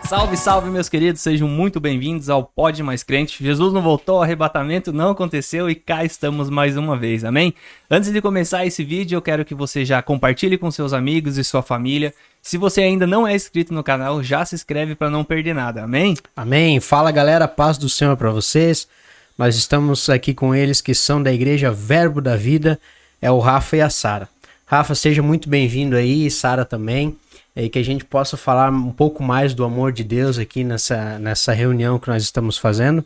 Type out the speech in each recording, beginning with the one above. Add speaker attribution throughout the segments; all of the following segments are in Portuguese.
Speaker 1: Salve, salve, meus queridos, sejam muito bem-vindos ao Pod Mais Crente. Jesus não voltou, o arrebatamento não aconteceu e cá estamos mais uma vez, amém? Antes de começar esse vídeo, eu quero que você já compartilhe com seus amigos e sua família. Se você ainda não é inscrito no canal, já se inscreve para não perder nada, amém?
Speaker 2: Amém. Fala, galera, paz do Senhor para vocês. Nós estamos aqui com eles que são da igreja Verbo da Vida, é o Rafa e a Sara. Rafa, seja muito bem-vindo aí, e Sara também. E que a gente possa falar um pouco mais do amor de Deus aqui nessa reunião que nós estamos fazendo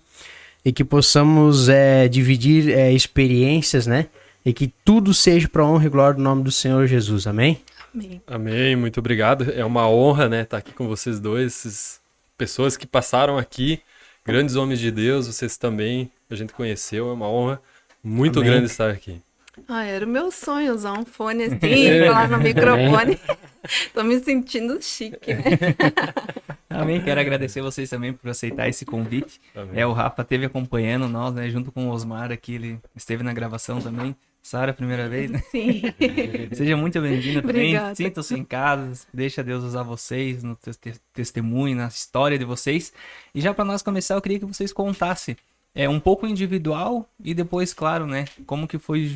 Speaker 2: e que possamos dividir experiências, né? E que tudo seja para a honra e glória do nome do Senhor Jesus, amém?
Speaker 3: Amém. Amém, muito obrigado. É uma honra, né, estar aqui com vocês dois, essas pessoas que passaram aqui, grandes homens de Deus, vocês também, a gente conheceu, é uma honra muito
Speaker 2: Amém.
Speaker 3: grande estar aqui.
Speaker 4: Era o meu sonho usar um fone assim, falar no microfone. Tô me sentindo chique, né?
Speaker 1: Amém, quero agradecer vocês também por aceitar esse convite. O Rafa esteve acompanhando nós, né, junto com o Osmar aqui, ele esteve na gravação também. Sara, primeira vez, né?
Speaker 4: Sim.
Speaker 1: Seja muito bem-vinda também.
Speaker 4: Obrigada.
Speaker 1: Sintam-se em casa, deixa Deus usar vocês no testemunho, na história de vocês. E já para nós começar, eu queria que vocês contassem um pouco individual e depois, claro, né, como que foi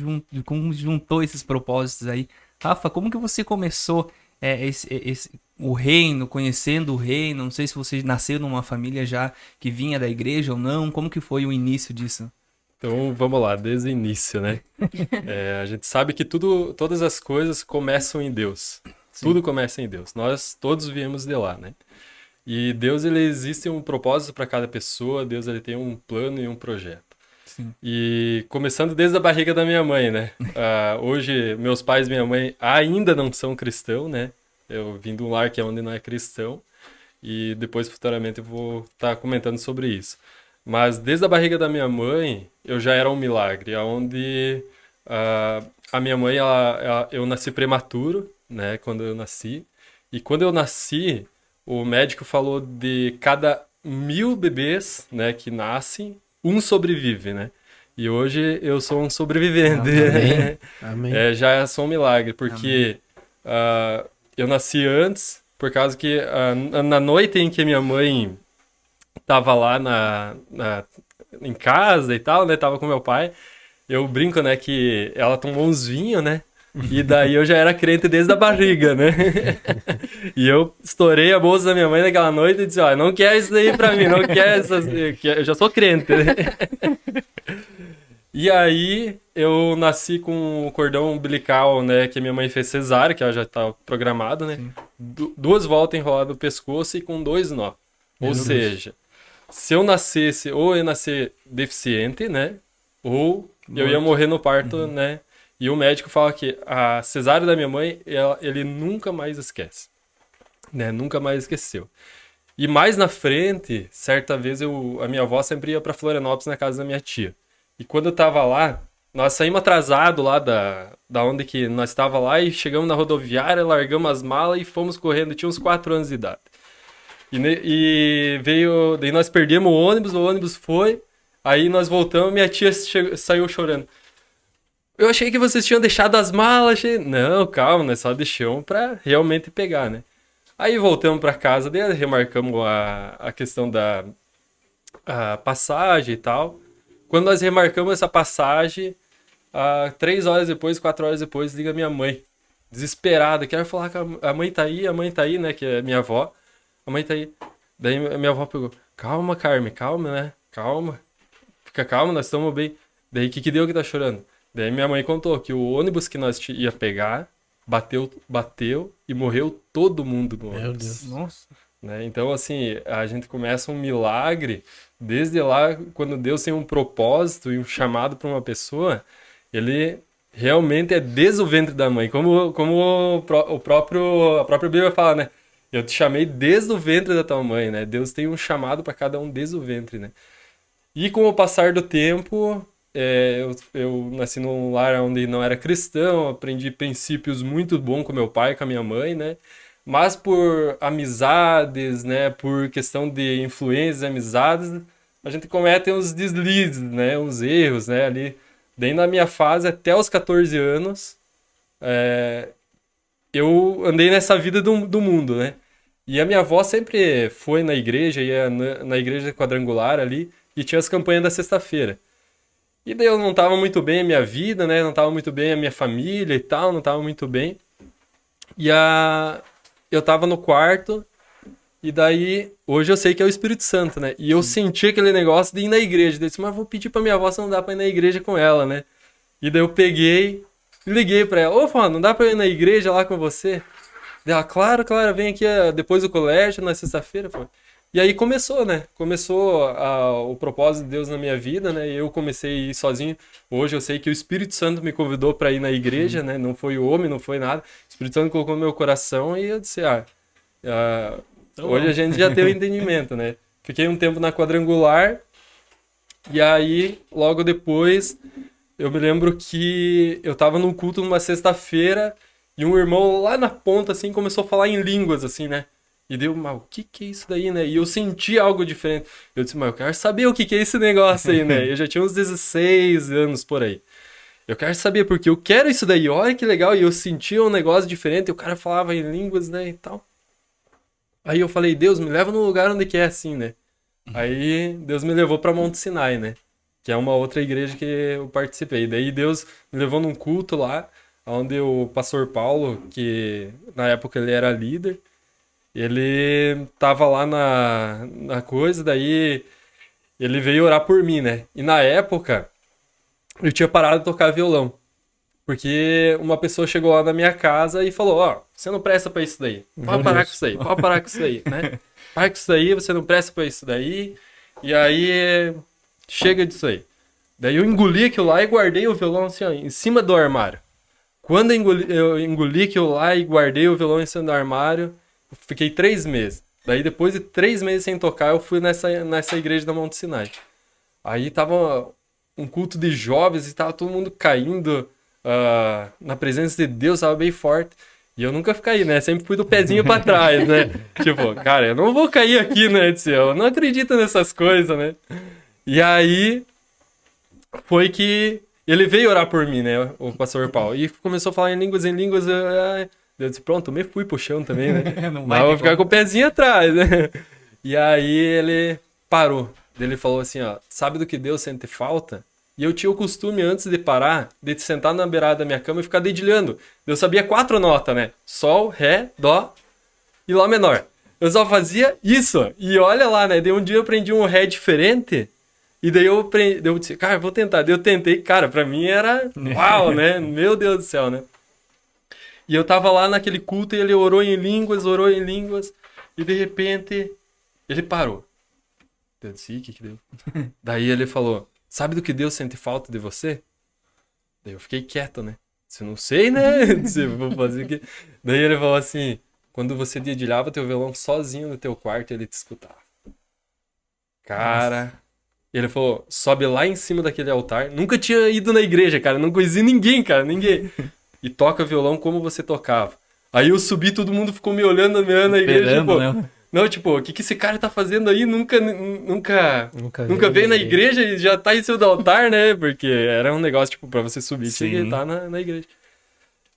Speaker 1: como juntou esses propósitos aí. Rafa, como que você começou o reino, conhecendo o reino? Não sei se você nasceu numa família já que vinha da igreja ou não. Como que foi o início disso?
Speaker 3: Então vamos lá, desde o início, né? A gente sabe que todas as coisas começam em Deus. Sim. Tudo começa em Deus. Nós todos viemos de lá, né? E Deus, ele existe um propósito para cada pessoa. Deus, ele tem um plano e um projeto. Sim. E começando desde a barriga da minha mãe, né? Hoje, meus pais e minha mãe ainda não são cristãos, né? Eu vim de um lar que é onde não é cristão. E depois, futuramente, eu vou estar comentando sobre isso. Mas desde a barriga da minha mãe, eu já era um milagre. Onde a minha mãe, eu nasci prematuro, né? Quando eu nasci. E quando eu nasci, o médico falou de cada 1000 bebês, né, que nascem, um sobrevive, né? E hoje eu sou um sobrevivente.
Speaker 2: Amém. Amém.
Speaker 3: Já sou um milagre, porque eu nasci antes, por causa que na noite em que minha mãe tava lá em casa e tal, né? Tava com meu pai, eu brinco, né, que ela tomou uns vinhos, né? E daí eu já era crente desde a barriga, né? E eu estourei a bolsa da minha mãe naquela noite e disse, ó, não quer isso daí pra mim, não quer eu já sou crente, né? E aí eu nasci com o cordão umbilical, né, que a minha mãe fez cesárea, que ela já tá programado, né? 2 voltas enroladas no pescoço e com 2 nó. Ou seja, se eu nascesse, ou eu ia nascer deficiente, né? Ou eu ia morrer no parto, né? E o médico fala que a cesárea da minha mãe, ele nunca mais esquece, né? Nunca mais esqueceu. E mais na frente, certa vez, a minha avó sempre ia para Florianópolis na casa da minha tia. E quando eu tava lá, nós saímos atrasado lá da onde que nós estava lá e chegamos na rodoviária, largamos as malas e fomos correndo. Tinha uns 4 anos de idade. E daí nós perdemos o ônibus foi, aí nós voltamos, minha tia saiu chorando. Eu achei que vocês tinham deixado as malas. Não, calma, nós só deixamos pra realmente pegar, né? Aí voltamos pra casa, daí remarcamos a questão da passagem e tal. Quando nós remarcamos essa passagem, 3 horas depois, 4 horas depois, liga minha mãe, desesperada, quero falar que a mãe tá aí, né, que é minha avó. A mãe tá aí. Daí minha avó pegou, calma, Carmen, calma, né? Calma. Fica calma, nós estamos bem. Daí, o que deu que tá chorando? Daí minha mãe contou que o ônibus que nós ia pegar bateu e morreu todo mundo no ônibus.
Speaker 2: Meu Deus.
Speaker 1: Nossa.
Speaker 3: Né? Então, assim, a gente começa um milagre desde lá, quando Deus tem um propósito e um chamado para uma pessoa, ele realmente é desde o ventre da mãe. Como a própria Bíblia fala, né? Eu te chamei desde o ventre da tua mãe, né? Deus tem um chamado para cada um desde o ventre, né? E com o passar do tempo, eu nasci num lar onde não era cristão, aprendi princípios muito bons com meu pai e com a minha mãe, né? Mas por amizades, né? Por questão de influências, amizades, a gente comete uns deslizes, né? Uns erros, né? Ali, daí na minha fase, até os 14 anos, eu andei nessa vida do mundo, né? E a minha avó sempre foi na igreja, ia na igreja quadrangular ali, e tinha as campanhas da sexta-feira. E daí eu não tava muito bem a minha vida, né? Não tava muito bem a minha família e tal, não tava muito bem. Eu tava no quarto, e daí, hoje eu sei que é o Espírito Santo, né? E eu senti aquele negócio de ir na igreja. Daí eu disse, mas vou pedir pra minha avó se não dá pra ir na igreja com ela, né? E daí eu peguei, liguei pra ela, ô, Fã, não dá pra eu ir na igreja lá com você? Daí ela, claro, vem aqui depois do colégio, na sexta-feira, pô. E aí começou, né? Começou o propósito de Deus na minha vida, né? E eu comecei a ir sozinho. Hoje eu sei que o Espírito Santo me convidou para ir na igreja, né? Não foi o homem, não foi nada. O Espírito Santo colocou no meu coração e eu disse, hoje a gente já tem o entendimento, né? Fiquei um tempo na quadrangular e aí, logo depois, eu me lembro que eu tava num culto numa sexta-feira e um irmão lá na ponta, assim, começou a falar em línguas, assim, né? E deu, mas o que é isso daí, né? E eu senti algo diferente. Eu disse, mas eu quero saber o que é esse negócio aí, né? Eu já tinha uns 16 anos por aí. Eu quero saber, porque eu quero isso daí, olha que legal. E eu sentia um negócio diferente, e o cara falava em línguas, né, e tal. Aí eu falei, Deus, me leva num lugar onde que é assim, né? Aí Deus me levou pra Monte Sinai, né? Que é uma outra igreja que eu participei. Daí Deus me levou num culto lá, onde o pastor Paulo, que na época ele era líder, ele tava lá na coisa, daí ele veio orar por mim, né? E na época, eu tinha parado de tocar violão. Porque uma pessoa chegou lá na minha casa e falou, ó, você não presta pra isso daí. Pode parar com isso daí, pode parar com isso daí, né? Para com isso daí, você não presta pra isso daí. E aí, chega disso aí. Daí eu engoli aquilo lá e guardei o violão assim, ó, em cima do armário. Quando eu engoli aquilo lá e guardei o violão em cima do armário, eu fiquei 3 meses. Daí depois de 3 meses sem tocar, eu fui nessa igreja da Monte Sinai. Aí tava um culto de jovens e tava todo mundo caindo na presença de Deus, tava bem forte. E eu nunca caí, né? Sempre fui do pezinho pra trás, né? Tipo, cara, eu não vou cair aqui, né? Eu não acredito nessas coisas, né? E aí foi que ele veio orar por mim, né? O pastor Paulo. E começou a falar em línguas. Eu disse, pronto, me fui pro chão também, né? Mas eu vou ficar com o pezinho atrás, né? E aí ele parou. Ele falou assim, ó, sabe do que Deus sente falta? E eu tinha o costume, antes de parar, de sentar na beirada da minha cama e ficar dedilhando. Eu sabia 4 notas, né? Sol, Ré, Dó e Lá menor. Eu só fazia isso. E olha lá, né? Daí um dia eu aprendi um Ré diferente. E daí eu disse, cara, eu vou tentar. Daí eu tentei, cara, pra mim era uau, né? Meu Deus do céu, né? E eu tava lá naquele culto e ele orou em línguas. E de repente, ele parou. Eu disse, o que deu? Daí ele falou, sabe do que Deus sente falta de você? Daí eu fiquei quieto, né? Disse, não sei, né? Disse, vou fazer o quê? Daí ele falou assim, quando você dedilhava teu violão sozinho no teu quarto, ele te escutava. Cara... Nossa. Ele falou, sobe lá em cima daquele altar. Nunca tinha ido na igreja, cara. Não conhecia ninguém, cara. Ninguém. E toca violão como você tocava. Aí eu subi, todo mundo ficou me olhando na igreja. Tipo,
Speaker 1: né?
Speaker 3: Não, tipo, o que esse cara tá fazendo aí? Nunca veio na igreja e já tá em cima do altar, né? Porque era um negócio, tipo, pra você subir, tinha que estar na igreja.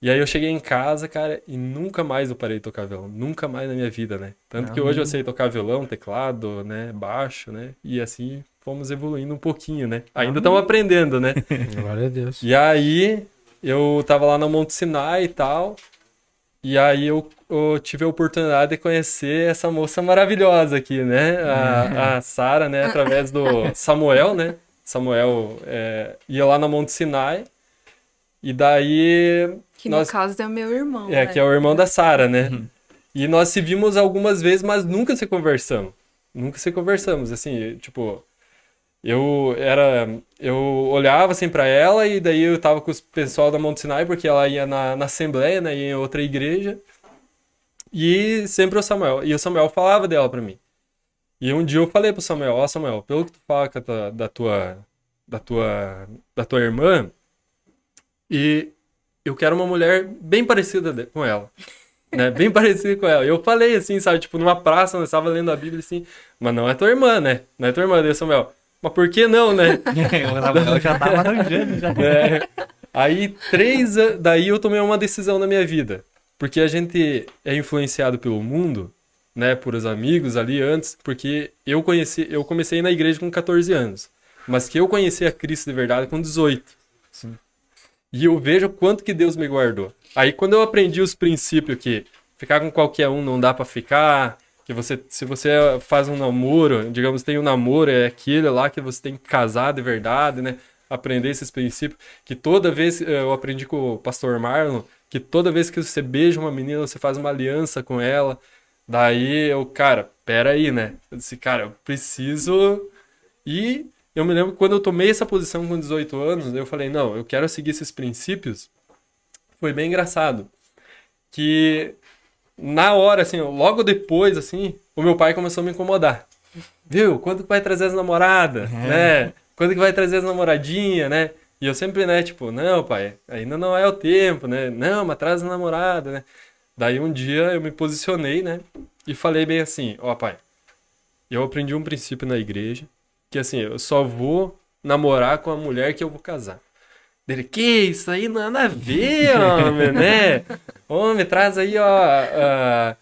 Speaker 3: E aí eu cheguei em casa, cara, e nunca mais eu parei de tocar violão. Nunca mais na minha vida, né? Tanto que hoje eu sei tocar violão, teclado, né? Baixo, né? E assim fomos evoluindo um pouquinho, né? Ainda estamos aprendendo, né?
Speaker 2: Glória a Deus.
Speaker 3: E aí eu tava lá no Monte Sinai e tal. E aí eu tive a oportunidade de conhecer essa moça maravilhosa aqui, né? A Sara, né? Através do Samuel, né? Samuel ia lá no Monte Sinai. E daí...
Speaker 4: Que no caso é o meu irmão,
Speaker 3: né? Que é o irmão da Sara, né? E nós se vimos algumas vezes, mas nunca se conversamos. Nunca se conversamos, assim, tipo... Eu olhava assim pra ela e daí eu tava com o pessoal da Monte Sinai, porque ela ia na assembleia, né? Ia em outra igreja. E sempre o Samuel. E o Samuel falava dela pra mim. E um dia eu falei pro Samuel, ó Samuel, pelo que tu fala da tua irmã, e eu quero uma mulher bem parecida com ela. Né? Bem parecida com ela. Eu falei assim, sabe? Tipo, numa praça, nós tava lendo a Bíblia assim, mas não é tua irmã, né? Não é tua irmã, daí o Samuel... Mas por que não, né?
Speaker 1: Eu já tava arranjando, já.
Speaker 3: Aí, daí eu tomei uma decisão na minha vida. Porque a gente é influenciado pelo mundo, né, por os amigos ali antes, porque eu comecei na igreja com 14 anos, mas que eu conheci a Cristo de verdade com 18.
Speaker 1: Sim.
Speaker 3: E eu vejo o quanto que Deus me guardou. Aí quando eu aprendi os princípios que ficar com qualquer um não dá pra ficar, que se você faz um namoro, digamos, tem um namoro, é aquele lá que você tem que casar de verdade, né? Aprender esses princípios, que toda vez, eu aprendi com o pastor Marlon, que toda vez que você beija uma menina, você faz uma aliança com ela. Daí eu, cara, peraí, né? Eu disse, cara, eu preciso... E eu me lembro que quando eu tomei essa posição com 18 anos, eu falei, não, eu quero seguir esses princípios. Foi bem engraçado. Que na hora, assim, logo depois, assim, o meu pai começou a me incomodar. Viu? Quando que vai trazer as namoradas, né? Quando que vai trazer as namoradinhas, né? E eu sempre, né, tipo, não, pai, ainda não é o tempo, né? Não, mas traz a namorada, né? Daí um dia eu me posicionei, né? E falei bem assim, ó, pai, eu aprendi um princípio na igreja, que assim, eu só vou namorar com a mulher que eu vou casar. Dele, que isso aí nada a ver, homem, né? Homem, traz aí, ó,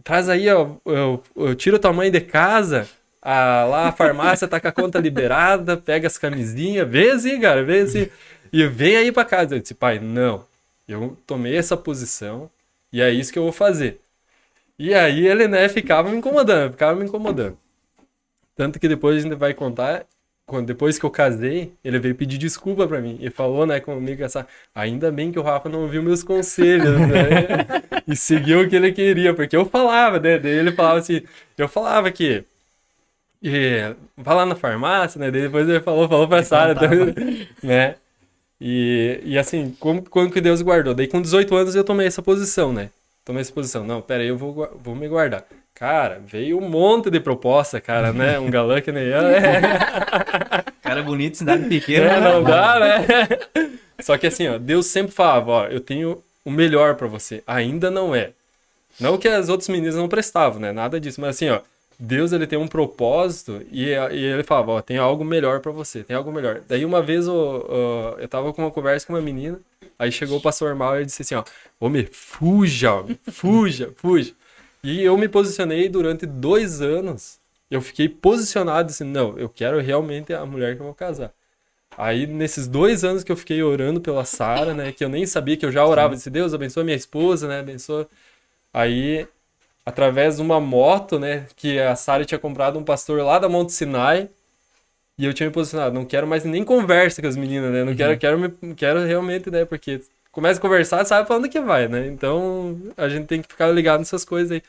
Speaker 3: traz aí, ó, eu tiro tua mãe de casa, lá a farmácia tá com a conta liberada, pega as camisinhas, vê assim, cara, vê assim, e vem aí pra casa. Eu disse, pai, não, eu tomei essa posição e é isso que eu vou fazer. E aí ele, né, ficava me incomodando. Tanto que depois a gente vai contar, depois que eu casei, ele veio pedir desculpa pra mim e falou, né, comigo ainda bem que o Rafa não ouviu meus conselhos, né, e seguiu o que ele queria, porque eu falava, né, daí ele falava assim, eu falava que vai lá na farmácia, né, daí depois ele falou pra Sara, né, e assim, como que Deus guardou? Daí com 18 anos eu tomei essa posição, né, não, pera aí, eu vou me guardar. Cara, veio um monte de proposta, cara, né? Um galã que nem eu.
Speaker 1: Cara bonito, cidade pequena.
Speaker 3: Não dá, né? Só que assim, ó, Deus sempre falava, ó, eu tenho o melhor pra você. Ainda não é. Não que as outras meninas não prestavam, né? Nada disso. Mas assim, ó, Deus, ele tem um propósito e ele falava, ó, tem algo melhor pra você, tem algo melhor. Daí uma vez eu tava com uma conversa com uma menina, aí chegou o pastor Mal e disse assim, ó, homem, fuja. E eu me posicionei durante 2 anos. Eu fiquei posicionado assim, não, eu quero realmente a mulher que eu vou casar. Aí, nesses 2 anos que eu fiquei orando pela Sara, né, que eu nem sabia, que eu já orava, disse, Deus, abençoa minha esposa, né, abençoa. Aí, através de uma moto, né, que a Sara tinha comprado um pastor lá da Monte Sinai, e eu tinha me posicionado, não quero mais nem conversa com as meninas, né, não quero realmente, né, porque... Começa a conversar, sabe pra onde que vai, né? Então, a gente tem que ficar ligado nessas coisas aí.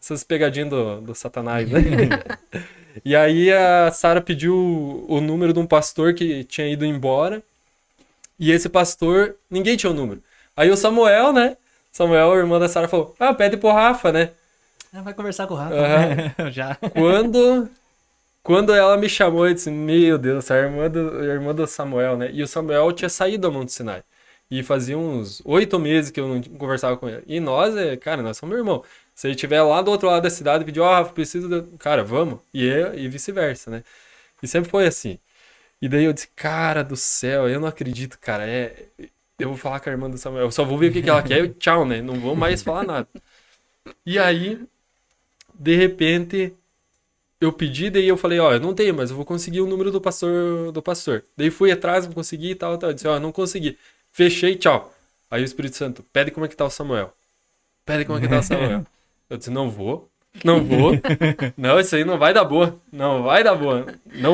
Speaker 3: Essas pegadinhas do satanás, né? E aí, a Sara pediu o número de um pastor que tinha ido embora. E esse pastor, ninguém tinha o número. Aí o Samuel, né? Samuel, o irmão da Sara, falou, pede pro Rafa, né?
Speaker 1: Vai conversar com o Rafa. Já.
Speaker 3: Quando ela me chamou, eu disse, meu Deus, a irmã do Samuel, né? E o Samuel tinha saído do Monte Sinai. E fazia uns 8 meses que eu não conversava com ele. E nós, cara, nós somos irmãos. Se ele estiver lá do outro lado da cidade e pedir, Rafa, preciso de... Cara, vamos. E vice-versa, né? E sempre foi assim. E daí eu disse, cara do céu, eu não acredito, cara. Eu vou falar com a irmã do Samuel. Eu só vou ver o que ela quer e tchau, né? Não vou mais falar nada. E aí, de repente, eu pedi, daí eu falei, eu não tenho, mas eu vou conseguir o número do pastor. Daí fui atrás, não consegui e tal. Eu disse, não consegui. Fechei, tchau. Aí o Espírito Santo, pede como é que tá o Samuel. Eu disse, não vou. Não, isso aí não vai dar boa. Não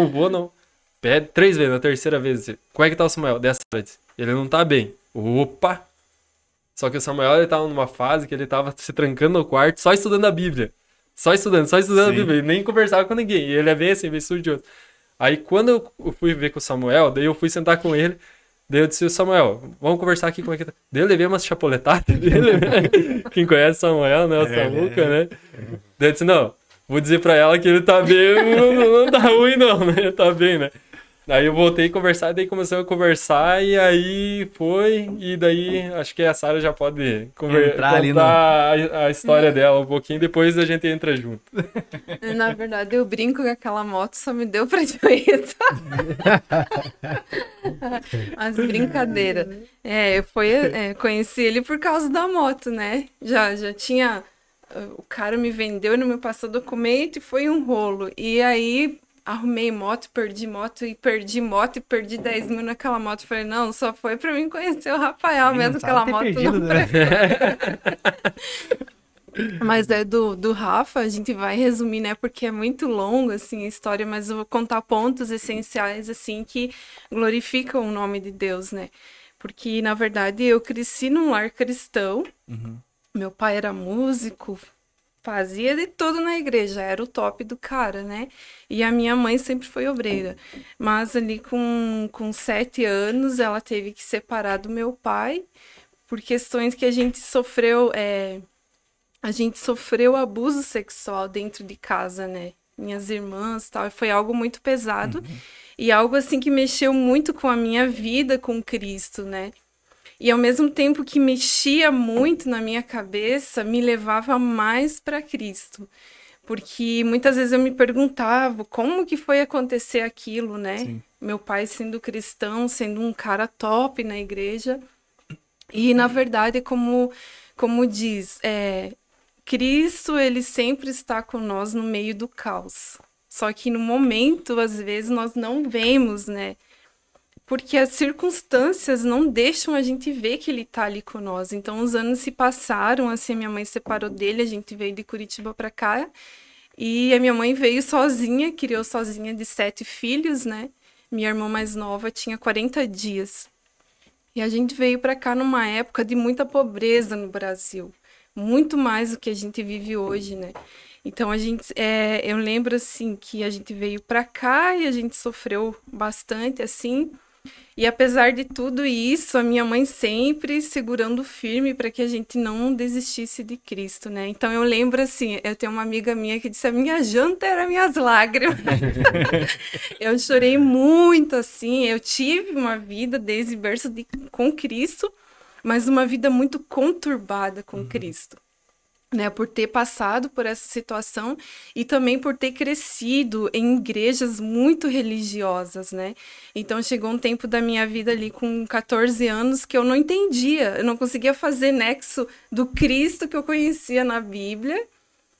Speaker 3: vou. Pede 3 vezes, na terceira vez, disse, como é que tá o Samuel? Dessa vez, ele não tá bem. Opa! Só que o Samuel, ele tava numa fase que ele tava se trancando no quarto, só estudando a Bíblia. Só estudando a Bíblia. Ele nem conversava com ninguém. E ele é bem assim, bem estudioso. Aí quando eu fui ver com o Samuel, daí eu fui sentar com ele. Daí eu disse, Samuel, vamos conversar aqui como é que tá. Daí eu levei umas chapoletadas dele, né? Quem conhece o Samuel, né? O Samuca, né? Daí eu disse, não, vou dizer pra ela que ele tá bem, não tá ruim não, né? Tá bem, né? Daí eu voltei a conversar, daí começamos a conversar e aí foi, e daí acho que a Sara já pode contar a história dela um pouquinho, depois a gente entra junto.
Speaker 4: Na verdade, eu brinco que aquela moto só me deu prejuízo. As brincadeiras. Eu conheci ele por causa da moto, né? Já tinha O cara me vendeu, não me passou documento e foi um rolo. E aí arrumei moto, perdi moto e perdi moto e perdi 10 mil naquela moto. Falei, não, só foi pra mim conhecer o Rafael mesmo, aquela moto
Speaker 1: perdido,
Speaker 4: não
Speaker 1: né?
Speaker 4: Mas do Rafa, a gente vai resumir, né? Porque é muito longo, assim, a história, mas eu vou contar pontos essenciais, assim, que glorificam o nome de Deus, né? Porque, na verdade, eu cresci num lar cristão. Meu pai era músico, fazia de tudo na igreja, era o top do cara, né? E a minha mãe sempre foi obreira. Mas ali com 7 anos, ela teve que separar do meu pai por questões que a gente sofreu... A gente sofreu abuso sexual dentro de casa, né? Minhas irmãs e tal. Foi algo muito pesado. E algo, assim, que mexeu muito com a minha vida com Cristo, né? E, ao mesmo tempo que mexia muito na minha cabeça, me levava mais para Cristo. Porque muitas vezes eu me perguntava como que foi acontecer aquilo, né?
Speaker 1: Sim.
Speaker 4: Meu pai sendo cristão, sendo um cara top na igreja. E, na verdade, como diz... Cristo, ele sempre está com nós no meio do caos. Só que no momento, às vezes, nós não vemos, né? Porque as circunstâncias não deixam a gente ver que ele está ali com nós. Então, os anos se passaram, assim, minha mãe separou dele, a gente veio de Curitiba para cá. E a minha mãe veio sozinha, criou sozinha de 7 filhos, né? Minha irmã mais nova tinha 40 dias. E a gente veio para cá numa época de muita pobreza no Brasil. Muito mais do que a gente vive hoje, né? Então, eu lembro, assim, que a gente veio para cá e a gente sofreu bastante, assim. E apesar de tudo isso, a minha mãe sempre segurando firme para que a gente não desistisse de Cristo, né? Então, eu lembro, assim, eu tenho uma amiga minha que disse, a minha janta era minhas lágrimas. Eu chorei muito, assim. Eu tive uma vida desde berço com Cristo, mas uma vida muito conturbada com Cristo, né? Por ter passado por essa situação e também por ter crescido em igrejas muito religiosas, né? Então, chegou um tempo da minha vida ali com 14 anos que eu não entendia, eu não conseguia fazer nexo do Cristo que eu conhecia na Bíblia,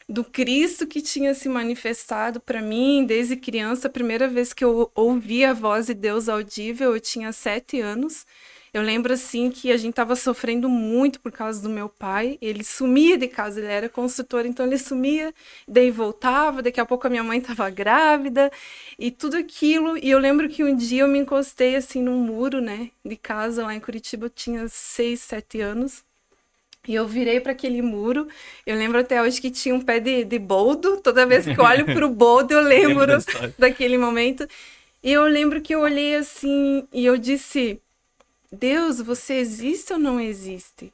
Speaker 4: do Cristo que tinha se manifestado para mim desde criança. A primeira vez que eu ouvi a voz de Deus audível, eu tinha 7 anos. Eu lembro, assim, que a gente estava sofrendo muito por causa do meu pai. Ele sumia de casa, ele era construtor, então ele sumia, daí voltava, daqui a pouco a minha mãe estava grávida, e tudo aquilo. E eu lembro que um dia eu me encostei, assim, num muro, né, de casa lá em Curitiba, eu tinha 6, 7 anos. E eu virei para aquele muro. Eu lembro até hoje que tinha um pé de boldo. Toda vez que eu olho para o boldo, eu lembro daquele momento. E eu lembro que eu olhei assim e eu disse... Deus, você existe ou não existe?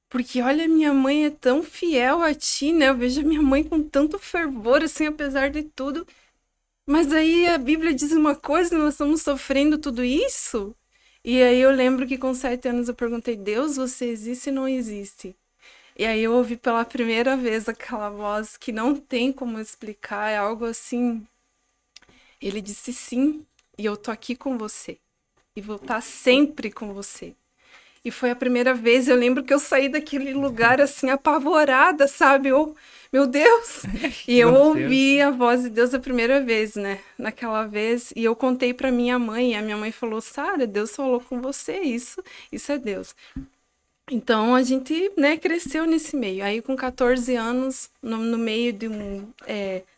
Speaker 4: Porque, olha, minha mãe é tão fiel a ti, né? Eu vejo a minha mãe com tanto fervor, assim, apesar de tudo. Mas aí a Bíblia diz uma coisa, nós estamos sofrendo tudo isso? E aí eu lembro que com 7 anos eu perguntei, Deus, você existe ou não existe? E aí eu ouvi pela primeira vez aquela voz que não tem como explicar, é algo assim... Ele disse sim, e eu tô aqui com você. E vou estar sempre com você. E foi a primeira vez, eu lembro que eu saí daquele lugar assim, apavorada, sabe? Meu Deus! E eu ouvi a voz de Deus a primeira vez, né? Naquela vez, e eu contei para minha mãe, e a minha mãe falou, Sara, Deus falou com você, isso é Deus. Então, a gente, né, cresceu nesse meio. Aí, com 14 anos, no meio de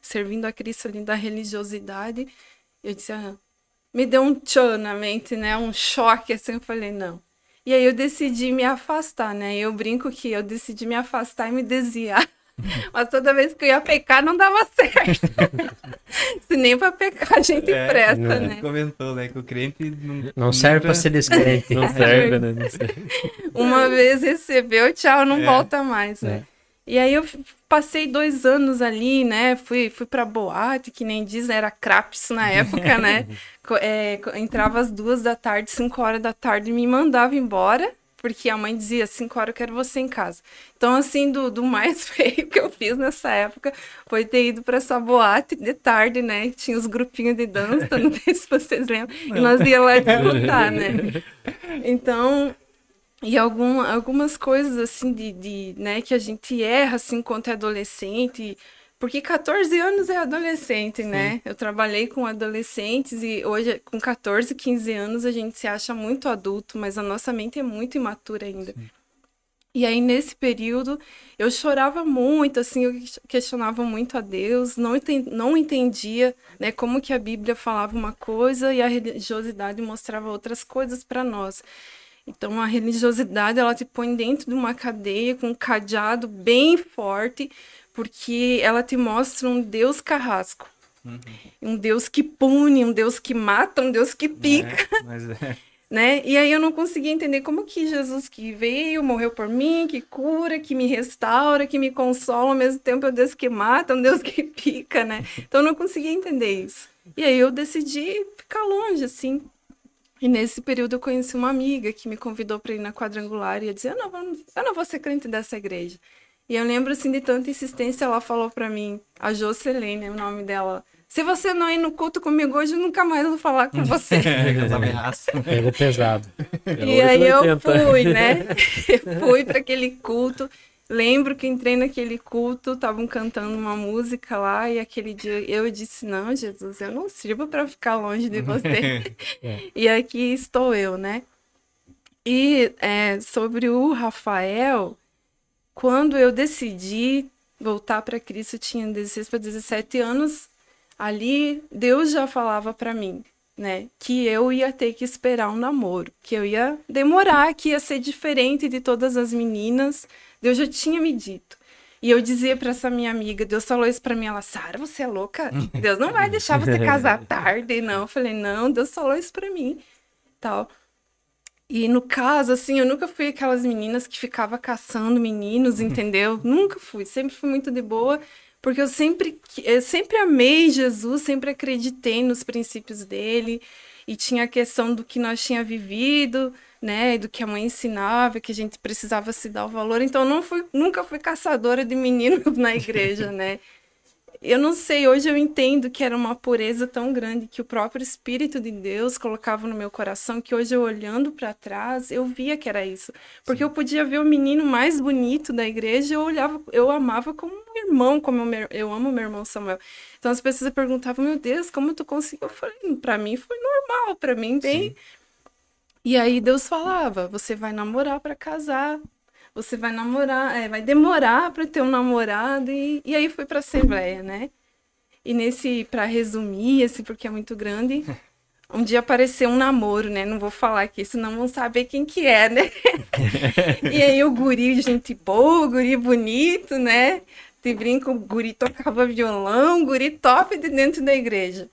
Speaker 4: servindo a Cristo ali da religiosidade, eu disse, me deu um tchan na mente, né? Um choque, assim, eu falei, não. E aí eu decidi me afastar, né? Eu brinco que eu decidi me afastar e me desviar. Mas toda vez que eu ia pecar, não dava certo. Se nem pra pecar a gente presta, né?
Speaker 1: Comentou, né? Que o crente
Speaker 2: não serve pra ser descrente.
Speaker 3: Não serve, né? Não serve.
Speaker 4: Uma vez recebeu, tchau, não volta mais, né? E aí eu passei 2 anos ali, né? Fui pra boate, que nem diz, era craps na época, né? Entrava às 2 da tarde, 5 horas da tarde, me mandava embora, porque a mãe dizia, 5 horas eu quero você em casa. Então, assim, do mais feio que eu fiz nessa época foi ter ido pra essa boate de tarde, né? Tinha os grupinhos de dança, não sei se vocês lembram, e nós ia lá disputar, né? Então... E algumas coisas, assim, né, que a gente erra, assim, quando é adolescente. Porque 14 anos é adolescente, né? Eu trabalhei com adolescentes e hoje, com 14, 15 anos, a gente se acha muito adulto, mas a nossa mente é muito imatura ainda. E aí, nesse período, eu chorava muito, assim, eu questionava muito a Deus, não entendia, né, como que a Bíblia falava uma coisa e a religiosidade mostrava outras coisas para nós. Então, a religiosidade, ela te põe dentro de uma cadeia com um cadeado bem forte, porque ela te mostra um Deus carrasco. Um Deus que pune, um Deus que mata, um Deus que pica.
Speaker 1: Mas
Speaker 4: Né? E aí eu não conseguia entender como que Jesus que veio, morreu por mim, que cura, que me restaura, que me consola, ao mesmo tempo é um Deus que mata, um Deus que pica, né? Então eu não conseguia entender isso. E aí eu decidi ficar longe, assim. E nesse período eu conheci uma amiga que me convidou para ir na quadrangular e eu dizia, eu não vou ser crente dessa igreja. E eu lembro, assim, de tanta insistência, ela falou para mim, a Jocelene, é o nome dela, se você não ir no culto comigo hoje, eu nunca mais vou falar com você.
Speaker 1: as ameaças.
Speaker 2: Pegou pesado.
Speaker 4: E aí eu fui, né? Eu fui para aquele culto. Lembro que entrei naquele culto, estavam cantando uma música lá, e aquele dia eu disse, não, Jesus, eu não sirvo para ficar longe de você. E aqui estou eu, né? E sobre o Rafael, quando eu decidi voltar para Cristo, eu tinha 16 para 17 anos, ali Deus já falava para mim, né, que eu ia ter que esperar um namoro, que eu ia demorar, que ia ser diferente de todas as meninas. Deus já tinha me dito. E eu dizia para essa minha amiga, Deus falou isso para mim, ela, Sara, você é louca? Deus não vai deixar você casar tarde, não. Eu falei, não, Deus falou isso para mim, tal. E no caso, assim, eu nunca fui aquelas meninas que ficava caçando meninos, entendeu? Nunca fui, sempre fui muito de boa, porque eu sempre amei Jesus, sempre acreditei nos princípios dele, e tinha a questão do que nós tinha vivido, né, do que a mãe ensinava, que a gente precisava se dar o valor, então nunca fui caçadora de meninos na igreja, né. Eu não sei, hoje eu entendo que era uma pureza tão grande que o próprio Espírito de Deus colocava no meu coração, que hoje eu olhando para trás, eu via que era isso. Porque eu podia ver o menino mais bonito da igreja, eu amava como um irmão, eu amo meu irmão Samuel. Então as pessoas perguntavam, meu Deus, como tu conseguiu? Eu falei, para mim foi normal, para mim bem. Sim. E aí Deus falava, você vai namorar para casar. Você vai namorar, vai demorar para ter um namorado, e aí fui para a Assembleia, né? E para resumir, assim, porque é muito grande, um dia apareceu um namoro, né? Não vou falar aqui, senão vão saber quem que é, né? E aí o guri, gente boa, o guri bonito, né? Te brinco, o guri tocava violão, o guri top de dentro da igreja.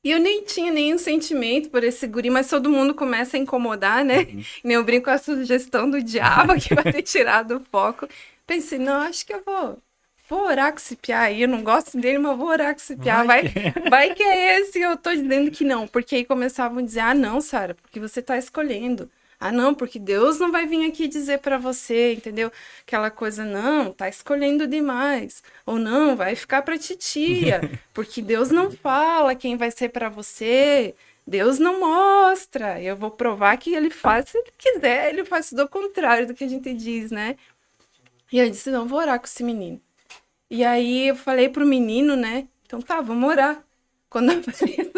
Speaker 4: E eu nem tinha nenhum sentimento por esse guri, mas todo mundo começa a incomodar, né? Nem eu brinco com a sugestão do diabo que vai ter tirado o foco. Pensei, não, acho que eu vou orar com esse piá aí. Eu não gosto dele, mas vou orar com esse piá. Vai que é esse. Eu tô dizendo que não. Porque aí começavam a dizer, ah, não, Sara, porque você tá escolhendo. Ah, não, porque Deus não vai vir aqui dizer para você, entendeu? Aquela coisa, não, tá escolhendo demais. Ou não, vai ficar pra titia, porque Deus não fala quem vai ser para você. Deus não mostra. Eu vou provar que ele faz se ele quiser, ele faz do contrário do que a gente diz, né? E eu disse, não, vou orar com esse menino. E aí eu falei pro menino, né? Então tá, vamos orar. Quando eu falei,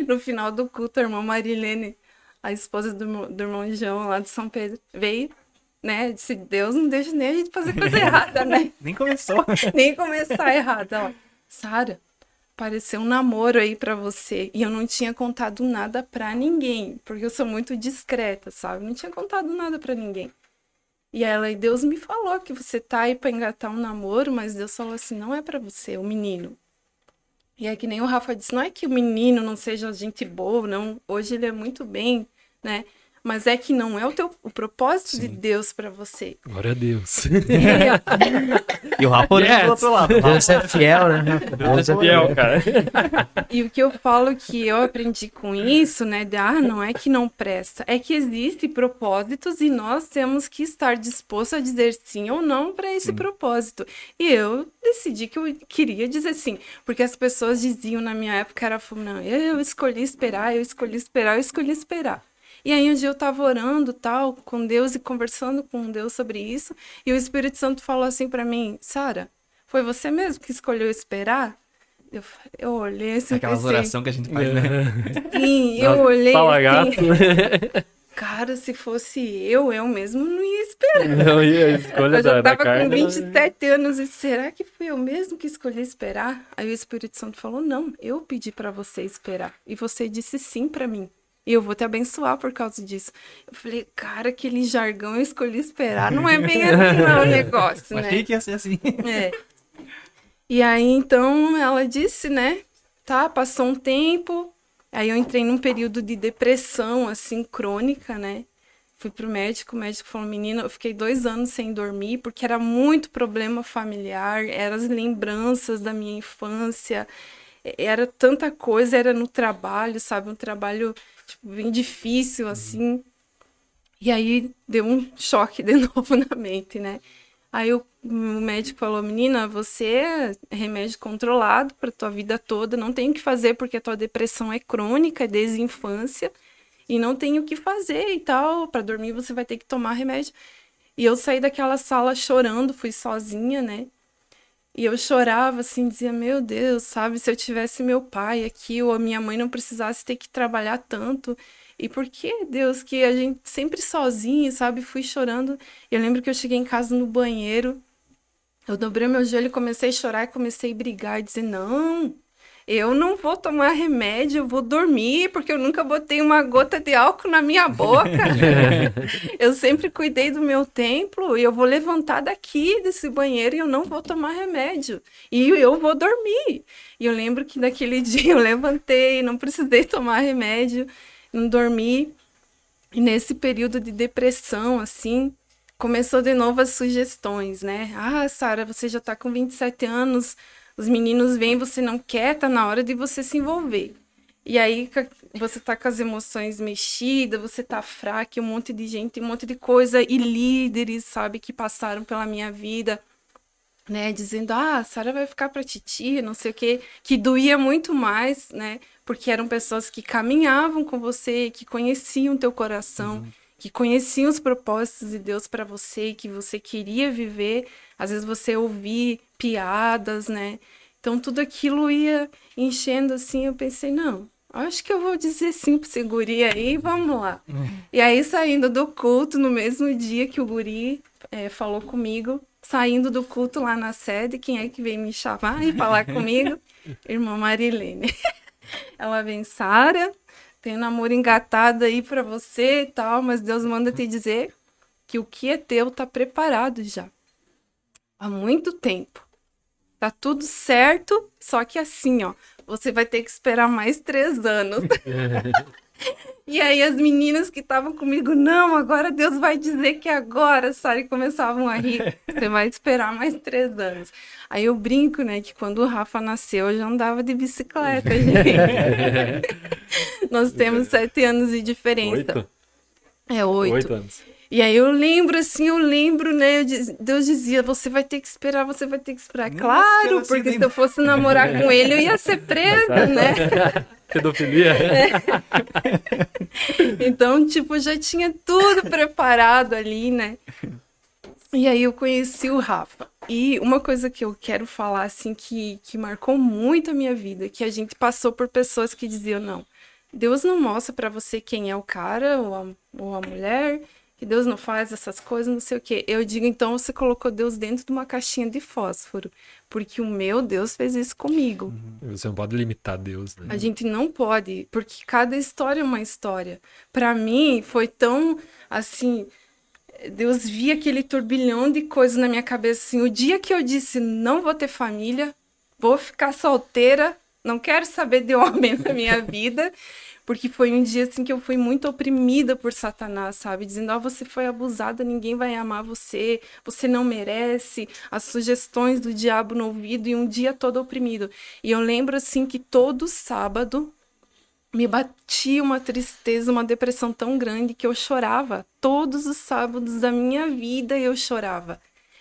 Speaker 4: no final do culto, a irmã Marilene, a esposa do irmão João lá de São Pedro, veio, né? Disse, Deus não deixa nem a gente fazer coisa errada, né?
Speaker 1: Nem começou.
Speaker 4: Nem começar errado. Ela, Sara, apareceu um namoro aí pra você. E eu não tinha contado nada pra ninguém, porque eu sou muito discreta, sabe? Não tinha contado nada pra ninguém. E ela, Deus me falou que você tá aí pra engatar um namoro, mas Deus falou assim, não é pra você, o menino. E é que nem o Rafa disse, não é que o menino não seja gente boa, não. Hoje ele é muito bem, né? Mas é que não é o propósito de Deus para você.
Speaker 3: Glória a Deus.
Speaker 1: E o Rafa olhando do outro lado.
Speaker 2: Deus é fiel, né?
Speaker 3: Deus é fiel, cara.
Speaker 4: E o que eu falo que eu aprendi com isso, né? Não é que não presta. É que existem propósitos e nós temos que estar dispostos a dizer sim ou não para esse propósito. E eu decidi que eu queria dizer sim. Porque as pessoas diziam na minha época, não, eu escolhi esperar, eu escolhi esperar, eu escolhi esperar. E aí um dia eu tava orando, tal, com Deus e conversando com Deus sobre isso, e o Espírito Santo falou assim pra mim, Sara, foi você mesmo que escolheu esperar? Eu olhei assim,
Speaker 1: Aquelas
Speaker 4: pensei,
Speaker 1: orações que a gente faz, né?
Speaker 4: sim, eu olhei
Speaker 3: Fala,
Speaker 4: assim,
Speaker 3: gato.
Speaker 4: cara, se fosse eu mesmo não ia esperar.
Speaker 3: Não, e a escolha
Speaker 4: Eu já
Speaker 3: da
Speaker 4: tava com
Speaker 3: carne.
Speaker 4: 27 anos e será que fui eu mesmo que escolhi esperar? Aí o Espírito Santo falou, não, eu pedi pra você esperar. E você disse sim pra mim. E eu vou te abençoar por causa disso. Eu falei, cara, aquele jargão eu escolhi esperar. Não é bem assim não o negócio,
Speaker 1: Mas
Speaker 4: né?
Speaker 1: achei que ia ser assim.
Speaker 4: É. E aí, então, ela disse, né? Tá, passou um tempo. Aí eu entrei num período de depressão, assim, crônica, né? Fui pro médico, o médico falou, menina, eu fiquei 2 anos sem dormir, porque era muito problema familiar, eram as lembranças da minha infância, era tanta coisa, era no trabalho, sabe? Um trabalho, tipo, bem difícil, assim. E aí deu um choque de novo na mente, né? Aí o médico falou, menina, você é remédio controlado para tua vida toda, não tem o que fazer porque a tua depressão é crônica, é desde a infância, e não tem o que fazer e tal, para dormir você vai ter que tomar remédio. E eu saí daquela sala chorando, fui sozinha, né? E eu chorava assim, dizia, meu Deus, sabe, se eu tivesse meu pai aqui ou a minha mãe não precisasse ter que trabalhar tanto. E por que, Deus, que a gente sempre sozinha, sabe? Fui chorando. Eu lembro que eu cheguei em casa no banheiro, eu dobrei meu joelho e comecei a chorar e comecei a brigar e dizer, não, eu não vou tomar remédio, eu vou dormir, porque eu nunca botei uma gota de álcool na minha boca. Eu sempre cuidei do meu templo e eu vou levantar daqui desse banheiro e eu não vou tomar remédio. E eu vou dormir. E eu lembro que naquele dia eu levantei, não precisei tomar remédio, não dormi. E nesse período de depressão, assim, começou de novo as sugestões, né? Ah, Sara, você já tá com 27 anos, os meninos vêm, você não quer, tá na hora de você se envolver. E aí você tá com as emoções mexidas, você tá fraca, e um monte de gente, um monte de coisa, e líderes, sabe, que passaram pela minha vida, né, dizendo, ah, a Sara vai ficar pra titia, não sei o quê, que doía muito mais, né, porque eram pessoas que caminhavam com você, que conheciam teu coração, que conheciam os propósitos de Deus para você e que você queria viver. Às vezes você ouvia piadas, né? Então tudo aquilo ia enchendo assim. Eu pensei, não, acho que eu vou dizer sim pro esse guri aí, vamos lá. E aí, saindo do culto, no mesmo dia que o guri falou comigo, saindo do culto lá na sede, quem é que veio me chamar e falar comigo? Irmã Marilene. Ela vem, Sara, tem um namoro engatado aí pra você e tal, mas Deus manda te dizer que o que é teu tá preparado já. Há muito tempo. Tá tudo certo, só que assim, ó, você vai ter que esperar mais 3 anos. E aí as meninas que estavam comigo, não, agora Deus vai dizer que agora, sabe? E começavam a rir. Você vai esperar mais 3 anos. Aí eu brinco, né, que quando o Rafa nasceu, eu já andava de bicicleta, gente. Nós temos 7 anos de diferença.
Speaker 3: 8?
Speaker 4: É 8.
Speaker 3: 8 anos.
Speaker 4: E aí eu lembro, né? Deus dizia, você vai ter que esperar, você vai ter que esperar.
Speaker 1: Nossa,
Speaker 4: Claro,
Speaker 1: ela se
Speaker 4: porque se
Speaker 1: lembra.
Speaker 4: eu fosse namorar com ele, eu ia ser presa, né?
Speaker 3: Pedofilia?
Speaker 4: Então, tipo, já tinha tudo preparado ali, né? E aí eu conheci o Rafa. E uma coisa que eu quero falar, assim, que marcou muito a minha vida, que a gente passou por pessoas que diziam, não, Deus não mostra pra você quem é o cara ou a mulher, que Deus não faz essas coisas, não sei o quê. Eu digo, então você colocou Deus dentro de uma caixinha de fósforo, porque o meu Deus fez isso comigo.
Speaker 3: Você não pode limitar Deus, né?
Speaker 4: A gente não pode, porque cada história é uma história. Pra mim, foi tão, assim, Deus via aquele turbilhão de coisas na minha cabeça, assim, o dia que eu disse, não vou ter família, vou ficar solteira, não quero saber de homem na minha vida, porque foi um dia, assim, que eu fui muito oprimida por Satanás, sabe? Dizendo, você foi abusada, ninguém vai amar você, você não merece, as sugestões do diabo no ouvido, e um dia todo oprimido. E eu lembro, assim, que todo sábado me batia uma tristeza, uma depressão tão grande que eu chorava. Todos os sábados da minha vida eu chorava.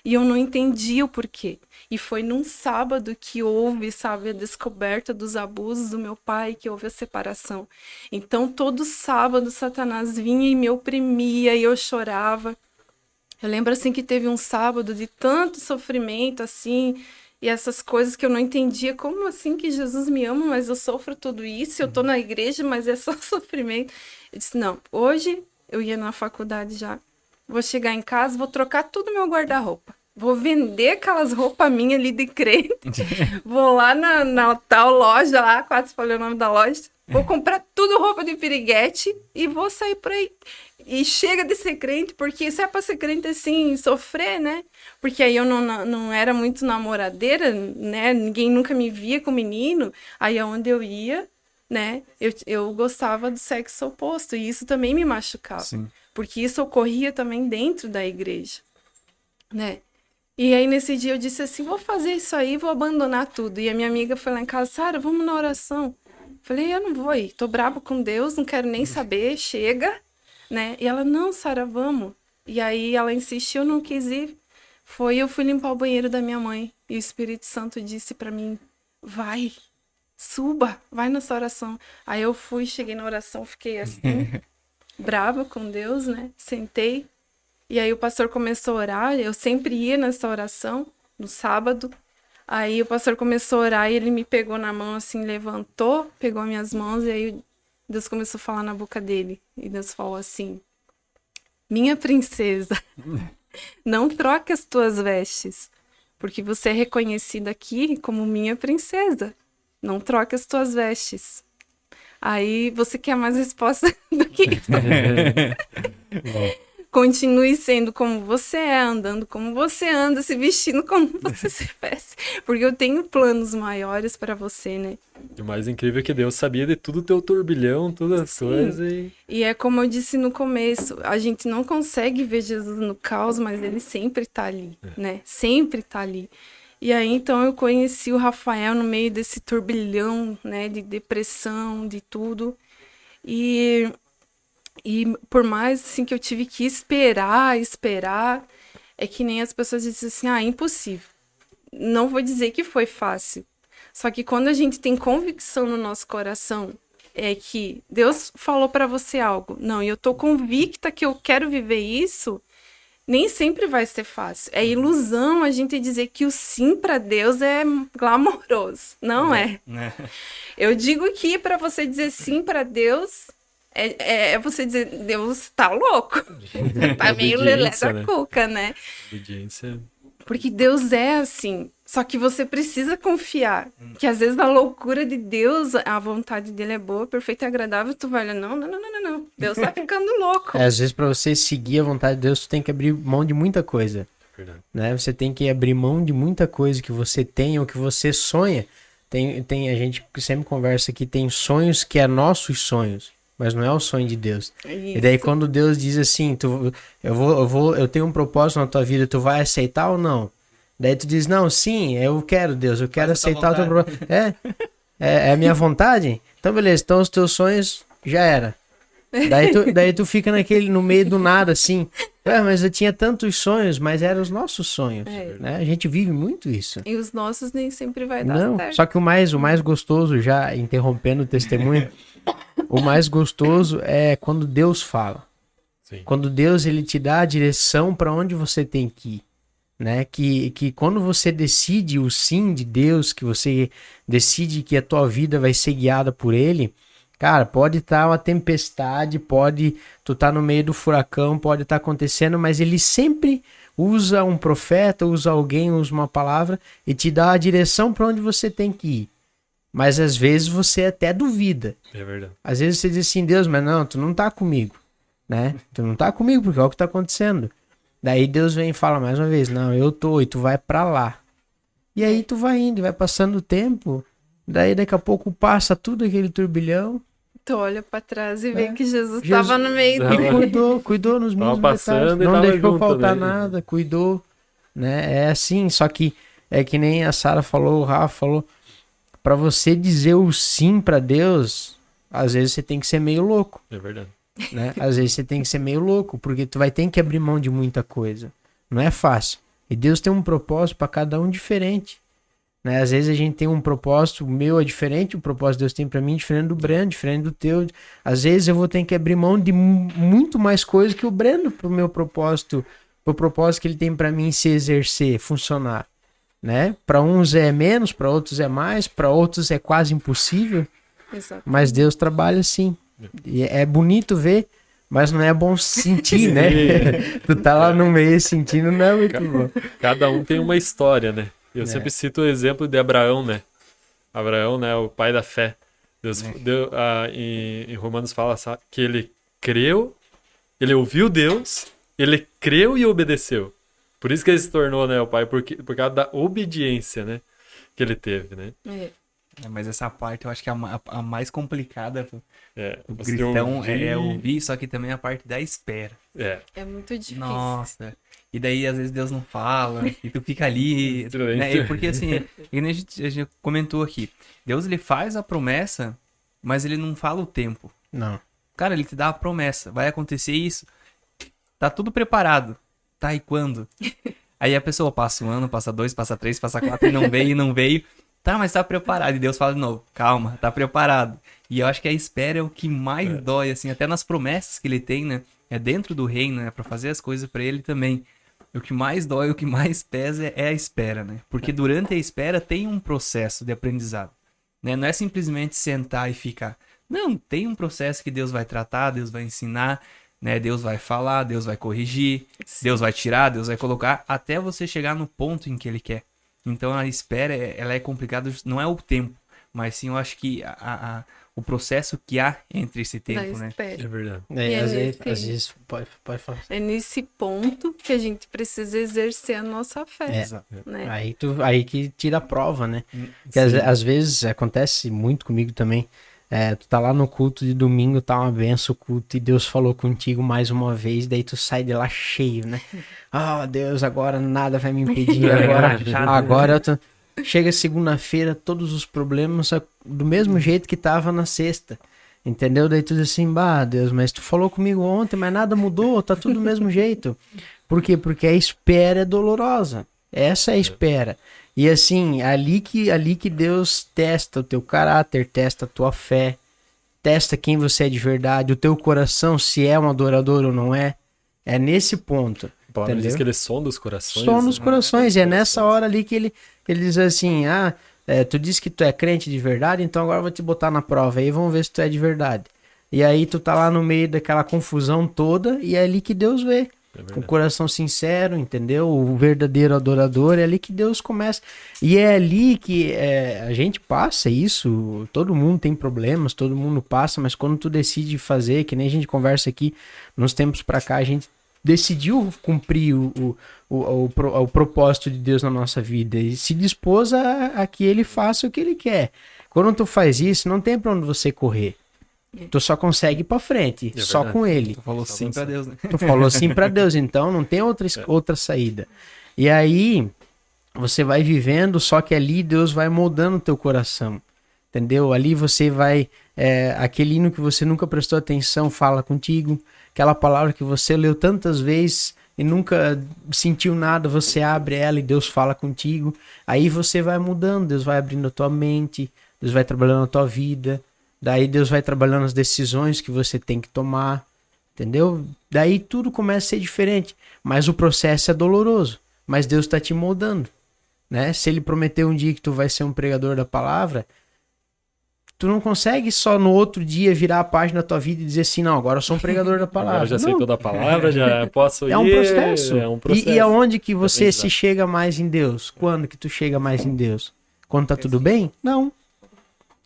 Speaker 4: E eu não entendia o porquê. E foi num sábado que houve, sabe, a descoberta dos abusos do meu pai, que houve a separação. Então, todo sábado, Satanás vinha e me oprimia e eu chorava. Eu lembro, assim, que teve um sábado de tanto sofrimento, assim, e essas coisas que eu não entendia. Como assim que Jesus me ama, mas eu sofro tudo isso? Eu tô na igreja, mas é só sofrimento. Eu disse, não, hoje eu ia na faculdade já. Vou chegar em casa, vou trocar tudo meu guarda-roupa. Vou vender aquelas roupas minhas ali de crente. Vou lá na tal loja lá, quase falei o nome da loja. Vou comprar tudo roupa de piriguete e vou sair por aí. E chega de ser crente, porque se é pra ser crente assim, sofrer, né? Porque aí eu não era muito namoradeira, né? Ninguém nunca me via com menino. Aí onde eu ia, né? Eu gostava do sexo oposto. E isso também me machucava.
Speaker 1: Sim.
Speaker 4: Porque isso ocorria também dentro da igreja, né? E aí nesse dia eu disse assim, vou fazer isso aí, vou abandonar tudo. E a minha amiga foi lá em casa, Sara, vamos na oração. Falei, eu não vou ir, tô brava com Deus, não quero nem saber, chega, né? E ela, não, Sara, vamos. E aí ela insistiu, não quis ir. Eu fui limpar o banheiro da minha mãe. E o Espírito Santo disse pra mim, vai, suba, vai nessa oração. Aí eu fui, cheguei na oração, fiquei assim... brava com Deus, né? Sentei. E aí o pastor começou a orar. Eu sempre ia nessa oração, no sábado. Aí o pastor começou a orar e ele me pegou na mão, assim, levantou, pegou minhas mãos e aí Deus começou a falar na boca dele. E Deus falou assim, minha princesa, não troque as tuas vestes, porque você é reconhecida aqui como minha princesa. Não troque as tuas vestes. Aí você quer mais resposta do que isso. Continue sendo como você é, andando como você anda, se vestindo como você se veste. Porque eu tenho planos maiores para você, né?
Speaker 3: E o mais incrível é que Deus sabia de tudo o teu turbilhão, todas as coisas.
Speaker 4: E é como eu disse no começo, a gente não consegue ver Jesus no caos, mas ele sempre tá ali, né? Sempre tá ali. E aí, então, eu conheci o Rafael no meio desse turbilhão, né, de depressão, de tudo. E por mais, assim, que eu tive que esperar, é que nem as pessoas dizem assim, impossível. Não vou dizer que foi fácil. Só que quando a gente tem convicção no nosso coração, é que Deus falou pra você algo. Não, e eu tô convicta que eu quero viver isso... nem sempre vai ser fácil. É ilusão a gente dizer que o sim para Deus é glamouroso. Não é. Eu digo que para você dizer sim para Deus, é você dizer, Deus tá louco. Tá meio lelé da cuca, né?
Speaker 3: Obediência.
Speaker 4: Porque Deus é assim. Só que você precisa confiar. Que às vezes a loucura de Deus, a vontade dele é boa, perfeita e agradável, tu vai olhar, não. Deus tá ficando louco.
Speaker 2: Às vezes pra você seguir a vontade de Deus, tu tem que abrir mão de muita coisa.
Speaker 3: Verdade.
Speaker 2: Né? Você tem que abrir mão de muita coisa que você tem ou que você sonha. A gente sempre conversa que tem sonhos que é nossos sonhos, mas não é o sonho de Deus.
Speaker 4: Isso.
Speaker 2: E daí quando Deus diz assim, eu tenho um propósito na tua vida, tu vai aceitar ou não? Daí tu diz, não, sim, eu quero, Deus, eu quero aceitar o teu propósito. É a minha vontade? Então beleza, então os teus sonhos já era. Daí tu fica no meio do nada, assim. Mas eu tinha tantos sonhos, mas eram os nossos sonhos. Né? A gente vive muito isso.
Speaker 4: E os nossos nem sempre vai dar certo.
Speaker 2: Só que o mais gostoso, já interrompendo o testemunho, o mais gostoso é quando Deus fala.
Speaker 3: Sim.
Speaker 2: Quando Deus ele te dá a direção para onde você tem que ir. Né? Que quando você decide o sim de Deus, que você decide que a tua vida vai ser guiada por Ele, cara, pode estar uma tempestade, tu tá no meio do furacão, pode estar acontecendo, mas Ele sempre usa um profeta, usa alguém, usa uma palavra e te dá a direção para onde você tem que ir. Mas às vezes você até duvida.
Speaker 3: É verdade.
Speaker 2: Às vezes você diz assim, Deus, mas não, tu não tá comigo, né? Tu não tá comigo porque é o que tá acontecendo. Daí Deus vem e fala mais uma vez, não, eu tô, e tu vai pra lá. E aí tu vai indo, vai passando o tempo, daí daqui a pouco passa tudo aquele turbilhão.
Speaker 4: Tu olha pra trás e vê que Jesus tava no meio
Speaker 2: E cuidou nos mínimos detalhes, não deixou faltar nada, cuidou, né? É assim, só que é que nem a Sara falou, o Rafa falou, pra você dizer o sim pra Deus, às vezes você tem que ser meio louco.
Speaker 3: É verdade.
Speaker 2: Né? Às vezes você tem que ser meio louco, porque tu vai ter que abrir mão de muita coisa. Não é fácil. E Deus tem um propósito para cada um diferente. Né? Às vezes a gente tem um propósito, o meu é diferente, o propósito que Deus tem para mim é diferente do Breno, diferente do teu. Às vezes eu vou ter que abrir mão de muito mais coisa que o Breno pro meu propósito, pro propósito que ele tem para mim se exercer, funcionar. Né? Para uns é menos, para outros é mais, para outros é quase impossível.
Speaker 4: Exato.
Speaker 2: Mas Deus trabalha assim. E é bonito ver, mas não é bom sentir, né? Tu tá lá no meio sentindo, não é muito bom.
Speaker 3: Cada um tem uma história, né? Eu sempre cito o exemplo de Abraão, né? Abraão, né? O pai da fé. Deus deu, em Romanos fala que ele creu, ele ouviu Deus, ele creu e obedeceu. Por isso que ele se tornou, né, o pai, por causa da obediência, né? Que ele teve, né?
Speaker 1: Mas essa parte eu acho que é a mais complicada o
Speaker 3: você
Speaker 1: cristão é ouvir, só que também a parte da espera.
Speaker 4: É muito difícil.
Speaker 1: Nossa. E daí, às vezes, Deus não fala, e tu fica ali. Né? Porque, assim, a gente comentou aqui, Deus, ele faz a promessa, mas ele não fala o tempo.
Speaker 2: Não.
Speaker 1: Cara, ele te dá a promessa, vai acontecer isso, tá tudo preparado. Tá, e quando? Aí a pessoa passa 1 ano, passa 2, passa 3, passa 4, e não veio. Tá, mas tá preparado. E Deus fala de novo, calma, tá preparado. E eu acho que a espera é o que mais dói, assim, até nas promessas que ele tem, né? É dentro do reino, né? Pra fazer as coisas pra ele também. O que mais dói, o que mais pesa é a espera, né? Porque durante a espera tem um processo de aprendizado, né? Não é simplesmente sentar e ficar. Não, tem um processo que Deus vai tratar, Deus vai ensinar, né? Deus vai falar, Deus vai corrigir, Deus vai tirar, Deus vai colocar, até você chegar no ponto em que ele quer. Então a espera, ela é complicada, não é o tempo, mas sim eu acho que o processo que há entre esse tempo, né?
Speaker 3: É verdade.
Speaker 2: Às vezes pode falar.
Speaker 4: É nesse ponto que a gente precisa exercer a nossa fé. Né?
Speaker 2: Aí que tira a prova, né? Porque às vezes acontece muito comigo também. Tu tá lá no culto de domingo, tá uma benção o culto e Deus falou contigo mais uma vez, daí tu sai de lá cheio, né? Deus, agora nada vai me impedir, agora eu tô... Chega segunda-feira, todos os problemas do mesmo jeito que tava na sexta, entendeu? Daí tu diz assim, Deus, mas tu falou comigo ontem, mas nada mudou, tá tudo do mesmo jeito. Por quê? Porque a espera é dolorosa, essa é a espera. E assim, ali que Deus testa o teu caráter, testa a tua fé, testa quem você é de verdade, o teu coração, se é um adorador ou não é. É nesse ponto.
Speaker 3: A palavra diz que ele sonda os corações.
Speaker 2: Sonda os corações. E é nessa hora ali que ele diz assim, tu disse que tu é crente de verdade, então agora eu vou te botar na prova aí, vamos ver se tu é de verdade. E aí tu tá lá no meio daquela confusão toda e é ali que Deus vê. Com o coração sincero, entendeu? O verdadeiro adorador, é ali que Deus começa. E é ali que a gente passa isso, todo mundo tem problemas, todo mundo passa, mas quando tu decide fazer, que nem a gente conversa aqui, nos tempos pra cá, a gente decidiu cumprir o propósito de Deus na nossa vida e se dispôs a que ele faça o que ele quer. Quando tu faz isso, não tem pra onde você correr. Tu só consegue ir pra frente, só com ele.
Speaker 1: Tu falou sim pra Deus, né?
Speaker 2: Tu falou sim pra Deus, então não tem outra saída. E aí, você vai vivendo, só que ali Deus vai moldando o teu coração, entendeu? Ali você vai, aquele hino que você nunca prestou atenção fala contigo, aquela palavra que você leu tantas vezes e nunca sentiu nada, você abre ela e Deus fala contigo. Aí você vai mudando, Deus vai abrindo a tua mente, Deus vai trabalhando a tua vida. Daí Deus vai trabalhando as decisões que você tem que tomar, entendeu? Daí tudo começa a ser diferente, mas o processo é doloroso, mas Deus está te moldando, né? Se ele prometeu um dia que tu vai ser um pregador da palavra, tu não consegue só no outro dia virar a página da tua vida e dizer assim, não, agora eu sou um pregador da palavra.
Speaker 3: Agora já sei toda a palavra, já posso ir.
Speaker 2: É um processo. E aonde que você
Speaker 3: aprendizado.
Speaker 2: se chega mais em Deus? Quando que tu chega mais em Deus? Quando tá tudo bem? Não.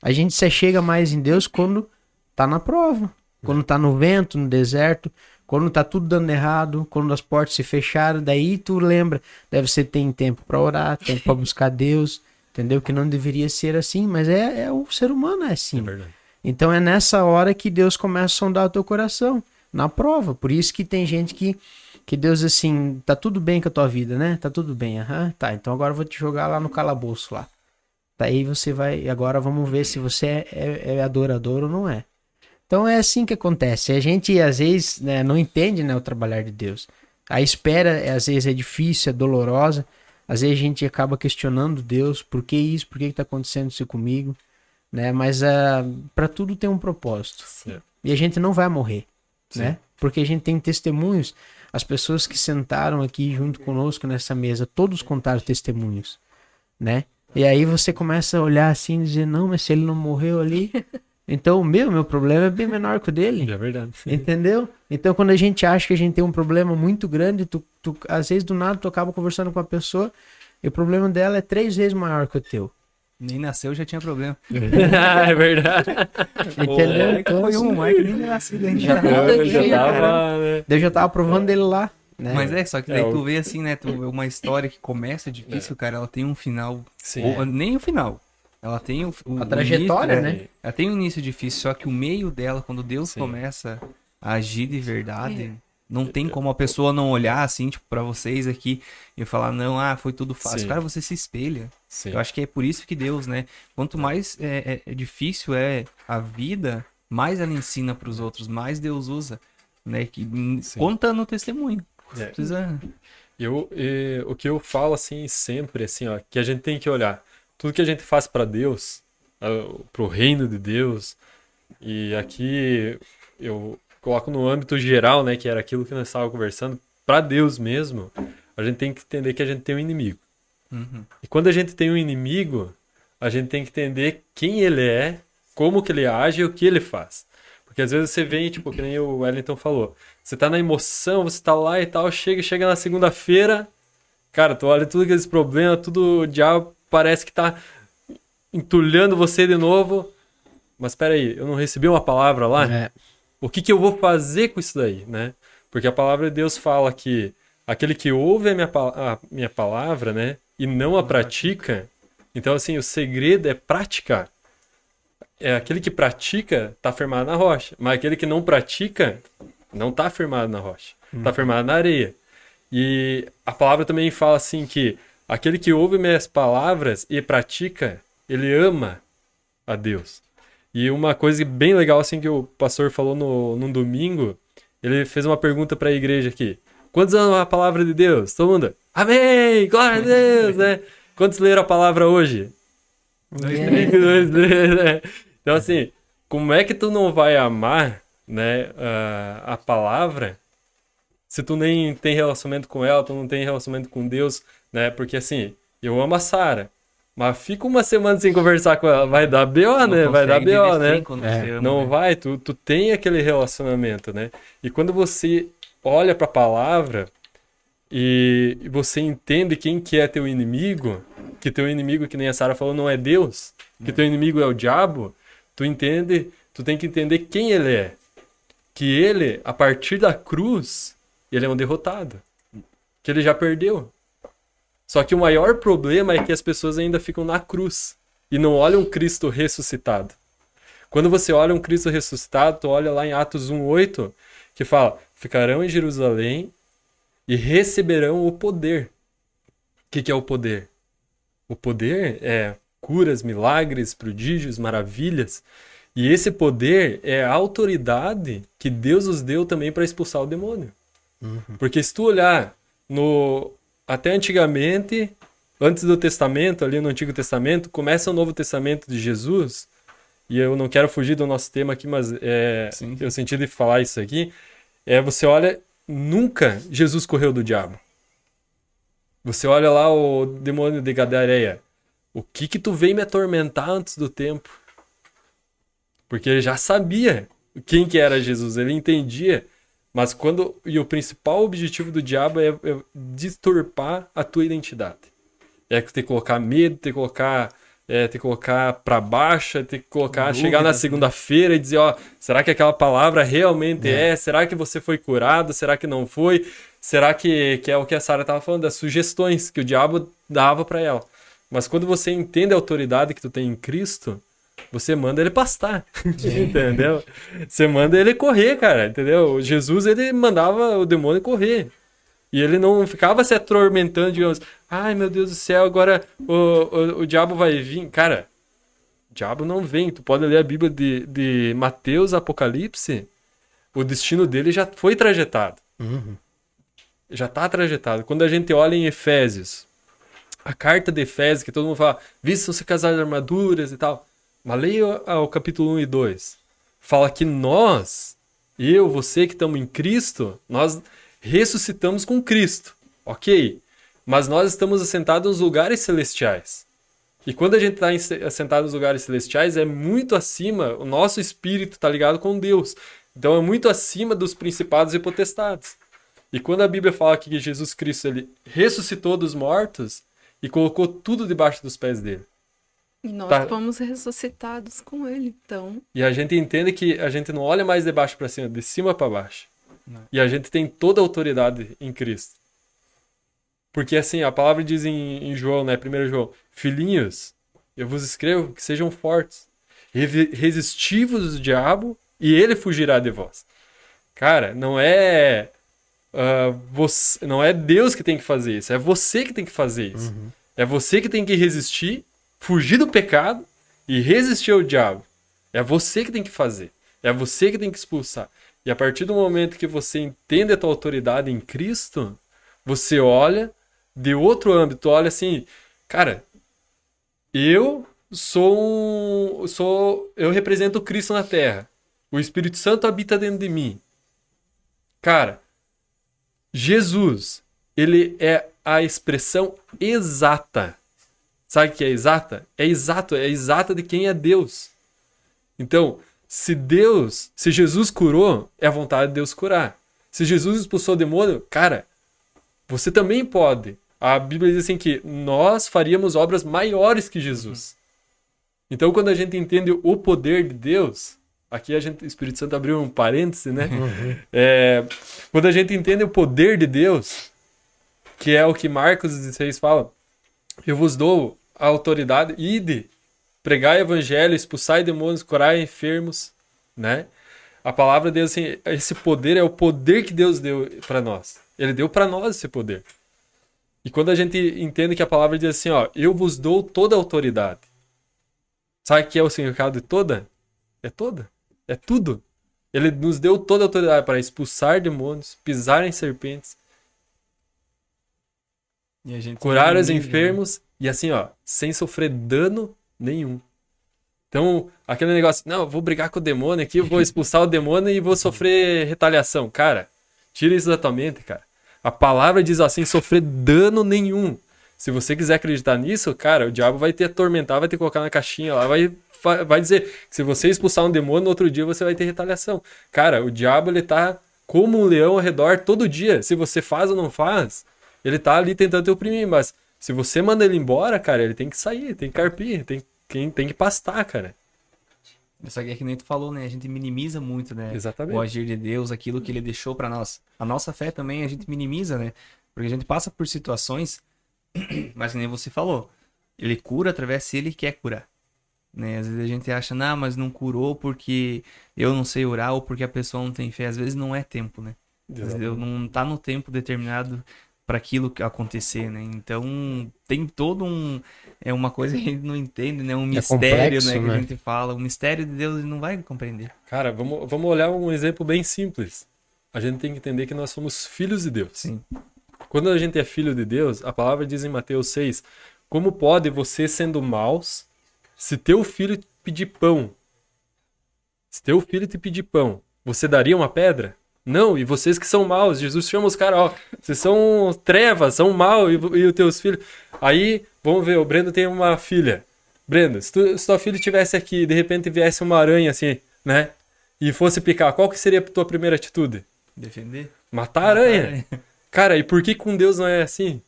Speaker 2: A gente se chega mais em Deus quando tá na prova, quando tá no vento, no deserto, quando tá tudo dando errado, quando as portas se fecharam, daí tu lembra, deve ser tem tempo para orar, tempo para buscar Deus, entendeu? Que não deveria ser assim, mas o ser humano é assim.
Speaker 3: É verdade.
Speaker 2: Então é nessa hora que Deus começa a sondar o teu coração, na prova. Por isso que tem gente que Deus assim, tá tudo bem com a tua vida, né? Tá tudo bem, tá, então agora eu vou te jogar lá no calabouço lá. Daí você vai, agora vamos ver se você é adorador ou não é. Então é assim que acontece. A gente às vezes, né, não entende, né, o trabalhar de Deus. A espera, às vezes, é difícil, é dolorosa. Às vezes a gente acaba questionando Deus, por que isso? Por que está acontecendo isso comigo? Né? Mas para tudo tem um propósito.
Speaker 4: Sim.
Speaker 2: E a gente não vai morrer,
Speaker 3: Sim.
Speaker 2: né? Porque a gente tem testemunhos. As pessoas que sentaram aqui junto conosco nessa mesa, todos contaram testemunhos, né? E aí você começa a olhar assim e dizer, não, mas se ele não morreu ali, então o meu problema é bem menor que o dele.
Speaker 3: É verdade.
Speaker 2: Entendeu? Então, quando a gente acha que a gente tem um problema muito grande, às vezes do nada tu acaba conversando com a pessoa e o problema dela é 3 vezes maior que o teu.
Speaker 1: Nem nasceu, já tinha problema.
Speaker 3: É verdade.
Speaker 2: Entendeu? Então,
Speaker 1: Foi
Speaker 2: assim,
Speaker 1: um, Mike nem era nascido ainda.
Speaker 3: Eu já tava, né?
Speaker 2: eu já tava provando dele lá. Né?
Speaker 1: Mas só que daí
Speaker 3: É,
Speaker 1: tu vê assim, né? Uma história que começa difícil, cara, ela tem um final.
Speaker 3: Sim.
Speaker 1: Ou, nem o final. Ela tem
Speaker 2: A trajetória,
Speaker 1: início,
Speaker 2: né?
Speaker 1: Ela tem um início difícil, só que o meio dela, quando Deus
Speaker 3: Sim.
Speaker 1: começa a agir de verdade, não tem como a pessoa não olhar assim, tipo, pra vocês aqui e falar, não, foi tudo fácil.
Speaker 3: Sim.
Speaker 1: Cara, você se espelha.
Speaker 3: Sim.
Speaker 1: Eu acho que é por isso que Deus, né? Quanto mais difícil é a vida, mais ela ensina pros outros, mais Deus usa, né?
Speaker 3: Sim.
Speaker 1: Contando o testemunho.
Speaker 3: É.
Speaker 1: Precisa...
Speaker 3: O que eu falo assim sempre, assim, ó, que a gente tem que olhar tudo que a gente faz para Deus, pro reino de Deus, e aqui eu coloco no âmbito geral, né, que era aquilo que nós estávamos conversando, para Deus mesmo, a gente tem que entender que a gente tem um inimigo.
Speaker 1: Uhum.
Speaker 3: E quando a gente tem um inimigo, a gente tem que entender quem ele é, como que ele age e o que ele faz. Porque às vezes você vem, tipo, que nem o Wellington falou, você tá na emoção, você tá lá e tal, chega na segunda-feira, cara, tu olha tudo aqueles problemas, tudo o diabo parece que tá entulhando você de novo, mas peraí, eu não recebi uma palavra lá?
Speaker 2: É.
Speaker 3: O que eu vou fazer com isso daí, né? Porque a palavra de Deus fala que aquele que ouve a minha palavra, né, e não a pratica, então assim, o segredo é praticar. Aquele que pratica tá firmado na rocha, mas aquele que não pratica não tá firmado na rocha, tá firmado na areia. E a palavra também fala assim que aquele que ouve minhas palavras e pratica, ele ama a Deus. E uma coisa bem legal assim que o pastor falou num domingo, ele fez uma pergunta para a igreja aqui. Quantos amam a palavra de Deus? Todo mundo, amém, glória a Deus, né? Quantos leram a palavra hoje? 2, 3, né? Então, assim, como é que tu não vai amar, né, a palavra se tu nem tem relacionamento com ela, tu não tem relacionamento com Deus, né? Porque, assim, eu amo a Sara, mas fica uma semana sem conversar com ela, vai dar B.O., né? Vai dar B.O., né? Não vai, tu tem aquele relacionamento, né? E quando você olha para a palavra e você entende quem que é teu inimigo, que teu inimigo, que nem a Sara falou, não é Deus, que teu inimigo é o diabo, tu tem que entender quem ele é. Que ele, a partir da cruz, ele é um derrotado. Que ele já perdeu. Só que o maior problema é que as pessoas ainda ficam na cruz e não olham Cristo ressuscitado. Quando você olha um Cristo ressuscitado, tu olha lá em Atos 1:8, que fala, ficarão em Jerusalém e receberão o poder. O que é o poder? O poder é curas, milagres, prodígios, maravilhas. E esse poder é a autoridade que Deus nos deu também para expulsar o demônio. Porque se tu olhar até antigamente, antes do Testamento, ali no Antigo Testamento, começa o Novo Testamento de Jesus, e eu não quero fugir do nosso tema aqui, mas eu senti de falar isso aqui, você olha, nunca Jesus correu do diabo. Você olha lá o demônio de Gadareia, o que tu veio me atormentar antes do tempo? Porque ele já sabia quem que era Jesus, ele entendia. Mas e o principal objetivo do diabo é distorpar a tua identidade. É ter que colocar medo, ter que colocar pra baixo, ter que colocar, chegar na segunda-feira e dizer, será que aquela palavra realmente é? Será que você foi curado? Será que não foi? Será que é o que a Sara estava falando, das sugestões que o diabo dava para ela? Mas quando você entende a autoridade que tu tem em Cristo, você manda ele pastar, entendeu? Você manda ele correr, cara, entendeu? Jesus, ele mandava o demônio correr. E ele não ficava se atormentando, digamos, ai meu Deus do céu, agora o diabo vai vir. Cara, o diabo não vem. Tu pode ler a Bíblia de Mateus, Apocalipse, o destino dele já foi trajetado. já está trajetado. Quando a gente olha em Efésios, a carta de Efésios, que todo mundo fala, vistam-se com as armaduras e tal. Mas leia o capítulo 1 e 2. Fala que nós, eu, você que estamos em Cristo, nós ressuscitamos com Cristo. Ok? Mas nós estamos assentados nos lugares celestiais. E quando a gente está assentado nos lugares celestiais, é muito acima, o nosso espírito está ligado com Deus. Então é muito acima dos principados e potestades. E quando a Bíblia fala que Jesus Cristo ele ressuscitou dos mortos e colocou tudo debaixo dos pés dele.
Speaker 4: E nós fomos ressuscitados com ele, então.
Speaker 3: E a gente entende que a gente não olha mais de baixo para cima, de cima para baixo.
Speaker 1: Não.
Speaker 3: E a gente tem toda a autoridade em Cristo. Porque assim, a palavra diz em João, né? 1 João, filhinhos, eu vos escrevo que sejam fortes, resistivos do diabo e ele fugirá de vós. Cara, não é Deus que tem que fazer isso, é você que tem que fazer isso.
Speaker 2: Uhum.
Speaker 3: É você que tem que resistir, fugir do pecado e resistir ao diabo. É você que tem que fazer. É você que tem que expulsar. E a partir do momento que você entende a tua autoridade em Cristo, você olha de outro âmbito, olha assim, cara, eu represento Cristo na Terra. O Espírito Santo habita dentro de mim. Cara, Jesus, ele é a expressão exata. Sabe o que é exata? É exata de quem é Deus. Então, se Jesus curou, é a vontade de Deus curar. Se Jesus expulsou o demônio, cara, você também pode. A Bíblia diz assim que nós faríamos obras maiores que Jesus. Então, quando a gente entende o poder de Deus, aqui o Espírito Santo abriu um parêntese, né? Quando a gente entende o poder de Deus, que é o que Marcos 16 fala, eu vos dou a autoridade, ide, pregai o evangelho, expulsai demônios, curai enfermos, né? A palavra de Deus, assim, esse poder é o poder que Deus deu para nós. Ele deu para nós esse poder. E quando a gente entende que a palavra diz assim, ó, eu vos dou toda a autoridade. Sabe o que é o significado de toda? É toda. É tudo. Ele nos deu toda a autoridade para expulsar demônios, pisar em serpentes,
Speaker 1: E a gente
Speaker 3: curar os
Speaker 1: vive,
Speaker 3: enfermos e assim, ó, sem sofrer dano nenhum. Então, aquele negócio, não, eu vou brigar com o demônio aqui, eu vou expulsar o demônio e vou sofrer retaliação. Cara, tira isso da tua mente, cara. A palavra diz assim, sofrer dano nenhum. Se você quiser acreditar nisso, cara, o diabo vai te atormentar, vai te colocar na caixinha lá, vai dizer que se você expulsar um demônio, no outro dia você vai ter retaliação. Cara, o diabo, ele tá como um leão ao redor todo dia. Se você faz ou não faz, ele tá ali tentando te oprimir, mas se você manda ele embora, cara, ele tem que sair, tem que carpir, tem que pastar, cara.
Speaker 1: Isso aqui é que nem tu falou, né? A gente minimiza muito, né?
Speaker 3: Exatamente.
Speaker 1: O agir de Deus, aquilo que ele deixou pra nós. A nossa fé também a gente minimiza, né? Porque a gente passa por situações, mas que nem você falou, ele cura através se ele quer curar. Né? Às vezes a gente acha, não, mas não curou porque eu não sei orar ou porque a pessoa não tem fé. Às vezes não é tempo, né? Às vezes não tá no tempo determinado para aquilo acontecer, né? Então tem todo uma coisa que a gente não entende, né? Um mistério,
Speaker 2: complexo,
Speaker 1: né? Que
Speaker 2: né?
Speaker 1: a gente fala. O mistério de Deus ele não vai compreender.
Speaker 3: Cara, vamos olhar um exemplo bem simples. A gente tem que entender que nós somos filhos de Deus.
Speaker 1: Sim.
Speaker 3: Quando a gente é filho de Deus, a palavra diz em Mateus 6, como pode você, sendo maus, se teu filho te pedir pão, você daria uma pedra? Não, e vocês que são maus, Jesus chama os caras, ó, vocês são trevas, são maus, e os teus filhos. Aí, vamos ver, o Brendo tem uma filha. Brendo, se tua filha estivesse aqui e de repente viesse uma aranha assim, né, e fosse picar, qual que seria a tua primeira atitude?
Speaker 1: Defender?
Speaker 3: Matar a aranha. Cara, e por que com Deus não é assim?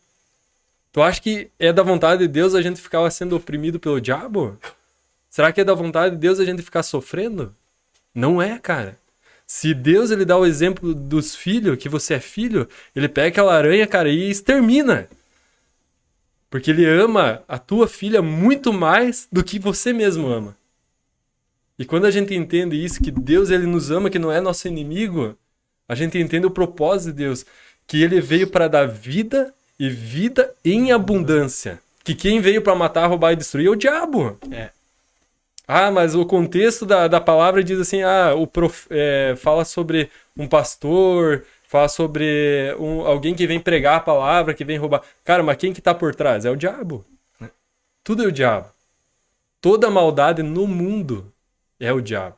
Speaker 3: Tu acha que é da vontade de Deus a gente ficar sendo oprimido pelo diabo? Será que é da vontade de Deus a gente ficar sofrendo? Não é, cara. Se Deus ele dá o exemplo dos filhos, que você é filho, ele pega aquela aranha, cara, e extermina. Porque ele ama a tua filha muito mais do que você mesmo ama. E quando a gente entende isso, que Deus ele nos ama, que não é nosso inimigo, a gente entende o propósito de Deus, que ele veio para dar vida e vida em abundância. Que quem veio para matar, roubar e destruir é o diabo.
Speaker 1: É.
Speaker 3: Ah, mas o contexto da palavra diz assim, fala sobre um pastor, fala sobre alguém que vem pregar a palavra, que vem roubar. Cara, mas quem que tá por trás? É o diabo. Tudo é o diabo. Toda maldade no mundo é o diabo.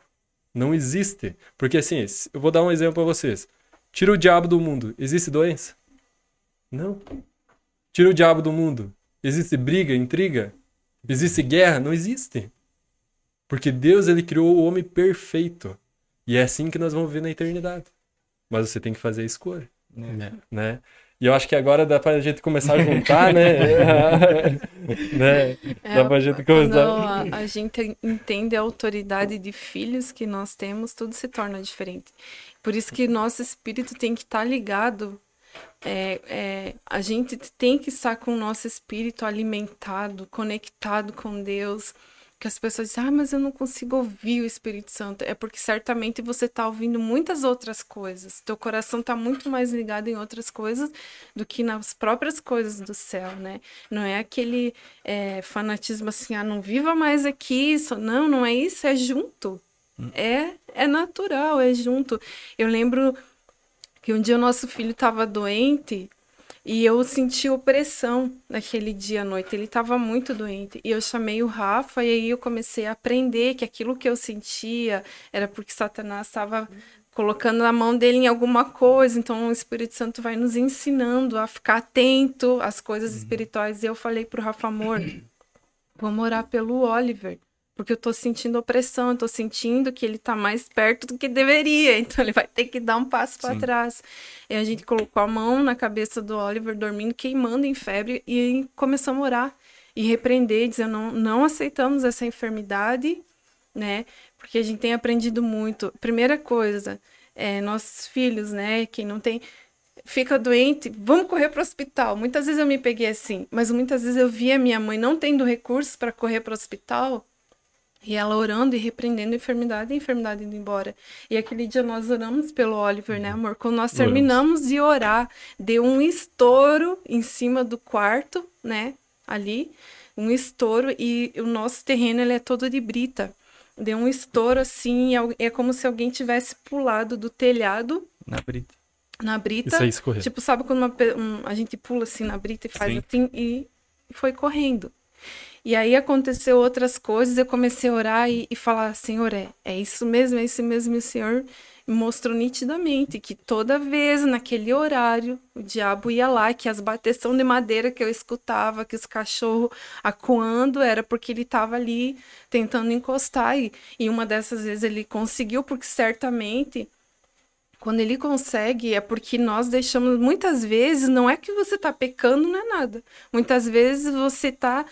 Speaker 3: Não existe. Porque assim, eu vou dar um exemplo para vocês. Tira o diabo do mundo. Existe doença? Não. Tira o diabo do mundo. Existe briga, intriga? Existe guerra? Não existe. Porque Deus, ele criou o homem perfeito. E é assim que nós vamos viver na eternidade. Mas você tem que fazer a escolha. Né? E eu acho que agora dá pra gente começar a juntar, né? Né? Dá pra gente começar.
Speaker 4: Quando a gente entende a autoridade de filhos que nós temos, tudo se torna diferente. Por isso que nosso espírito tem que estar ligado. A gente tem que estar com o nosso espírito alimentado, conectado com Deus. Que as pessoas dizem, mas eu não consigo ouvir o Espírito Santo. É porque certamente você está ouvindo muitas outras coisas. Teu coração está muito mais ligado em outras coisas do que nas próprias coisas do céu, né? Não é aquele fanatismo assim, não viva mais aqui. Não é isso, é junto. É natural, é junto. Eu lembro que um dia o nosso filho estava doente. E eu senti opressão naquele dia à noite. Ele estava muito doente. E eu chamei o Rafa e aí eu comecei a aprender que aquilo que eu sentia era porque Satanás estava colocando a mão dele em alguma coisa. Então o Espírito Santo vai nos ensinando a ficar atento às coisas espirituais. E eu falei pro Rafa, amor, vamos orar pelo Oliver. Porque eu tô sentindo opressão, eu tô sentindo que ele tá mais perto do que deveria. Então ele vai ter que dar um passo para trás. E a gente colocou a mão na cabeça do Oliver, dormindo, queimando em febre, e começamos a orar e repreender, dizer, não aceitamos essa enfermidade, né? Porque a gente tem aprendido muito. Primeira coisa, nossos filhos, né? Quem não tem... Fica doente, vamos correr para o hospital. Muitas vezes eu me peguei assim, mas muitas vezes eu via minha mãe não tendo recursos para correr para o hospital, e ela orando e repreendendo a enfermidade indo embora. E aquele dia nós oramos pelo Oliver, né, amor? Quando nós terminamos de orar, deu um estouro em cima do quarto, né, ali, um estouro, e o nosso terreno, ele é todo de brita. Deu um estouro assim, é como se alguém tivesse pulado do telhado. Na brita.
Speaker 3: Isso aí escorreu.
Speaker 4: Tipo, sabe quando a gente pula assim na brita e faz assim, e foi correndo. E aí aconteceu outras coisas, eu comecei a orar e falar, Senhor, é isso mesmo, e o Senhor me mostrou nitidamente que toda vez naquele horário o diabo ia lá, que as bateção de madeira que eu escutava, que os cachorros acuando, era porque ele estava ali tentando encostar, e uma dessas vezes ele conseguiu, porque certamente... Quando ele consegue, é porque nós deixamos... Muitas vezes, não é que você está pecando, não é nada. Muitas vezes você está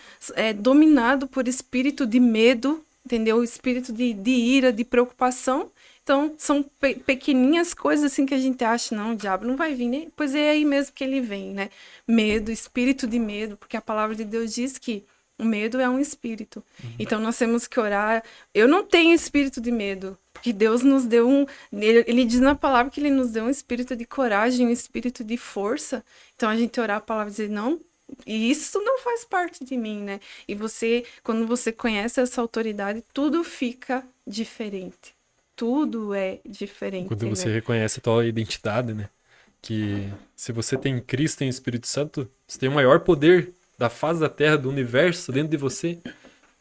Speaker 4: dominado por espírito de medo, entendeu? Espírito de ira, de preocupação. Então, são pequenininhas coisas assim que a gente acha, não, o diabo não vai vir, né? Pois é aí mesmo que ele vem, né? Medo, espírito de medo, porque a palavra de Deus diz que o medo é um espírito. Então, nós temos que orar. Eu não tenho espírito de medo, porque Deus nos deu Ele diz na palavra que Ele nos deu um espírito de coragem, um espírito de força. Então, a gente orar a palavra e dizer, não, e isso não faz parte de mim, né? E quando você conhece essa autoridade, tudo fica diferente. Tudo é diferente.
Speaker 3: Quando você reconhece a tua identidade, né? Que se você tem Cristo e o Espírito Santo, você tem o maior poder da face da terra, do universo dentro de você.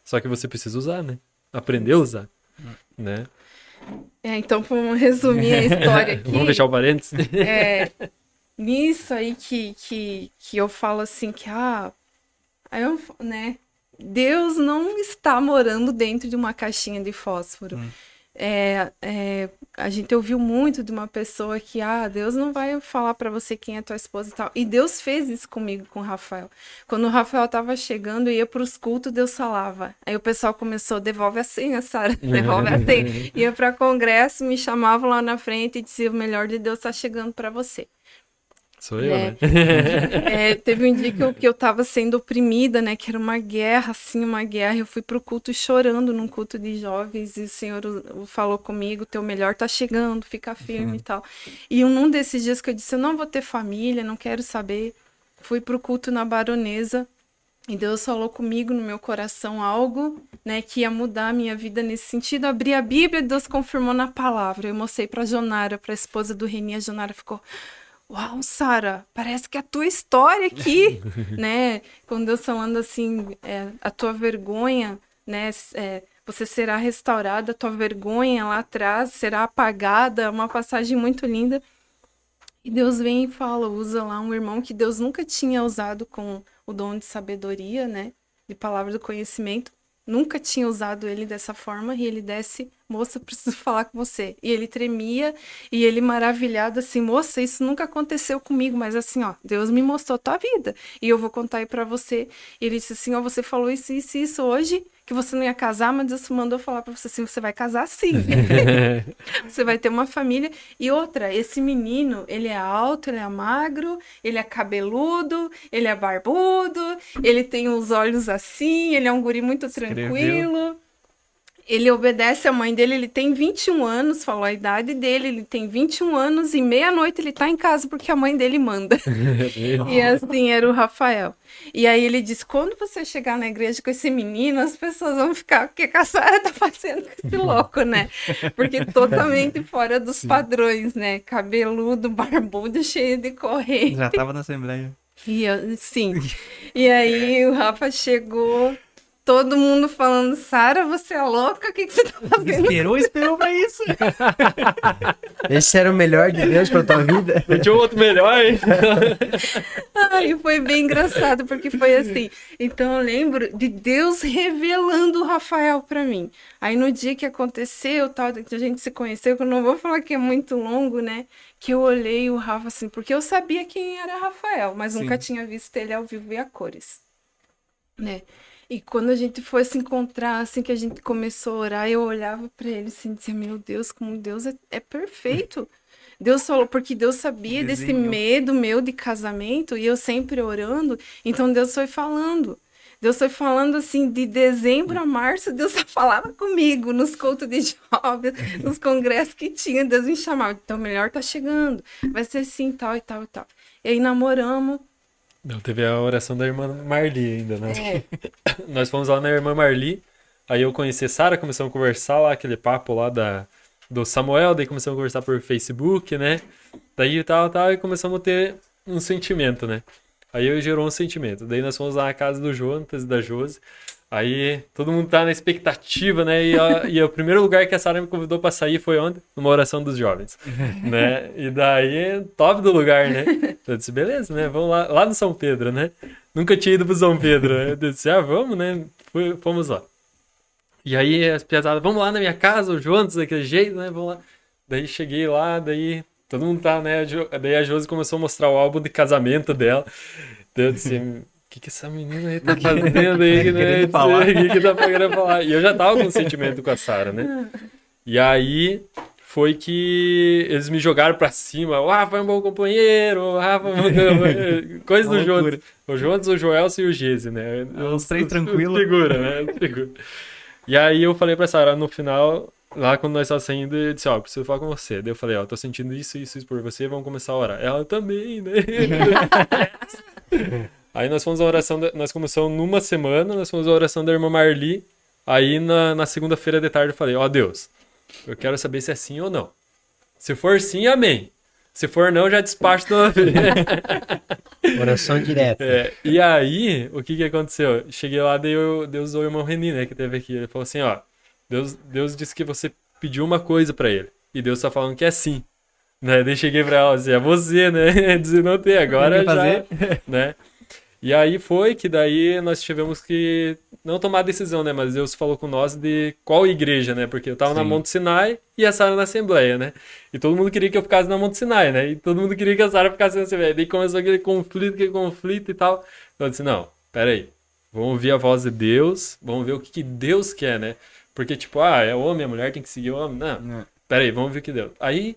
Speaker 3: Só que você precisa usar, né? Aprender a usar, né?
Speaker 4: Então, vamos resumir a história aqui.
Speaker 3: Vamos fechar o parênteses?
Speaker 4: Nisso aí que eu falo assim, né? Deus não está morando dentro de uma caixinha de fósforo. A gente ouviu muito de uma pessoa que, Deus não vai falar para você quem é tua esposa e tal. E Deus fez isso comigo, com o Rafael. Quando o Rafael tava chegando, eu ia pros cultos, Deus falava. Aí o pessoal começou, devolve a senha, Sara, devolve a senha. Ia para congresso, me chamavam lá na frente e dizia, o melhor de Deus tá chegando para você.
Speaker 3: Sou eu, né?
Speaker 4: Teve um dia que eu tava sendo oprimida, né? Que era uma guerra, assim, uma guerra. Eu fui pro culto chorando, num culto de jovens, e o Senhor falou comigo, teu melhor tá chegando, fica firme e tal. E num desses dias que eu disse, eu não vou ter família, não quero saber. Fui pro culto na Baronesa, E Deus falou comigo no meu coração algo, né, que ia mudar a minha vida nesse sentido. Eu abri a Bíblia, Deus confirmou na palavra. Eu mostrei pra Jonara, pra esposa do Reni, a Jonara ficou: uau, Sara, parece que é a tua história aqui, né? Com Deus falando assim, a tua vergonha, né? Você será restaurada, a tua vergonha lá atrás será apagada, uma passagem muito linda. E Deus vem e fala, usa lá um irmão que Deus nunca tinha usado com o dom de sabedoria, né? De palavra do conhecimento. Nunca tinha usado ele dessa forma. E ele desce, moça, preciso falar com você. E ele tremia e ele maravilhado assim, moça, isso nunca aconteceu comigo. Mas assim, ó, Deus me mostrou a tua vida. E eu vou contar aí pra você. E ele disse assim, ó, você falou isso, isso, isso hoje, que você não ia casar, mas Deus mandou falar pra você assim, você vai casar sim. Você vai ter uma família. E outra, esse menino, ele é alto, ele é magro, ele é cabeludo, ele é barbudo, ele tem os olhos assim, ele é um guri muito tranquilo. Ele obedece a mãe dele, ele tem 21 anos, falou a idade dele, ele tem 21 anos e meia-noite ele tá em casa porque a mãe dele manda. E assim, era o Rafael. E aí ele disse, quando você chegar na igreja com esse menino, as pessoas vão ficar, o que a Sara tá fazendo com esse louco, né? Porque totalmente fora dos padrões, né? Cabeludo, barbudo, cheio de corrente.
Speaker 1: Já tava na Assembleia.
Speaker 4: Sim. E aí o Rafa chegou... Todo mundo falando, Sara, você é louca? O que você tá fazendo?
Speaker 1: Esperou pra isso.
Speaker 2: Esse era o melhor de Deus pra tua vida?
Speaker 3: Tinha um outro melhor, hein?
Speaker 4: Ai, foi bem engraçado, porque foi assim. Então eu lembro de Deus revelando o Rafael pra mim. Aí no dia que aconteceu, tal, que a gente se conheceu, que eu não vou falar que é muito longo, né? Que eu olhei o Rafa assim, porque eu sabia quem era Rafael, mas nunca tinha visto ele ao vivo e a cores, né? E quando a gente foi se encontrar, assim, que a gente começou a orar, eu olhava pra ele assim, e dizia, meu Deus, como Deus é perfeito. Deus falou, porque Deus sabia desse medo meu de casamento, e eu sempre orando, então Deus foi falando. Deus foi falando assim, de dezembro a março, Deus só falava comigo, nos cultos de jovens, nos congressos que tinha, Deus me chamava, então melhor tá chegando, vai ser assim, tal e tal e tal. E aí namoramos.
Speaker 3: Não, teve a oração da irmã Marli ainda, né? Nós fomos lá na irmã Marli, aí eu conheci a Sara, começamos a conversar lá, aquele papo lá do Samuel, daí começamos a conversar por Facebook, né? Daí tal, e começamos a ter um sentimento, né? Aí eu gerou um sentimento. Daí nós fomos lá na casa do Jonas e da Josi. Aí todo mundo tá na expectativa, né? E o primeiro lugar que a Sara me convidou pra sair foi onde? Numa oração dos jovens, né? E daí, top do lugar, né? Eu disse, beleza, né? Vamos lá no São Pedro, né? Nunca tinha ido pro São Pedro, né? Eu disse, vamos, né? Fomos lá. E aí as piadas, vamos lá na minha casa, o Jonas daquele jeito, né? Vamos lá. Daí cheguei lá, daí todo mundo tá, né? Daí a Josi começou a mostrar o álbum de casamento dela. Daí eu disse... O que essa menina aí tá fazendo aí, né? O que tá querendo falar? E eu já tava com um sentimento com a Sara, né? E aí foi que eles me jogaram pra cima. O Rafa é um bom companheiro, o Rafa é um bom companheiro. Coisa do Jonas. O Jonas, o Joelson e o Gese, né?
Speaker 1: Os três tranquilos.
Speaker 3: Figura, né? Figura. E aí eu falei pra Sara no final, lá quando nós estávamos saindo, eu disse, preciso falar com você. Daí eu falei, tô sentindo isso por você, vamos começar a orar. Ela também, né? Aí nós fomos a oração, nós começamos numa semana, nós fomos a oração da irmã Marli. Aí na segunda-feira de tarde eu falei, Deus, eu quero saber se é sim ou não. Se for sim, amém. Se for não, já despacho de uma vez.
Speaker 2: Oração direta.
Speaker 3: E aí, o que aconteceu? Cheguei lá, Deus usou o irmão Reni, né, que teve aqui. Ele falou assim, Deus disse que você pediu uma coisa pra ele. E Deus tá falando que é sim. Né? Daí cheguei pra ela, assim, é você, né? Dizer, não tem, agora já, né? E aí foi que daí nós tivemos que não tomar decisão, né? Mas Deus falou com nós de qual igreja, né? Porque eu tava na Monte Sinai e a Sara na Assembleia, né? E todo mundo queria que eu ficasse na Monte Sinai, né? E todo mundo queria que a Sara ficasse na Assembleia. Daí começou aquele conflito e tal. Então eu disse, não, peraí. Vamos ouvir a voz de Deus, vamos ver o que Deus quer, né? Porque tipo, é homem, a mulher tem que seguir o homem. Não, peraí, vamos ver o que Deus... Aí,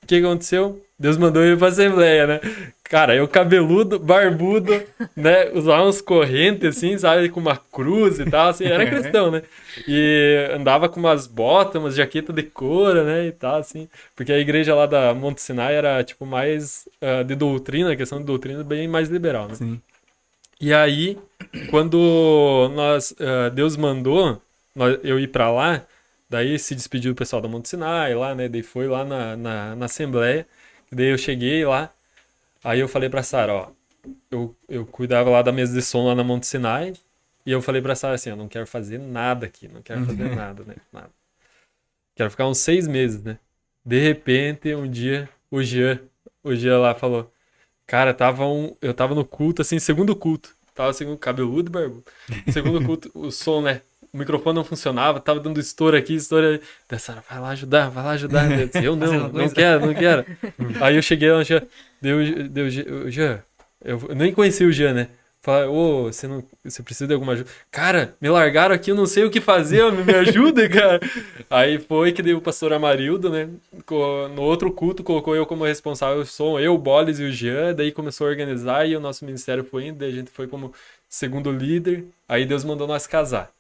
Speaker 3: o que aconteceu? Deus mandou eu ir pra Assembleia, né? Cara, eu cabeludo, barbudo, né? Usava uns correntes, assim, sabe? Com uma cruz e tal, assim. Era cristão, né? E andava com umas botas, umas jaquetas de couro, né? E tal, assim. Porque a igreja lá da Monte Sinai era, tipo, mais de doutrina, questão de doutrina, bem mais liberal, né?
Speaker 1: Sim.
Speaker 3: E aí, quando Deus mandou eu ir pra lá, daí se despediu do pessoal da Monte Sinai lá, né? Daí foi lá na Assembleia. Daí eu cheguei lá, aí eu falei pra Sara, ó, eu cuidava lá da mesa de som lá na Monte Sinai, e eu falei pra Sara assim, eu não quero fazer nada aqui, não quero fazer nada, né? Nada. Quero ficar uns 6 meses, né? De repente, um dia, o Jean lá falou, cara, eu tava no culto, assim, segundo culto, tava segundo cabeludo e barbudo, segundo culto, o som, né? O microfone não funcionava, tava dando estouro aqui, estouro ali. Daí a Sara, vai lá ajudar. Eu disse, eu não quero. Aí eu cheguei lá, deu o Jean, eu nem conheci o Jean, né? Falei, você precisa de alguma ajuda? Cara, me largaram aqui, eu não sei o que fazer, me ajuda, cara. Aí foi que deu o pastor Amarildo, né? No outro culto, colocou eu como responsável do som, eu, o Bolis e o Jean, daí começou a organizar e o nosso ministério foi indo, daí a gente foi como segundo líder, aí Deus mandou nós casar.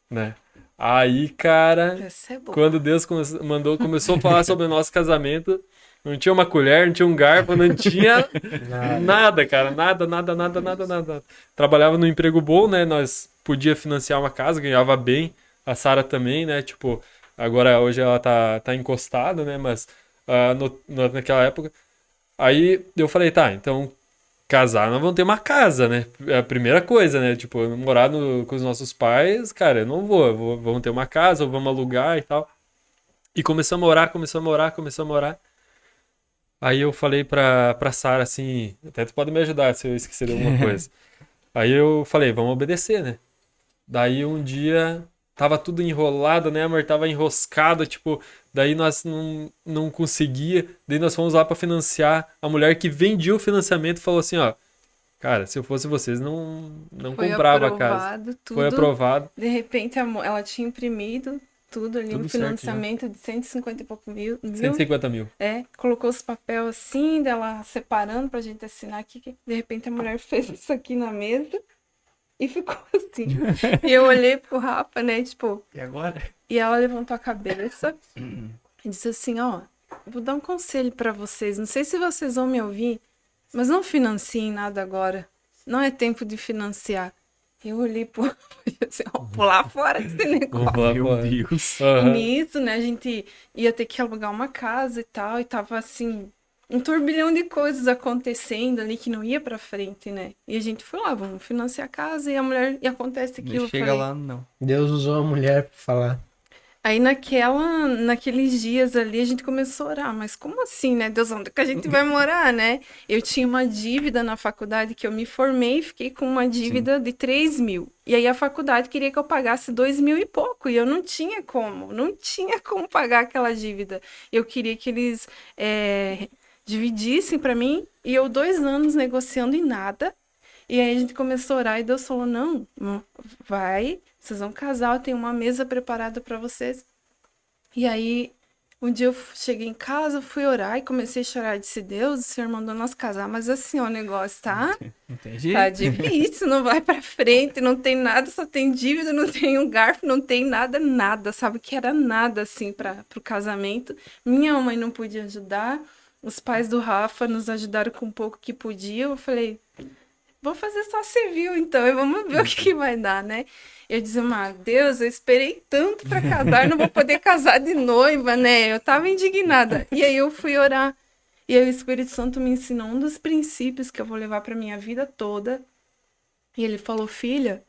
Speaker 3: Né? Aí, cara, quando Deus começou a falar sobre o nosso casamento, não tinha uma colher, não tinha um garfo, não tinha nada, cara, nada. Trabalhava num emprego bom, né? Nós podia financiar uma casa, ganhava bem, a Sara também, né? Tipo, hoje ela tá encostada, né? Mas naquela época. Aí eu falei, tá, então casar, nós vamos ter uma casa, né? É a primeira coisa, né? Tipo, morar com os nossos pais, cara, eu não vamos ter uma casa, ou vamos alugar e tal. E começamos a morar. Aí eu falei pra Sara assim, até tu pode me ajudar se eu esquecer de alguma coisa. Aí eu falei, vamos obedecer, né? Daí um dia tava tudo enrolado, né, amor? Tava enroscado, tipo, daí nós não conseguia. Daí nós fomos lá pra financiar. A mulher que vendia o financiamento falou assim, ó, cara, se eu fosse vocês, não comprava a casa.
Speaker 4: Tudo.
Speaker 3: Foi aprovado.
Speaker 4: De repente, ela tinha imprimido tudo ali,
Speaker 3: Tudo
Speaker 4: um financiamento de 150 e pouco mil.
Speaker 3: 150 mil.
Speaker 4: Colocou os papéis assim, dela separando pra gente assinar aqui. De repente, a mulher fez isso aqui na mesa. E ficou assim. E eu olhei pro Rafa, né? Tipo.
Speaker 1: E agora?
Speaker 4: E ela levantou a cabeça e disse assim: ó, vou dar um conselho pra vocês. Não sei se vocês vão me ouvir, mas não financiem nada agora. Não é tempo de financiar. Eu olhei pro Rafa e disse: ó, pular fora desse negócio.
Speaker 1: Meu Deus.
Speaker 3: Uhum.
Speaker 4: Nisso, né? A gente ia ter que alugar uma casa e tal. E tava assim. Um turbilhão de coisas acontecendo ali que não ia pra frente, né? E a gente foi lá, vamos financiar a casa, e acontece aquilo.
Speaker 1: Chega lá, não.
Speaker 2: Deus usou a mulher pra falar.
Speaker 4: Aí naqueles dias ali a gente começou a orar, mas como assim, né? Deus, onde que a gente vai morar, né? Eu tinha uma dívida na faculdade que eu me formei, fiquei com uma dívida de 3 mil. E aí a faculdade queria que eu pagasse 2 mil e pouco, e eu não tinha como pagar aquela dívida. Eu queria que eles dividissem para mim, e eu 2 anos negociando e nada. E aí a gente começou a orar e Deus falou, não, vocês vão casar, eu tenho uma mesa preparada para vocês. E aí, um dia eu cheguei em casa, fui orar e comecei a chorar, disse, Deus, o Senhor mandou nós casar, mas assim, o negócio
Speaker 1: Entendi.
Speaker 4: tá difícil, não vai para frente, não tem nada, só tem dívida, não tem um garfo, não tem nada, sabe, que era nada, assim, para o casamento. Minha mãe não podia ajudar, os pais do Rafa nos ajudaram com um pouco que podiam. Eu falei, vou fazer só civil, então, e vamos ver o que vai dar, né? Eu dizia, mas Deus, eu esperei tanto para casar, não vou poder casar de noiva, né? Eu tava indignada. E aí eu fui orar. E aí o Espírito Santo me ensinou um dos princípios que eu vou levar para minha vida toda. E ele falou, filha,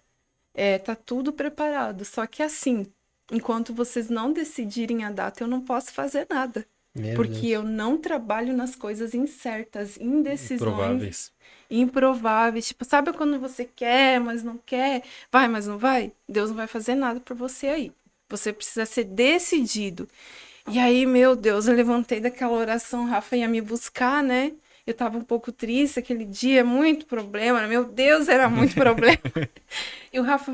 Speaker 4: tá tudo preparado, só que assim, enquanto vocês não decidirem a data, eu não posso fazer nada. Porque eu não trabalho nas coisas incertas, indecisões, improváveis. Tipo, sabe quando você quer, mas não quer? Vai, mas não vai? Deus não vai fazer nada por você aí. Você precisa ser decidido. E aí, meu Deus, eu levantei daquela oração, o Rafa ia me buscar, né? Eu tava um pouco triste aquele dia, muito problema. Meu Deus, era muito problema. E o Rafa,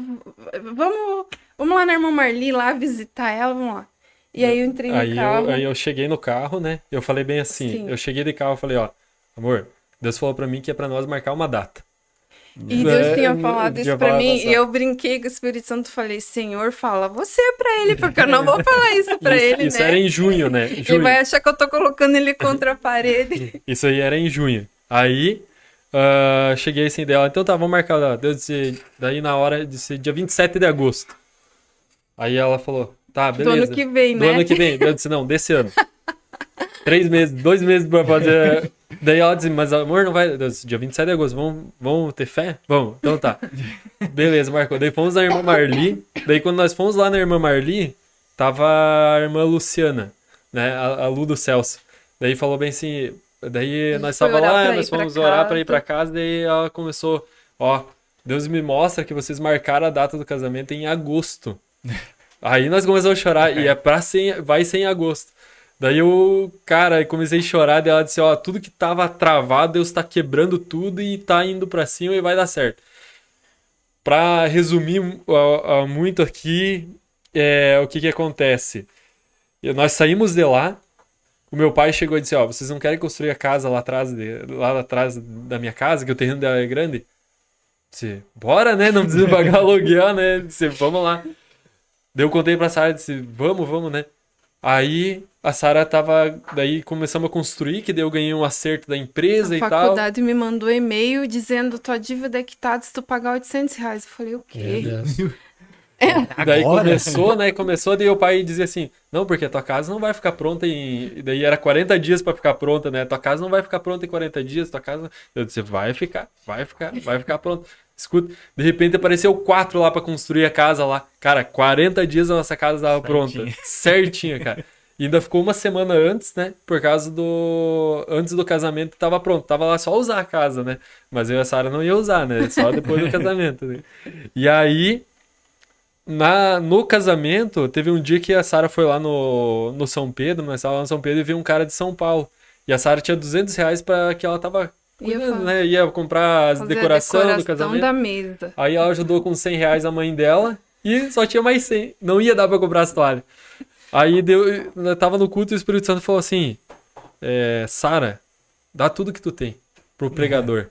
Speaker 4: vamos lá na irmã Marli, lá visitar ela, vamos lá. E aí eu entrei no carro.
Speaker 3: Aí eu cheguei no carro, né? Eu falei bem assim,
Speaker 4: Sim.
Speaker 3: Eu cheguei de carro e falei, ó, amor, Deus falou pra mim que é pra nós marcar uma data.
Speaker 4: E Deus tinha falado isso pra mim, e eu brinquei com o Espírito Santo, falei, Senhor, fala você pra ele, porque eu não vou falar isso pra ele,
Speaker 3: isso
Speaker 4: né?
Speaker 3: Era em junho, né?
Speaker 4: Ele vai achar que eu tô colocando ele contra a parede.
Speaker 3: Isso aí era em junho. Aí, Cheguei assim dela, então tá, vamos marcar. Daí na hora disse dia 27 de agosto. Aí ela falou, tá, beleza.
Speaker 4: Do ano que vem,
Speaker 3: Do
Speaker 4: né?
Speaker 3: ano que vem. Eu disse, não, desse ano. 3 meses, 2 meses pra fazer. Daí ela disse, mas amor, não vai. Eu disse, dia 27 de agosto, vamos ter fé? Vamos, então tá. Beleza, marcou. Daí fomos na irmã Marli. Daí quando nós fomos lá na irmã Marli, tava a irmã Luciana, né? A Lu do Celso. Daí falou bem assim. Daí nós
Speaker 4: foi
Speaker 3: tava
Speaker 4: orar
Speaker 3: lá,
Speaker 4: pra
Speaker 3: nós
Speaker 4: ir pra
Speaker 3: fomos orar pra ir pra
Speaker 4: casa.
Speaker 3: casa. Daí ela começou, ó, Deus me mostra que vocês marcaram a data do casamento em agosto. Aí nós começamos a chorar, e vai ser em agosto. Daí eu, cara, comecei a chorar, daí ela disse, ó, tudo que tava travado, Deus tá quebrando tudo e tá indo pra cima e vai dar certo. Pra resumir muito aqui, o que acontece? Nós saímos de lá, o meu pai chegou e disse, ó, vocês não querem construir a casa lá atrás da minha casa, que o terreno dela é grande? Disse, bora, né? Não precisa pagar aluguel, né? Disse, vamos lá. Daí eu contei pra Sara, disse, vamos, né? Aí a Sara tava, daí começamos a construir, que daí eu ganhei um acerto da empresa
Speaker 4: A
Speaker 3: e tal.
Speaker 4: faculdade me mandou e-mail dizendo, tua dívida é quitada se tu pagar R$800. Eu falei, o quê?
Speaker 3: Daí
Speaker 2: Agora?
Speaker 3: começou, daí o pai dizia assim, não, porque a tua casa não vai ficar pronta e daí era 40 dias pra ficar pronta, né? Tua casa não vai ficar pronta em 40 dias, tua casa... Eu disse, vai ficar pronta. Escuta, de repente apareceu 4 lá pra construir a casa lá. Cara, 40 dias a nossa casa estava pronta. Certinha, cara. E ainda ficou uma semana antes, né? Por causa antes do casamento tava pronto. Tava lá só usar a casa, né? Mas eu e a Sara não ia usar, né? Só depois do casamento, né? E aí... No casamento, teve um dia que a Sara foi lá no São Pedro, nós estávamos lá no São Pedro e viu um cara de São Paulo. E a Sara tinha R$200 para que ela tava cuidando, né? Ia comprar as
Speaker 4: Fazer a
Speaker 3: decoração do casamento.
Speaker 4: da mesa.
Speaker 3: Aí ela ajudou com R$100 a mãe dela e só tinha mais 100. Não ia dar para comprar as toalhas. Aí tava no culto e o Espírito Santo falou assim, Sara, dá tudo que tu tem pro pregador.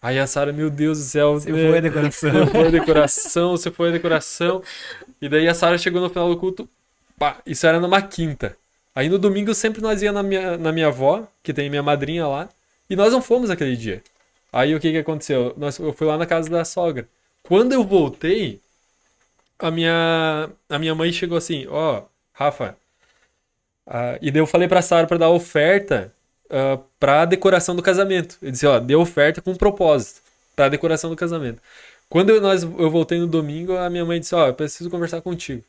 Speaker 3: Aí a Sara, meu Deus do céu.
Speaker 1: Você foi a decoração.
Speaker 3: Você foi a decoração. E daí a Sara chegou no final do culto. Pá, isso era numa quinta. Aí no domingo sempre nós ia na minha avó, que tem minha madrinha lá. E nós não fomos aquele dia. Aí o que aconteceu? Eu fui lá na casa da sogra. Quando eu voltei, a minha mãe chegou assim, ó, Rafa. E daí eu falei pra Sara pra dar oferta pra decoração do casamento. Ele disse, ó, deu oferta com propósito pra decoração do casamento. Quando eu voltei no domingo, a minha mãe disse, ó, eu preciso conversar contigo.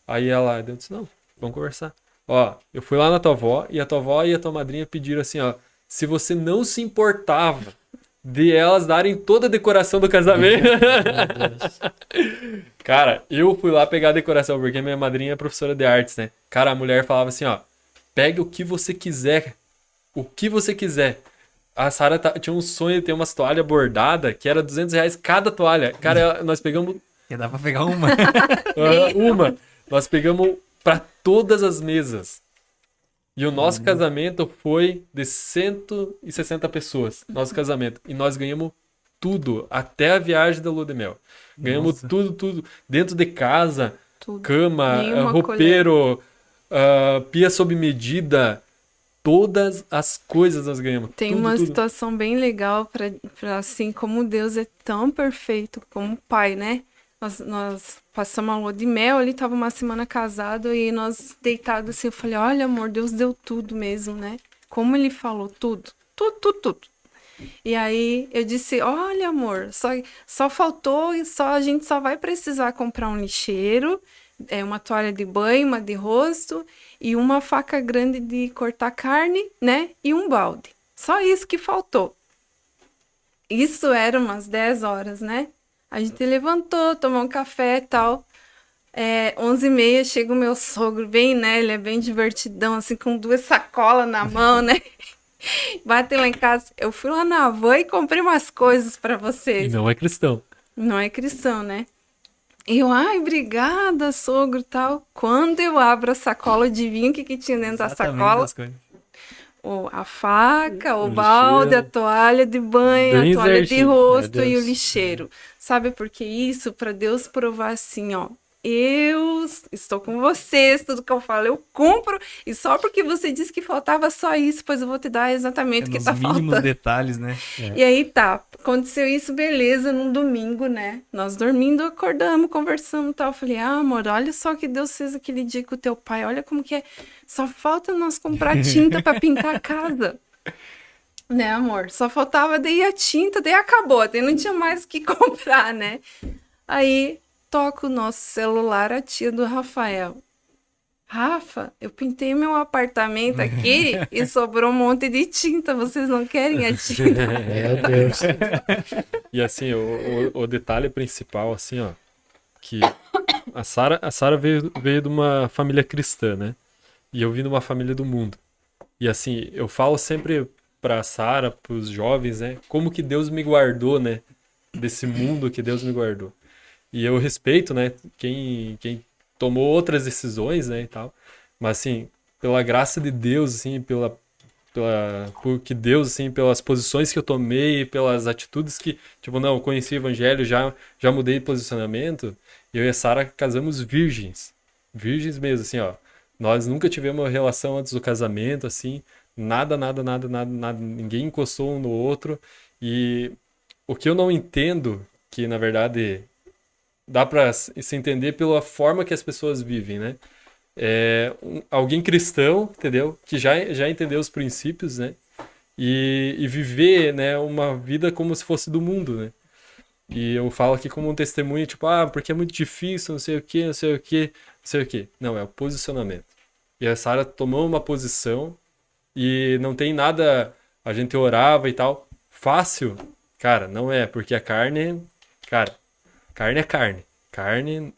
Speaker 3: Aí eu disse, não, vamos conversar. Ó, eu fui lá na tua avó e a tua avó e a tua madrinha pediram assim, ó, se você não se importava de elas darem toda a decoração do casamento. Cara, eu fui lá pegar a decoração, porque minha madrinha é professora de artes, né? Cara, a mulher falava assim, ó, pega o que você quiser. O que você quiser. A Sara tinha um sonho de ter umas toalhas bordadas que era R$200 cada toalha. Cara, nós pegamos...
Speaker 1: Já dá pra pegar uma.
Speaker 3: uma. Nós pegamos pra todas as mesas. E o nosso casamento foi de 160 pessoas. Nosso casamento. E nós ganhamos tudo. Até a viagem da lua de mel. Ganhamos tudo. Dentro de casa.
Speaker 4: Tudo.
Speaker 3: Cama,
Speaker 4: Nenhuma
Speaker 3: roupeiro, pia sob medida... Todas as coisas nós ganhamos.
Speaker 4: Tem
Speaker 3: tudo.
Speaker 4: situação bem legal para assim, como Deus é tão perfeito como pai, né? Nós passamos a lua de mel, ali tava uma semana casado e nós deitados assim, eu falei, olha amor, Deus deu tudo mesmo, né? Como ele falou, tudo. E aí eu disse, olha amor, só faltou, a gente só vai precisar comprar um lixeiro, uma toalha de banho, uma de rosto e uma faca grande de cortar carne, né? E um balde. Só isso que faltou. Isso era umas 10 horas, né? A gente levantou, tomou um café e tal. 11h30 chega o meu sogro, bem, né? Ele é bem divertidão, assim, com 2 sacolas na mão, né? Bate lá em casa. Eu fui lá na Van e comprei umas coisas para vocês.
Speaker 3: E não é cristão.
Speaker 4: Não é cristão, né? E eu, obrigada, sogro e tal. Quando eu abro a sacola, adivinha o que tinha dentro da sacola? A faca, o balde, a toalha de banho,
Speaker 3: Bem
Speaker 4: a toalha de
Speaker 3: certinho.
Speaker 4: rosto e o lixeiro. Sabe por que isso? Para Deus provar assim, ó. eu estou com vocês, tudo que eu falo eu cumpro, e só porque você disse que faltava só isso, pois eu vou te dar exatamente o que
Speaker 1: Nos
Speaker 4: tá
Speaker 1: mínimos
Speaker 4: faltando.
Speaker 1: detalhes, né?
Speaker 4: E aí tá, aconteceu isso, beleza, num domingo, né? Nós dormindo, acordamos, conversamos e tal. Eu falei, amor, olha só que Deus fez aquele dia com o teu pai, olha como que é. Só falta nós comprar tinta pra pintar a casa. Né, amor? Só faltava daí a tinta, daí acabou, daí não tinha mais o que comprar, né? Aí toca o nosso celular, a tia do Rafael. Rafa, eu pintei meu apartamento aqui e sobrou um monte de tinta. Vocês não querem a tinta?
Speaker 2: Meu Deus.
Speaker 3: E assim, o detalhe principal, assim, ó, que a Sara veio de uma família cristã, né? E eu vim de uma família do mundo. E assim, eu falo sempre pra Sara, pros jovens, né? Como que Deus me guardou, né? Desse mundo que Deus me guardou. E eu respeito, né? Quem tomou outras decisões, né? E tal. Mas assim, pela graça de Deus, assim, porque Deus, assim, pelas posições que eu tomei, pelas atitudes que, tipo, não, eu conheci o evangelho, já mudei de posicionamento. Eu e a Sara casamos virgens. Virgens mesmo, assim, ó. Nós nunca tivemos uma relação antes do casamento, assim. Nada. Ninguém encostou um no outro. E o que eu não entendo, que na verdade dá pra se entender pela forma que as pessoas vivem, né? Alguém cristão, entendeu? Que já entendeu os princípios, né? E viver, né, uma vida como se fosse do mundo, né? E eu falo aqui como um testemunho, tipo, porque é muito difícil, não sei o quê, não sei o quê, não sei o quê. Não, é o posicionamento. E a Sara tomou uma posição e não tem nada, a gente orava e tal. Fácil? Cara, não é, porque a carne, cara, carne é carne. Carne,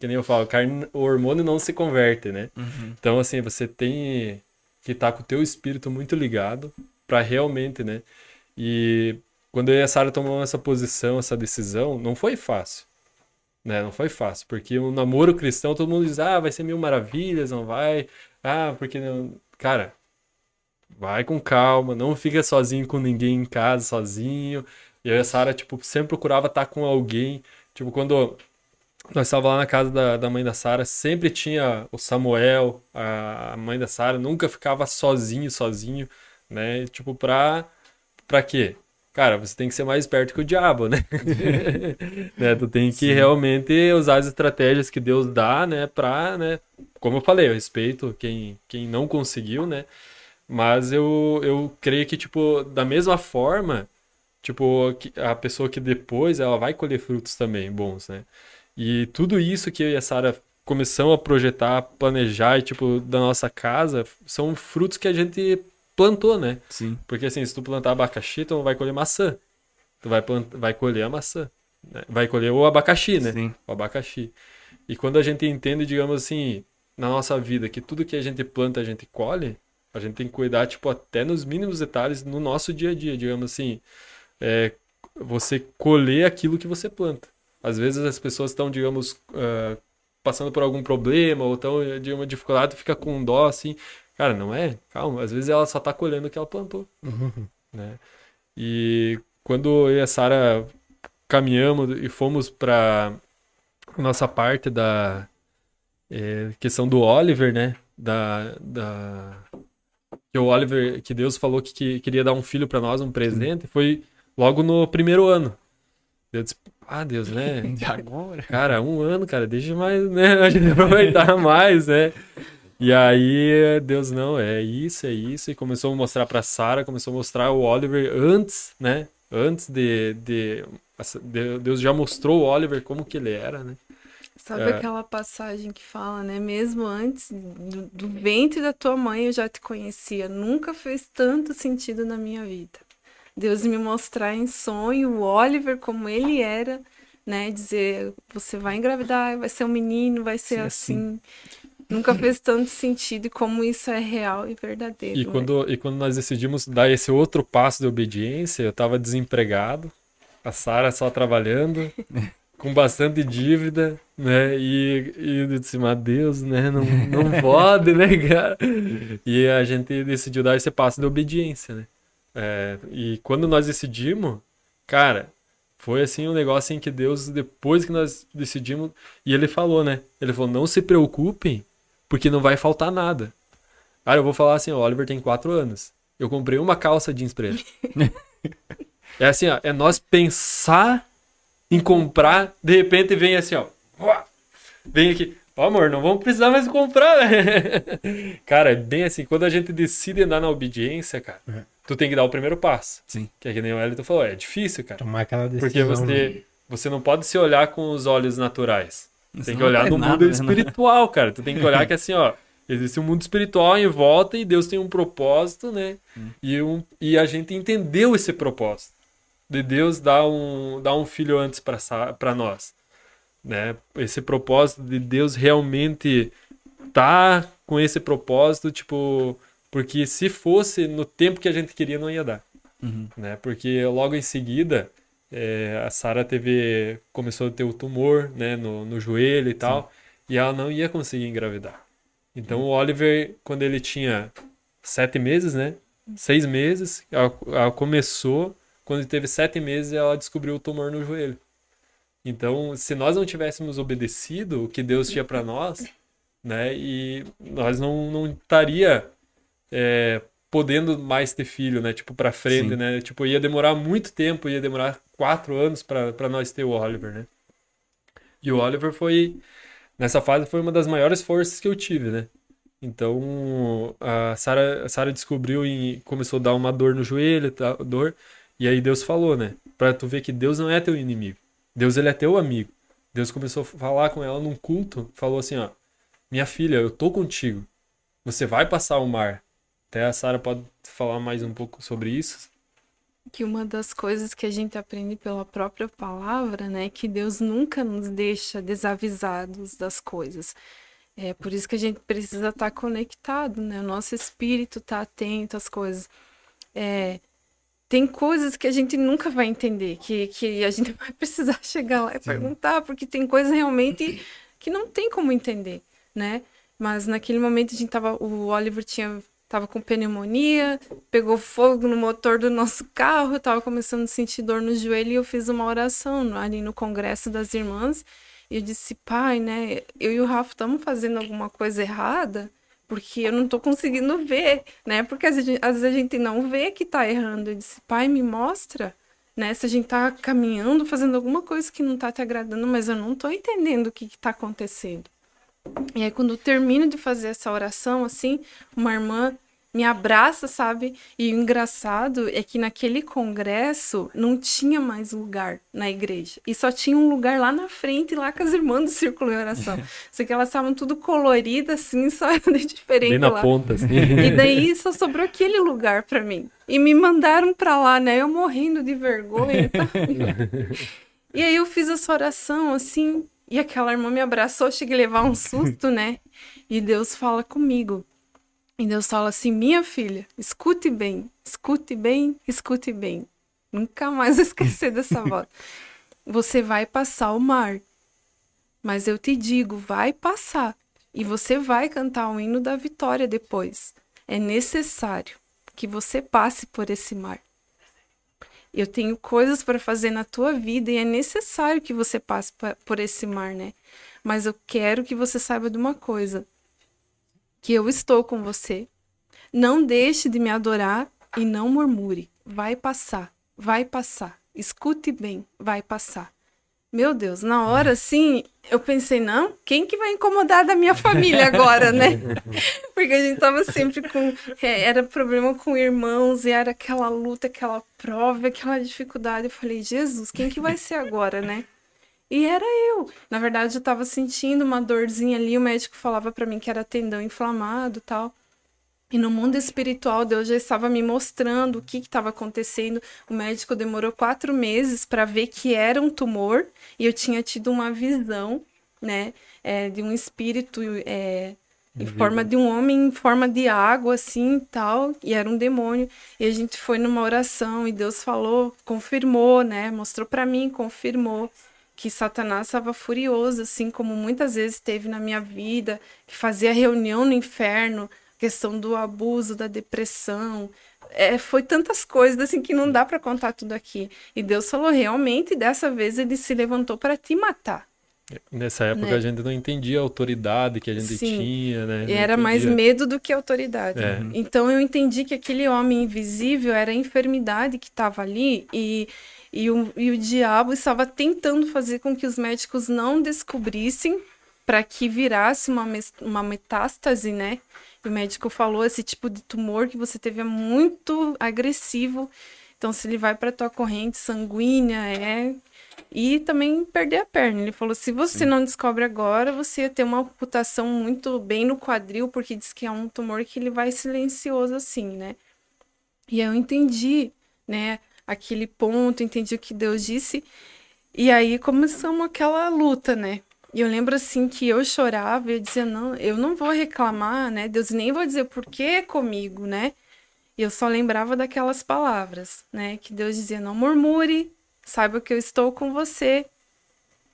Speaker 3: que nem eu falo, carne, o hormônio não se converte, né? Então, assim, você tem que estar com o teu espírito muito ligado pra realmente, né? E quando eu e a Sara tomamos essa posição, essa decisão, não foi fácil, né? Não foi fácil, porque o namoro cristão, todo mundo diz, vai ser mil maravilhas, não vai, porque não... Cara, vai com calma, não fica sozinho com ninguém em casa, sozinho. E eu e a Sara, tipo, sempre procurava estar com alguém. Tipo, quando nós estávamos lá na casa da mãe da Sara, sempre tinha o Samuel, a mãe da Sara, nunca ficava sozinho, né? Tipo, pra quê? Cara, você tem que ser mais esperto que o diabo, né? Né? Tu tem que realmente usar as estratégias que Deus dá, né? Né? Como eu falei, eu respeito quem não conseguiu, né? Mas eu creio que, tipo, da mesma forma, tipo, a pessoa que depois, ela vai colher frutos também bons, né? E tudo isso que eu e a Sara começamos a projetar, planejar, e, tipo, da nossa casa, são frutos que a gente plantou, né?
Speaker 1: Sim.
Speaker 3: Porque, assim, se tu plantar abacaxi, tu não vai colher maçã. Tu vai colher a maçã. Né? Vai colher o abacaxi, né?
Speaker 1: Sim.
Speaker 3: O abacaxi. E quando a gente entende, digamos assim, na nossa vida, que tudo que a gente planta, a gente colhe, a gente tem que cuidar, tipo, até nos mínimos detalhes no nosso dia a dia, digamos assim. Você colher aquilo que você planta. Às vezes as pessoas estão, digamos, passando por algum problema ou estão de uma dificuldade, fica com dó, assim. Cara, não é? Calma. Às vezes ela só tá colhendo o que ela plantou. Né? E quando eu e a Sara caminhamos e fomos para nossa parte da questão do Oliver, né? Que o Oliver, que Deus falou que queria dar um filho para nós, um presente, foi logo no primeiro ano. Eu disse, Deus, né?
Speaker 1: De agora?
Speaker 3: Cara, 1 ano, cara, deixa mais, né? A gente aproveitar mais, né? E aí, Deus, não, é isso, e começou a mostrar pra Sara, começou a mostrar o Oliver antes, né? Antes Deus já mostrou o Oliver como que ele era, né?
Speaker 4: Sabe aquela passagem que fala, né? Mesmo antes do ventre da tua mãe eu já te conhecia. Nunca fez tanto sentido na minha vida. Deus me mostrar em sonho o Oliver como ele era, né? Dizer, você vai engravidar, vai ser um menino, vai ser assim. Nunca fez tanto sentido e como isso é real e verdadeiro.
Speaker 3: E quando nós decidimos dar esse outro passo de obediência, eu tava desempregado, a Sara só trabalhando, com bastante dívida, né? E eu disse, mas Deus, né? Não pode, né, cara? E a gente decidiu dar esse passo de obediência, né? E quando nós decidimos, cara, Foi assim um negócio em que Deus, depois que nós decidimos, e ele falou, né? Ele falou, não se preocupem, porque não vai faltar nada. Cara, eu vou falar assim, o Oliver tem 4 anos. Eu comprei uma calça jeans pra ele. É assim, ó, é nós pensar em comprar, de repente vem assim, ó. Vem aqui. Ó, amor, não vamos precisar mais comprar, né? Cara, é bem assim, quando a gente decide andar na obediência, cara, tu tem que dar o primeiro passo.
Speaker 1: Sim.
Speaker 3: Que é que nem o Elton falou, é difícil, cara.
Speaker 2: Tomar aquela decisão.
Speaker 3: Porque você não pode se olhar com os olhos naturais.
Speaker 1: Isso
Speaker 3: Tem que
Speaker 1: não
Speaker 3: olhar
Speaker 1: faz
Speaker 3: no
Speaker 1: nada,
Speaker 3: mundo
Speaker 1: né?
Speaker 3: espiritual, cara. Tu tem que olhar que assim, ó, existe um mundo espiritual em volta e Deus tem um propósito, né? E a gente entendeu esse propósito. De Deus dar um filho antes para nós. Né? Esse propósito de Deus realmente tá com esse propósito, tipo, porque se fosse no tempo que a gente queria, não ia dar. Né? Porque logo em seguida, a Sara começou a ter o tumor, né, no joelho e tal, e ela não ia conseguir engravidar. Então o Oliver, quando ele tinha 7 meses, né, 6 meses, ela começou, quando ele teve 7 meses, ela descobriu o tumor no joelho. Então, se nós não tivéssemos obedecido o que Deus tinha para nós, né, e nós não estaria podendo mais ter filho, né, tipo, para frente,
Speaker 1: Sim.
Speaker 3: né, tipo, ia demorar muito tempo, ia demorar 4 anos para nós ter o Oliver, né. E o Oliver nessa fase, foi uma das maiores forças que eu tive, né. Então, a Sara descobriu e começou a dar uma dor no joelho, dor, e aí Deus falou, né, para tu ver que Deus não é teu inimigo. Deus, ele é teu amigo. Deus começou a falar com ela num culto, falou assim, ó, minha filha, eu tô contigo. Você vai passar o mar. Até a Sara pode falar mais um pouco sobre isso.
Speaker 4: Que uma das coisas que a gente aprende pela própria palavra, né, é que Deus nunca nos deixa desavisados das coisas. É por isso que a gente precisa estar conectado, né? O nosso espírito tá atento às coisas. Tem coisas que a gente nunca vai entender, que a gente vai precisar chegar lá e perguntar, porque tem coisas realmente que não tem como entender, né? Mas naquele momento o Oliver tava com pneumonia, pegou fogo no motor do nosso carro, eu tava começando a sentir dor no joelho e eu fiz uma oração ali no congresso das irmãs. E eu disse, pai, né, eu e o Rafa estamos fazendo alguma coisa errada, porque eu não tô conseguindo ver, né? Porque às vezes a gente não vê que tá errando. Eu disse, pai, me mostra, né? Se a gente tá caminhando, fazendo alguma coisa que não tá te agradando, mas eu não tô entendendo o que tá acontecendo. E aí, quando eu termino de fazer essa oração, assim, uma irmã me abraça, sabe? E o engraçado é que naquele congresso não tinha mais lugar na igreja. E só tinha um lugar lá na frente, lá com as irmãs do Círculo de Oração. Só que elas estavam tudo coloridas, assim, só de diferente
Speaker 3: Bem na
Speaker 4: lá.
Speaker 3: ponta, assim.
Speaker 4: E daí só sobrou aquele lugar pra mim. E me mandaram pra lá, né? Eu morrendo de vergonha. Tá? E aí eu fiz essa oração, assim, e aquela irmã me abraçou, cheguei a levar um susto, né? E Deus fala comigo. E Deus fala assim, minha filha, escute bem, escute bem, escute bem. Nunca mais vou esquecer dessa voz. Você vai passar o mar, mas eu te digo, vai passar. E você vai cantar o hino da vitória depois. É necessário que você passe por esse mar. Eu tenho coisas para fazer na tua vida e é necessário que você passe por esse mar, né? Mas eu quero que você saiba de uma coisa. Que eu estou com você. Não deixe de me adorar e não murmure. Vai passar, vai passar. Escute bem, vai passar. Meu Deus, na hora, assim, eu pensei, não, quem que vai incomodar da minha família agora, né? Porque a gente tava sempre era problema com irmãos, e era aquela luta, aquela prova, aquela dificuldade. Eu falei, Jesus, quem que vai ser agora, né? E era eu. Na verdade, eu tava sentindo uma dorzinha ali, o médico falava pra mim que era tendão inflamado e tal. E no mundo espiritual, Deus já estava me mostrando o que estava acontecendo. O médico demorou 4 meses para ver que era um tumor. E eu tinha tido uma visão, né, de um espírito em forma de um homem, em forma de água, assim, e tal. E era um demônio. E a gente foi numa oração e Deus falou, confirmou, né, mostrou para mim, confirmou que Satanás estava furioso, assim como muitas vezes teve na minha vida, que fazia reunião no inferno, questão do abuso, da depressão, foi tantas coisas assim que não dá para contar tudo aqui. E Deus falou, realmente, dessa vez ele se levantou para te matar.
Speaker 3: Nessa época
Speaker 4: né?
Speaker 3: a gente não entendia a autoridade que a gente
Speaker 4: Sim.
Speaker 3: tinha, né?
Speaker 4: E
Speaker 3: Não
Speaker 4: era mais
Speaker 3: entendia.
Speaker 4: medo do que autoridade.
Speaker 3: É.
Speaker 4: Então eu entendi que aquele homem invisível era a enfermidade que estava ali e o diabo estava tentando fazer com que os médicos não descobrissem para que virasse uma metástase, né? E o médico falou, esse tipo de tumor que você teve é muito agressivo. Então, se ele vai para tua corrente sanguínea, E também perder a perna. Ele falou, se você não descobre agora, você ia ter uma amputação muito bem no quadril, porque diz que é um tumor que ele vai silencioso assim, né? E aí eu entendi, né, aquele ponto, entendi o que Deus disse. E aí começamos aquela luta, né? E eu lembro assim que eu chorava e eu dizia, não, eu não vou reclamar, né? Deus, nem vou dizer por que comigo, né? E eu só lembrava daquelas palavras, né? Que Deus dizia, não murmure, saiba que eu estou com você,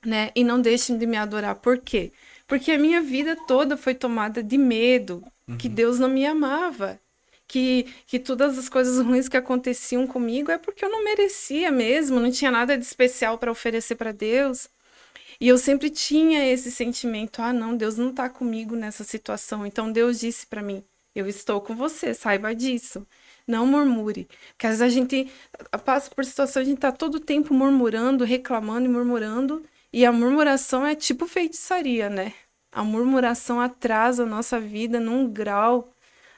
Speaker 4: né? E não deixem de me adorar. Por quê? Porque a minha vida toda foi tomada de medo, que Deus não me amava. Que todas as coisas ruins que aconteciam comigo é porque eu não merecia mesmo, não tinha nada de especial para oferecer para Deus. E eu sempre tinha esse sentimento, não, Deus não está comigo nessa situação. Então Deus disse para mim, eu estou com você, saiba disso. Não murmure. Porque às vezes a gente passa por situações, a gente está todo o tempo murmurando, reclamando e murmurando. E a murmuração é tipo feitiçaria, né? A murmuração atrasa a nossa vida num grau.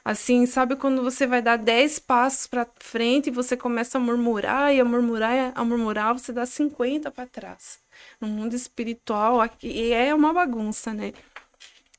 Speaker 4: Assim, sabe quando você vai dar 10 passos para frente e você começa a murmurar e a murmurar, e a murmurar, você dá 50 para trás. No mundo espiritual, aqui é uma bagunça, né?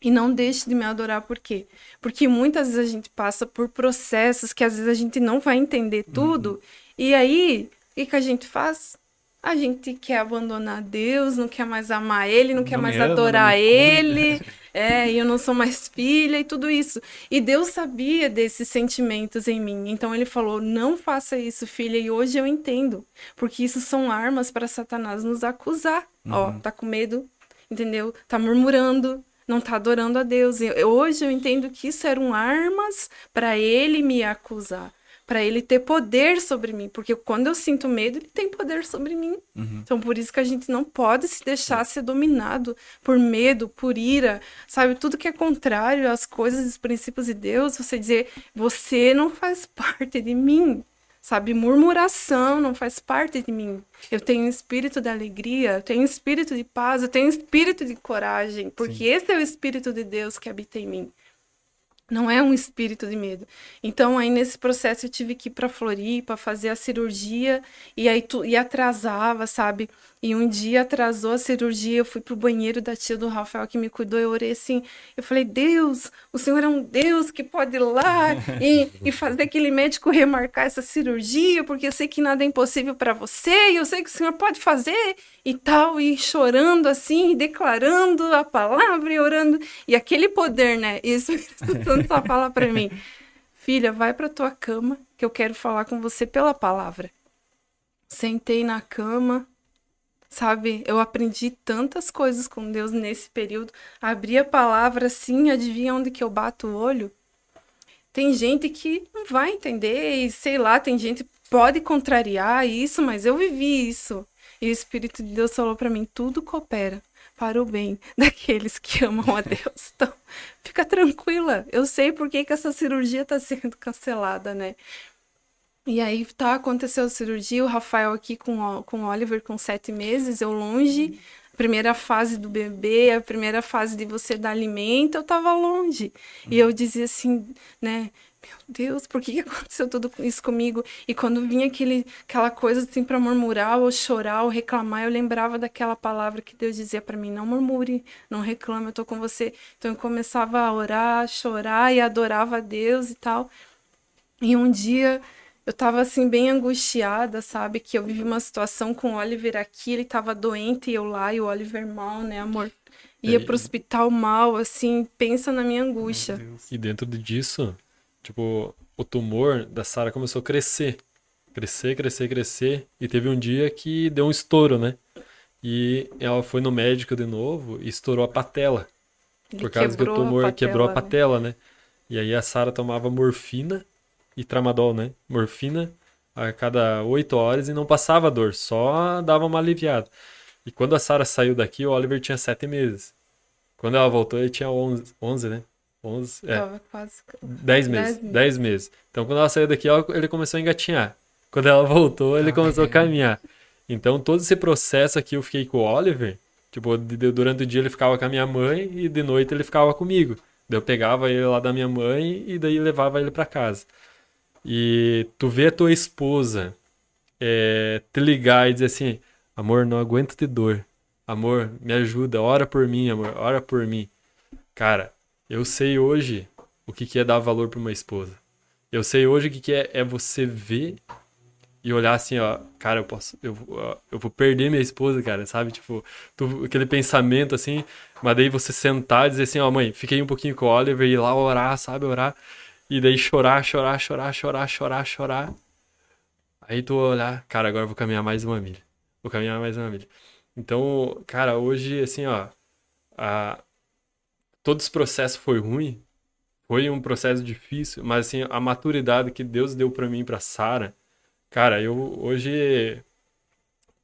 Speaker 4: E não deixe de me adorar, por quê? Porque muitas vezes a gente passa por processos que às vezes a gente não vai entender tudo. E aí, o que a gente faz? A gente quer abandonar Deus, não quer mais amar Ele, não quer mais adorar Ele. E eu não sou mais filha e tudo isso. E Deus sabia desses sentimentos em mim. Então Ele falou, não faça isso, filha. E hoje eu entendo. Porque isso são armas para Satanás nos acusar. Ó, tá com medo, entendeu? Tá murmurando. Não tá adorando a Deus. Hoje eu entendo que isso eram armas para ele me acusar, para ele ter poder sobre mim, porque quando eu sinto medo, ele tem poder sobre mim. Então por isso que a gente não pode se deixar ser dominado por medo, por ira, sabe? Tudo que é contrário às coisas, os princípios de Deus, você dizer, você não faz parte de mim. Sabe, murmuração não faz parte de mim. Eu tenho espírito de alegria, eu tenho espírito de paz, eu tenho espírito de coragem, porque esse é o espírito de Deus que habita em mim. Não é um espírito de medo. Então, aí nesse processo eu tive que ir para Floripa fazer a cirurgia e aí e atrasava, sabe? E um dia atrasou a cirurgia, eu fui pro banheiro da tia do Rafael que me cuidou, eu orei assim, eu falei, Deus, o Senhor é um Deus que pode ir lá e fazer aquele médico remarcar essa cirurgia, porque eu sei que nada é impossível para você e eu sei que o Senhor pode fazer e tal, e chorando assim, e declarando a palavra e orando, e aquele poder, né? E o Espírito Santo só fala para mim, filha, vai para tua cama que eu quero falar com você pela palavra. Sentei na cama, sabe, eu aprendi tantas coisas com Deus nesse período. Abri a palavra assim, adivinha onde que eu bato o olho? Tem gente que não vai entender, e sei lá, tem gente que pode contrariar isso, mas eu vivi isso. E o Espírito de Deus falou para mim, tudo coopera para o bem daqueles que amam a Deus. Então, fica tranquila, eu sei por que essa cirurgia está sendo cancelada, né? E aí aconteceu a cirurgia, o Rafael aqui com o Oliver com 7 meses, eu longe, a primeira fase do bebê, a primeira fase de você dar alimento, eu tava longe. E eu dizia assim, né, meu Deus, por que aconteceu tudo isso comigo? E quando vinha aquela coisa assim para murmurar, ou chorar, ou reclamar, eu lembrava daquela palavra que Deus dizia para mim, não murmure, não reclame, eu tô com você. Então eu começava a orar, chorar e adorava a Deus e tal. E um dia eu tava assim bem angustiada, sabe? Que eu vivi uma situação com o Oliver aqui, ele tava doente e eu lá, e o Oliver mal, né, amor? Ia pro hospital mal, assim, pensa na minha angústia.
Speaker 3: E dentro disso, tipo, o tumor da Sara começou a crescer. Crescer. E teve um dia que deu um estouro, né? E ela foi no médico de novo e estourou a patela. Por causa que o tumor quebrou a patela, né? E aí a Sara tomava morfina e tramadol, né? Morfina a cada 8 horas e não passava dor, só dava uma aliviada. E quando a Sarah saiu daqui, o Oliver tinha 7 meses. Quando ela voltou, ele tinha 11, né? 11,
Speaker 4: Tava quase...
Speaker 3: 10 meses.
Speaker 4: 10 meses.
Speaker 3: 10 meses. Então, quando ela saiu daqui, ele começou a engatinhar. Quando ela voltou, ele começou a caminhar. Então, todo esse processo aqui, eu fiquei com o Oliver. Tipo, durante o dia ele ficava com a minha mãe e de noite ele ficava comigo. Daí eu pegava ele lá da minha mãe e daí levava ele pra casa. E tu vê a tua esposa te ligar e dizer assim: amor, não aguento de dor. Amor, me ajuda, ora por mim, amor, ora por mim. Cara, eu sei hoje o que que é dar valor pra uma esposa. Eu sei hoje o que que é você ver e olhar assim, ó, cara, eu vou perder minha esposa, cara, sabe? Tipo, aquele pensamento assim, mas daí você sentar e dizer assim, ó, mãe, fiquei um pouquinho com o Oliver e ir lá orar, sabe? Orar. E daí chorar. Aí tu olhar, cara, agora eu vou caminhar mais uma milha. Vou caminhar mais uma milha. Então, cara, hoje, assim, ó, todo esse processo foi ruim, foi um processo difícil, mas, assim, a maturidade que Deus deu pra mim e pra Sarah, cara, eu hoje,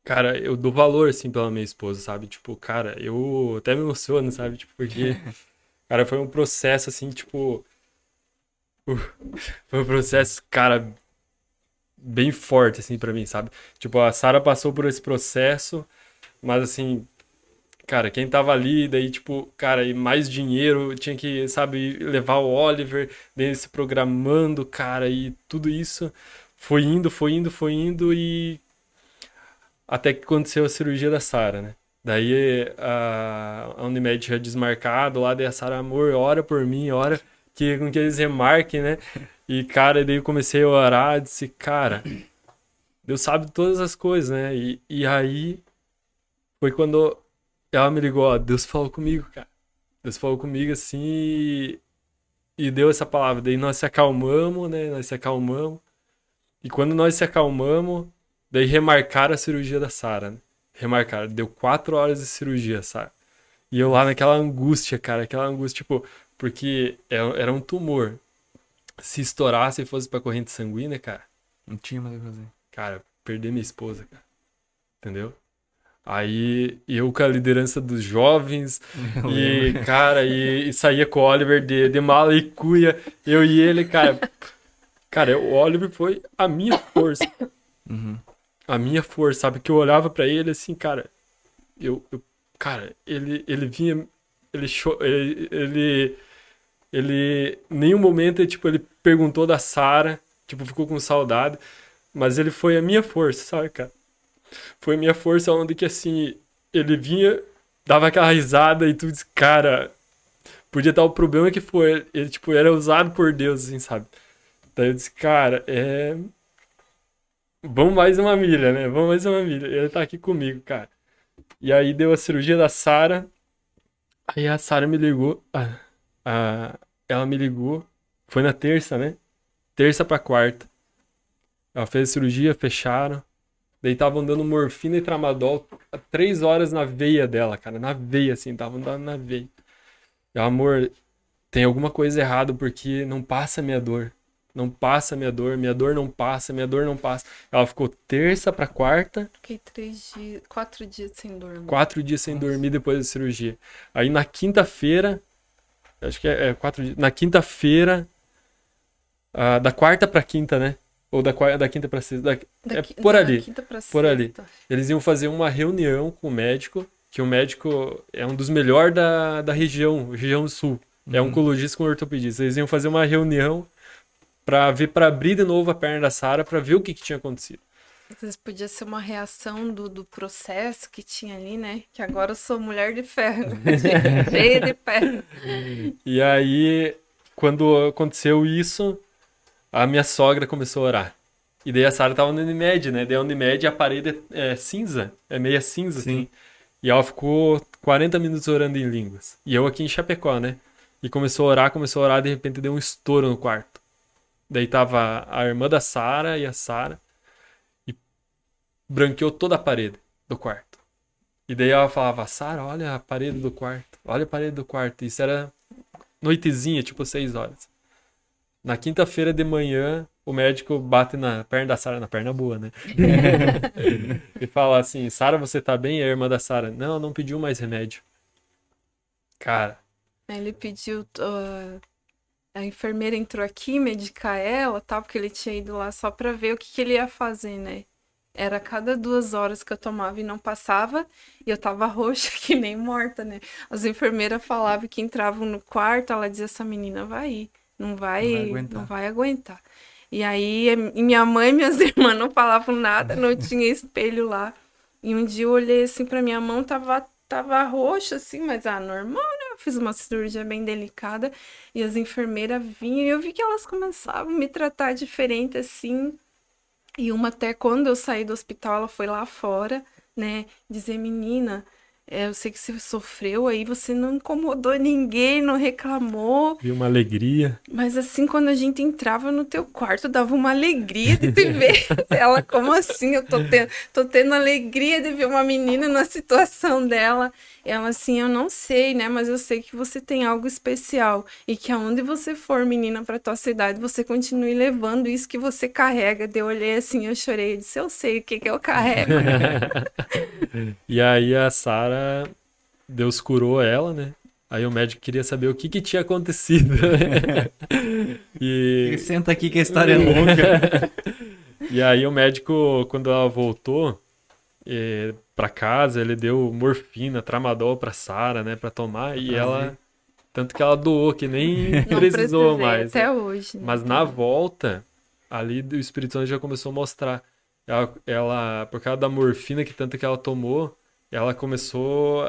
Speaker 3: cara, eu dou valor, assim, pela minha esposa, sabe? Tipo, cara, eu até me emociono, sabe? Tipo, porque, cara, foi um processo, assim, tipo, foi um processo, cara, bem forte, assim, pra mim, sabe? Tipo, a Sarah passou por esse processo, mas, assim, cara, quem tava ali, daí, tipo, cara, e mais dinheiro, tinha que, sabe, levar o Oliver, daí se programando, cara, e tudo isso foi indo, e até que aconteceu a cirurgia da Sarah, né? Daí a Unimed tinha desmarcado lá, daí a Sarah, amor, ora por mim, ora com que eles remarquem, né? E, cara, daí eu comecei a orar, disse, cara, Deus sabe todas as coisas, né? E aí foi quando ela me ligou, ó, Deus falou comigo, cara. Deus falou comigo assim e deu essa palavra. Daí nós se acalmamos, né? Nós se acalmamos. E quando nós se acalmamos, daí remarcaram a cirurgia da Sarah, né? Remarcaram. Deu 4 horas de cirurgia, sabe? E eu lá naquela angústia, cara. Aquela angústia, tipo, porque era um tumor. Se estourasse e fosse pra corrente sanguínea, cara,
Speaker 1: Não tinha mais o que fazer.
Speaker 3: cara, perder minha esposa, cara. Entendeu? Aí eu com a liderança dos jovens,
Speaker 1: Eu
Speaker 3: e,
Speaker 1: lembro.
Speaker 3: cara, e saía com o Oliver de mala e cuia, eu e ele, cara. Cara, o Oliver foi a minha força.
Speaker 1: Uhum.
Speaker 3: A minha força, sabe? Que eu olhava pra ele assim, cara, cara, ele vinha, ele, em nenhum momento, tipo, ele perguntou da Sarah, tipo, ficou com saudade, mas ele foi a minha força, sabe, cara? Foi a minha força onde que, assim, ele vinha, dava aquela risada e tu diz, cara, podia estar o problema que foi, ele, tipo, era usado por Deus, assim, sabe? Daí eu disse, cara, vamos mais uma milha, né? Vamos mais uma milha. Ele tá aqui comigo, cara. E aí deu a cirurgia da Sarah, aí a Sarah me ligou, ela me ligou, foi na terça, né? Terça pra quarta. Ela fez a cirurgia, fecharam. Daí estavam dando morfina e tramadol 3 horas na veia dela, cara. Na veia, assim, estavam dando na veia. Eu, amor, tem alguma coisa errada porque não passa a minha dor. Não passa a minha dor não passa, minha dor não passa. Ela ficou terça pra quarta,
Speaker 4: Fiquei 4 dias sem dormir.
Speaker 3: 4 dias sem dormir depois da cirurgia. Aí na quinta-feira, acho que é 4 dias. Na quinta-feira, da quarta pra quinta, né? Ou da quinta pra sexta. Por ali.
Speaker 4: Quinta pra
Speaker 3: Por ali.
Speaker 4: sexta.
Speaker 3: Eles iam fazer uma reunião com o médico, que o médico é um dos melhores da região sul. É oncologista com ortopedista. Eles iam fazer uma reunião pra abrir de novo a perna da Sarah, pra ver o que tinha acontecido.
Speaker 4: Às vezes podia ser uma reação do processo que tinha ali, né? Que agora eu sou mulher de ferro. Cheia de ferro.
Speaker 3: E aí, quando aconteceu isso, a minha sogra começou a orar. E daí a Sarah tava no Unimed, né? Daí a Unimed, a parede é cinza, é meia cinza,
Speaker 1: Sim.
Speaker 3: assim. E ela ficou 40 minutos orando em línguas. E eu aqui em Chapecó, né? E começou a orar, de repente deu um estouro no quarto. Daí tava a irmã da Sarah e a Sarah. E branqueou toda a parede do quarto. E daí ela falava, Sarah, olha a parede do quarto. Olha a parede do quarto. Isso era noitezinha, tipo 6 horas. Na quinta-feira de manhã, o médico bate na perna da Sara, na perna boa, né? E fala assim, Sara, você tá bem? E a irmã da Sara, não pediu mais remédio. Cara,
Speaker 4: Ele pediu, a enfermeira entrou aqui medicar ela, tal, porque ele tinha ido lá só pra ver o que ele ia fazer, né? Era a cada 2 horas que eu tomava e não passava, e eu tava roxa que nem morta, né? As enfermeiras falavam que entravam no quarto, ela dizia, essa menina vai ir, não vai aguentar. E aí, e minha mãe e minhas irmãs não falavam nada, não tinha espelho lá. E um dia eu olhei assim pra minha mão, tava roxa assim, mas normal, né? Eu fiz uma cirurgia bem delicada e as enfermeiras vinham e eu vi que elas começavam a me tratar diferente assim. E uma até quando eu saí do hospital, ela foi lá fora, né? Dizer, menina, eu sei que você sofreu aí, você não incomodou ninguém, não reclamou.
Speaker 3: viu uma alegria.
Speaker 4: Mas assim, quando a gente entrava no teu quarto, dava uma alegria de te ver. Ela, como assim? Eu tô tendo alegria de ver uma menina na situação dela. Ela assim, eu não sei, né? Mas eu sei que você tem algo especial. E que aonde você for, menina, pra tua cidade, você continue levando isso que você carrega. Eu olhei assim, eu chorei. Eu disse, eu sei o que eu carrego.
Speaker 3: E aí a Sara, Deus curou ela, né? Aí o médico queria saber o que tinha acontecido.
Speaker 1: E senta aqui que a história é longa.
Speaker 3: E aí o médico, quando ela voltou pra casa, ele deu morfina, tramadol pra Sara, né, pra tomar. E ela, tanto que ela doou, que nem
Speaker 4: Não
Speaker 3: precisou
Speaker 4: precisei,
Speaker 3: mais.
Speaker 4: até
Speaker 3: né?
Speaker 4: hoje.
Speaker 3: Mas na volta, ali o Espírito Santo já começou a mostrar. Ela, por causa da morfina que tanto que ela tomou, ela começou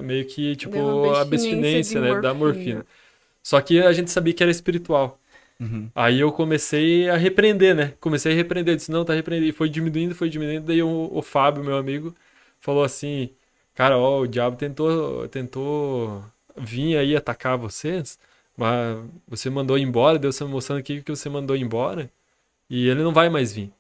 Speaker 3: meio que, tipo,
Speaker 4: Deu uma
Speaker 3: abstinência,
Speaker 4: de
Speaker 3: né, da morfina. Só que a gente sabia que era espiritual.
Speaker 1: Uhum.
Speaker 3: Aí eu comecei a repreender, né? Comecei a repreender. Eu disse, não, tá repreendendo. E foi diminuindo. Daí o Fábio, meu amigo, falou assim, cara, ó, o diabo tentou vir aí atacar vocês, mas você mandou embora, Deus tá me mostrando aqui que você mandou embora, e ele não vai mais vir.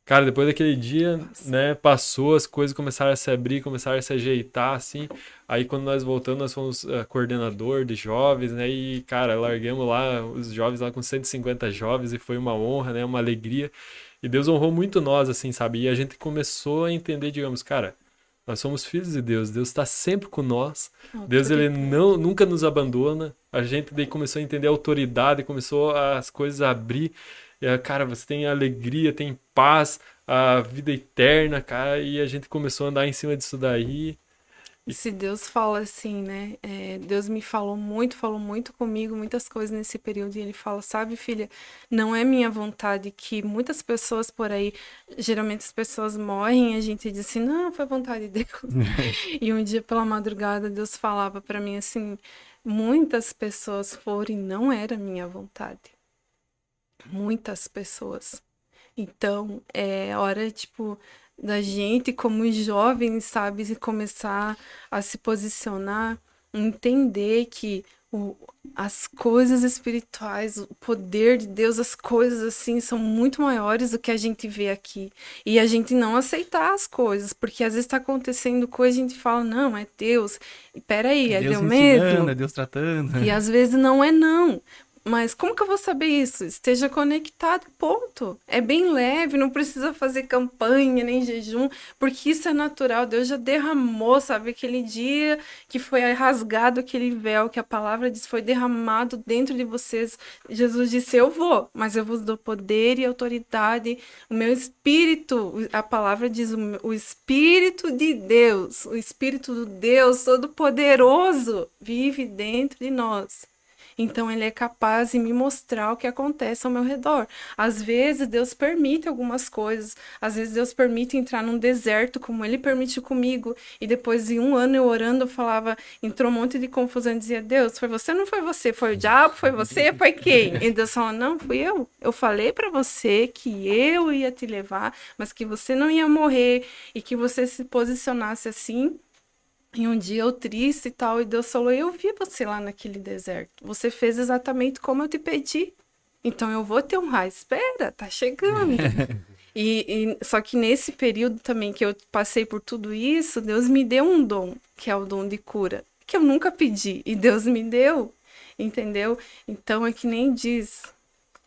Speaker 3: Cara, depois daquele dia, né, passou, as coisas começaram a se abrir, começaram a se ajeitar, assim. Aí quando nós voltamos, nós fomos coordenador de jovens, né, e, cara, largamos lá os jovens lá com 150 jovens e foi uma honra, né, uma alegria. E Deus honrou muito nós, assim, sabe? E a gente começou a entender, digamos, cara, nós somos filhos de Deus, Deus está sempre com nós, Deus, ele nunca nos abandona. A gente daí começou a entender a autoridade, começou as coisas a abrir. Cara, você tem alegria, tem paz, a vida eterna, cara, e a gente começou a andar em cima disso daí.
Speaker 4: E se Deus fala assim, né? Deus me falou muito comigo, muitas coisas nesse período. E ele fala, sabe, filha, não é minha vontade que muitas pessoas por aí, geralmente as pessoas morrem e a gente diz assim, não, foi vontade de Deus. E um dia pela madrugada Deus falava pra mim assim, muitas pessoas foram e não era minha vontade. Muitas pessoas. Então, é hora, tipo, da gente, como jovens, sabe, começar a se posicionar, entender que as coisas espirituais, o poder de Deus, as coisas assim, são muito maiores do que a gente vê aqui. E a gente não aceitar as coisas, porque às vezes está acontecendo coisa e a gente fala, não, é Deus. E peraí, é Deus mesmo?
Speaker 1: É Deus tratando.
Speaker 4: E às vezes não é não. Mas como que eu vou saber isso? Esteja conectado, ponto. É bem leve, não precisa fazer campanha nem jejum, porque isso é natural. Deus já derramou, sabe? Aquele dia que foi rasgado aquele véu, que a palavra diz, foi derramado dentro de vocês. Jesus disse, eu vou, mas eu vos dou poder e autoridade. O meu espírito, a palavra diz, o Espírito de Deus, o Espírito do Deus Todo-Poderoso vive dentro de nós. Então, ele é capaz de me mostrar o que acontece ao meu redor. Às vezes, Deus permite algumas coisas. Às vezes, Deus permite entrar num deserto, como ele permitiu comigo. E depois de 1 ano eu orando, eu falava, entrou um monte de confusão. Eu dizia, Deus, foi você ou não foi você? Foi o diabo? Foi você? Foi quem? E Deus falou, não, fui eu. Eu falei para você que eu ia te levar, mas que você não ia morrer e que você se posicionasse assim. E um dia eu triste e tal, e Deus falou, eu vi você lá naquele deserto. Você fez exatamente como eu te pedi. Então eu vou te honrar. Espera, tá chegando. Só que nesse período também que eu passei por tudo isso, Deus me deu um dom, que é o dom de cura, que eu nunca pedi. E Deus me deu, entendeu? Então é que nem diz,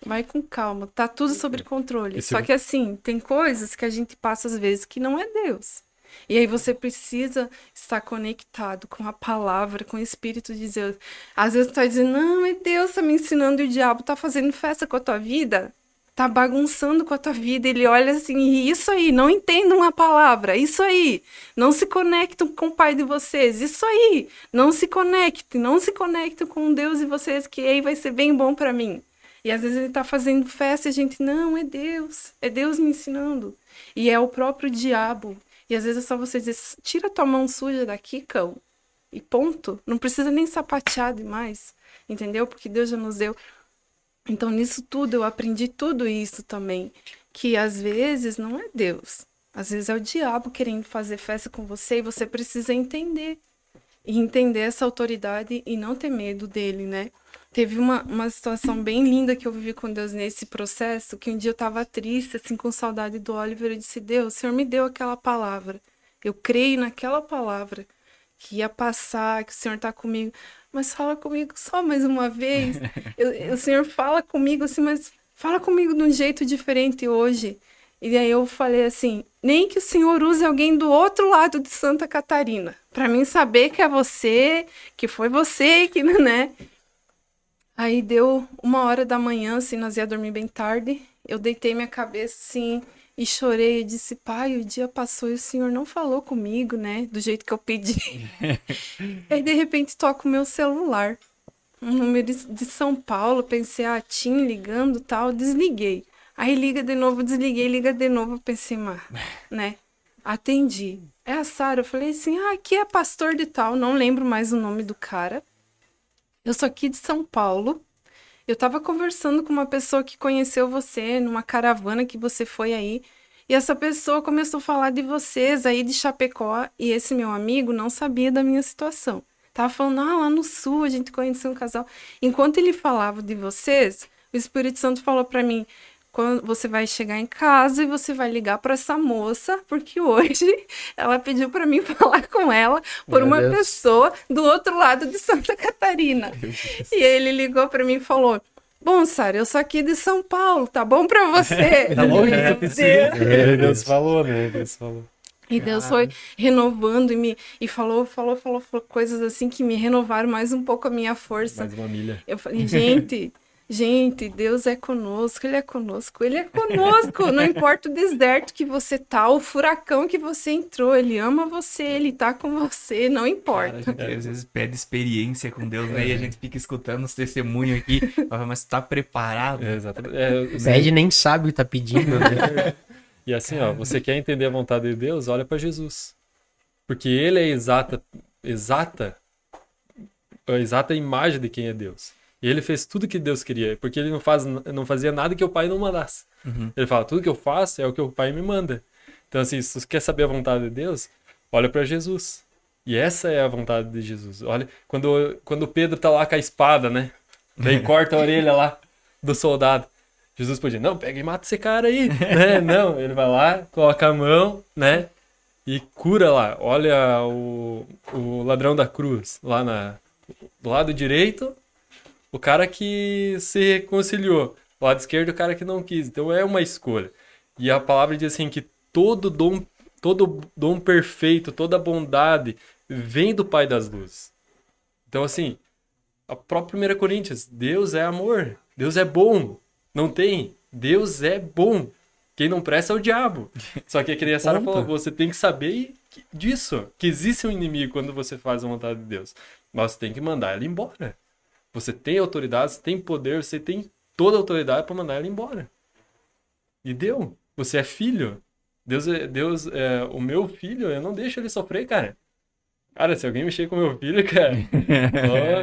Speaker 4: Vai com calma, tá tudo sob controle.
Speaker 3: Esse-
Speaker 4: Só que assim, tem coisas que a gente passa às vezes que não é Deus. E aí você precisa estar conectado com a palavra, com o Espírito de Deus. Às vezes tu tá dizendo, não, é Deus tá me ensinando e o diabo tá fazendo festa com a tua vida, tá bagunçando com a tua vida. Ele olha assim, e isso aí, não entendam a palavra, isso aí, não se conectam com o Pai de vocês, isso aí, não se conectem com Deus de vocês, que aí vai ser bem bom para mim. E às vezes ele tá fazendo festa e a gente, não, é Deus me ensinando. E é o próprio diabo. E às vezes é só você dizer, tira tua mão suja daqui, cão. E ponto. Não precisa nem sapatear demais. Entendeu? Porque Deus já nos deu. Então, nisso tudo, eu aprendi tudo isso também. Que às vezes não é Deus. Às vezes é o diabo querendo fazer festa com você e você precisa entender. E entender essa autoridade e não ter medo dele, né? Teve uma situação bem linda que eu vivi com Deus nesse processo, que um dia eu estava triste, assim, com saudade do Oliver, eu disse, Deus, o Senhor me deu aquela palavra. Eu creio naquela palavra, que ia passar, que o Senhor está comigo. Mas fala comigo só mais uma vez. O Senhor fala comigo assim, mas fala comigo de um jeito diferente hoje. E aí eu falei assim, nem que o Senhor use alguém do outro lado de Santa Catarina, para mim saber que é você, que foi você, que, né? Aí deu 1h da manhã, assim, nós ia dormir bem tarde. Eu deitei minha cabeça, assim, e chorei. Eu disse, pai, o dia passou e o Senhor não falou comigo, né? Do jeito que eu pedi. Aí, de repente, toca o meu celular. Um número de São Paulo. Pensei, Tim ligando e tal. Desliguei. Aí liga de novo, desliguei, liga de novo. Eu pensei, né? Atendi. É a Sara. Eu falei assim, aqui é pastor de tal. Não lembro mais o nome do cara. Eu sou aqui de São Paulo. Eu tava conversando com uma pessoa que conheceu você numa caravana que você foi aí. E essa pessoa começou a falar de vocês aí de Chapecó. E esse meu amigo não sabia da minha situação. Tava falando, lá no sul a gente conheceu um casal. Enquanto ele falava de vocês, o Espírito Santo falou pra mim, quando você vai chegar em casa e você vai ligar para essa moça, porque hoje ela pediu para mim falar com ela por uma pessoa do outro lado de Santa Catarina. E ele ligou para mim e falou, bom, Sara, eu sou aqui de São Paulo, tá bom para você?
Speaker 3: Tá longe, Deus falou, né? Deus falou.
Speaker 4: E Deus foi renovando e falou coisas assim que me renovaram mais um pouco a minha força.
Speaker 3: Mais uma milha.
Speaker 4: Eu falei, gente, Deus é conosco, Ele é conosco, não importa o deserto que você tá, o furacão que você entrou, Ele ama você, Ele tá com você, não importa.
Speaker 1: Cara, a gente às vezes pede experiência com Deus, né? E a gente fica escutando os testemunhos aqui, mas tá preparado?
Speaker 3: Exatamente.
Speaker 2: Pede nem sabe o que tá pedindo, né?
Speaker 3: E assim, você quer entender a vontade de Deus? Olha para Jesus. Porque Ele é a exata imagem de quem é Deus. E Ele fez tudo que Deus queria, porque Ele não fazia nada que o Pai não mandasse.
Speaker 1: Uhum.
Speaker 3: Ele fala, tudo que eu faço é o que o Pai me manda. Então assim, se você quer saber a vontade de Deus, olha para Jesus. E essa é a vontade de Jesus. Olha, quando Pedro tá lá com a espada, né? Daí corta a orelha lá do soldado. Jesus podia, não, pega e mata esse cara aí, né? Não, ele vai lá, coloca a mão, né? E cura lá. Olha o ladrão da cruz, lá do lado direito, o cara que se reconciliou. Do lado esquerdo, o cara que não quis. Então é uma escolha. E a palavra diz assim que todo dom perfeito, toda bondade vem do Pai das luzes. Então assim, a própria 1 Coríntios, Deus é amor, Deus é bom. Não tem. Deus é bom. Quem não presta é o diabo. Só que a Sara falou, você tem que saber disso. Que existe um inimigo quando você faz a vontade de Deus. Mas você tem que mandar ela embora. Você tem autoridade, você tem poder, você tem toda a autoridade para mandar ela embora. E deu. Você é filho. Deus é o meu filho, eu não deixo ele sofrer, cara. Cara, se alguém mexer com meu filho, cara,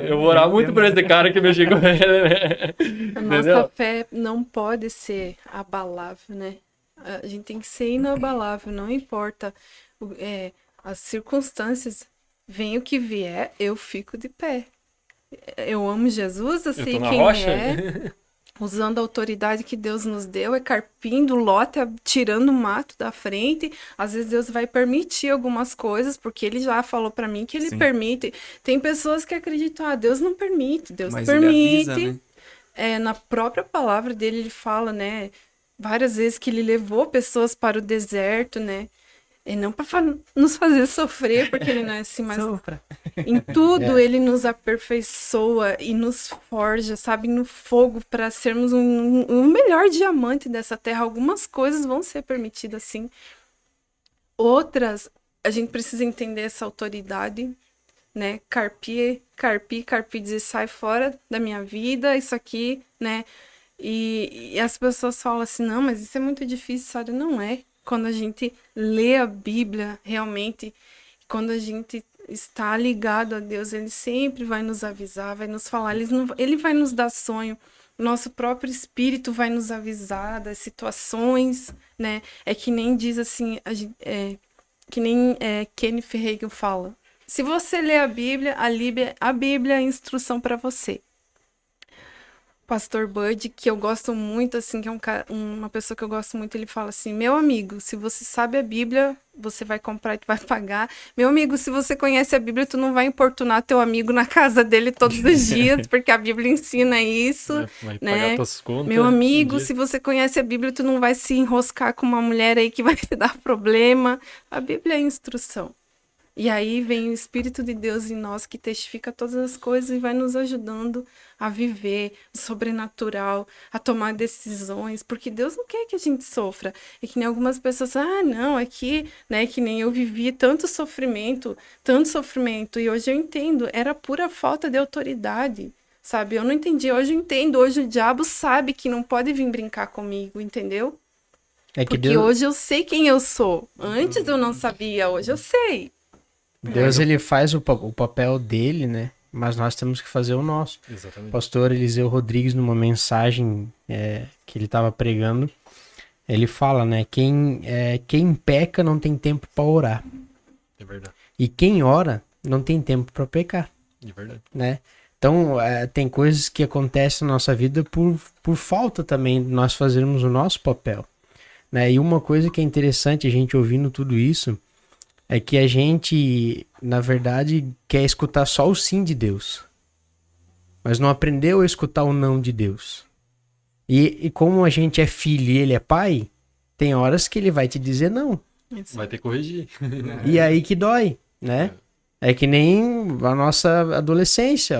Speaker 3: eu vou orar muito por esse cara que mexer com ele, né?
Speaker 4: A nossa fé não pode ser abalável, né? A gente tem que ser inabalável, não importa as circunstâncias. Vem o que vier, eu fico de pé. Eu amo Jesus, eu sei quem
Speaker 3: rocha.
Speaker 4: é. Usando a autoridade que Deus nos deu, carpindo o lote, tirando o mato da frente. Às vezes Deus vai permitir algumas coisas, porque Ele já falou para mim que Ele permite. Tem pessoas que acreditam, Deus não permite, Deus
Speaker 1: mas
Speaker 4: permite.
Speaker 1: Ele avisa, né?
Speaker 4: na própria palavra dele, ele fala, né, várias vezes que ele levou pessoas para o deserto, né, e não para nos fazer sofrer, porque ele não é assim, mas
Speaker 1: Sofra.
Speaker 4: em tudo ele nos aperfeiçoa e nos forja, sabe, no fogo para sermos um melhor diamante dessa terra. Algumas coisas vão ser permitidas, sim. Outras, a gente precisa entender essa autoridade, né? Carpi, dizer, sai fora da minha vida, isso aqui, né? E as pessoas falam assim, não, mas isso é muito difícil, sabe? Não é. Quando a gente lê a Bíblia, realmente, quando a gente está ligado a Deus, ele sempre vai nos avisar, vai nos falar, ele vai nos dar sonho, nosso próprio espírito vai nos avisar das situações, né? É que nem diz assim, que nem Kenneth Hagin fala. Se você lê a Bíblia é a instrução para você. Pastor Bud, que eu gosto muito, assim, que é uma pessoa que eu gosto muito, ele fala assim, meu amigo, se você sabe a Bíblia, você vai comprar e tu vai pagar. Meu amigo, se você conhece a Bíblia, tu não vai importunar teu amigo na casa dele todos os dias, porque a Bíblia ensina isso,
Speaker 3: vai
Speaker 4: né?
Speaker 3: pagar tuas contas,
Speaker 4: meu amigo, se você conhece a Bíblia, tu não vai se enroscar com uma mulher aí que vai te dar problema. A Bíblia é instrução. E aí vem o Espírito de Deus em nós que testifica todas as coisas e vai nos ajudando a viver o sobrenatural, a tomar decisões, porque Deus não quer que a gente sofra. É que nem algumas pessoas, não, é que, né, que nem eu vivi tanto sofrimento, e hoje eu entendo, era pura falta de autoridade, sabe? Eu não entendi, hoje eu entendo, hoje o diabo sabe que não pode vir brincar comigo, entendeu? Porque hoje eu sei quem eu sou. Antes eu não sabia, hoje eu sei.
Speaker 2: Deus, ele faz o papel dele, né? Mas nós temos que fazer o nosso.
Speaker 3: Exatamente.
Speaker 2: O pastor Eliseu Rodrigues, numa mensagem que ele estava pregando, ele fala, né? Quem peca não tem tempo para orar.
Speaker 3: É verdade.
Speaker 2: E quem ora não tem tempo para pecar.
Speaker 3: É verdade.
Speaker 2: Né? Então, tem coisas que acontecem na nossa vida por falta também de nós fazermos o nosso papel. Né? E uma coisa que é interessante a gente ouvindo tudo isso é que a gente, na verdade, quer escutar só o sim de Deus. Mas não aprendeu a escutar o não de Deus. E como a gente é filho e ele é pai, tem horas que ele vai te dizer não.
Speaker 3: Vai ter que corrigir.
Speaker 2: E aí que dói, né? É que nem a nossa adolescência.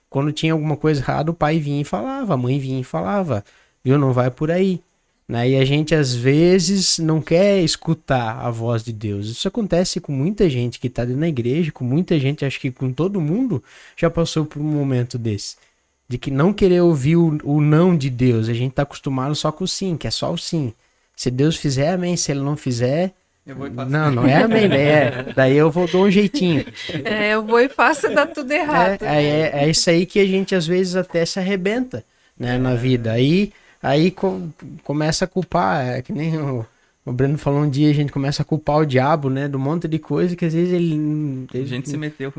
Speaker 2: Quando tinha alguma coisa errada, o pai vinha e falava, a mãe vinha e falava, viu? Não vai por aí. Né? E a gente, às vezes, não quer escutar a voz de Deus. Isso acontece com muita gente que está dentro da igreja, com muita gente, acho que com todo mundo, já passou por um momento desse. De que não querer ouvir o não de Deus. A gente está acostumado só com o sim, que é só o sim. Se Deus fizer, amém. Se ele não fizer...
Speaker 1: Eu vou e faço.
Speaker 2: Não é amém, né? Daí eu vou dar um jeitinho.
Speaker 4: Eu vou e faço e dá tudo errado.
Speaker 2: É isso aí que a gente, às vezes, até se arrebenta, né, na vida. Aí começa a culpar, é que nem o Breno falou um dia, a gente começa a culpar o diabo, né, de um monte de coisa que às vezes ele
Speaker 1: A gente se meteu.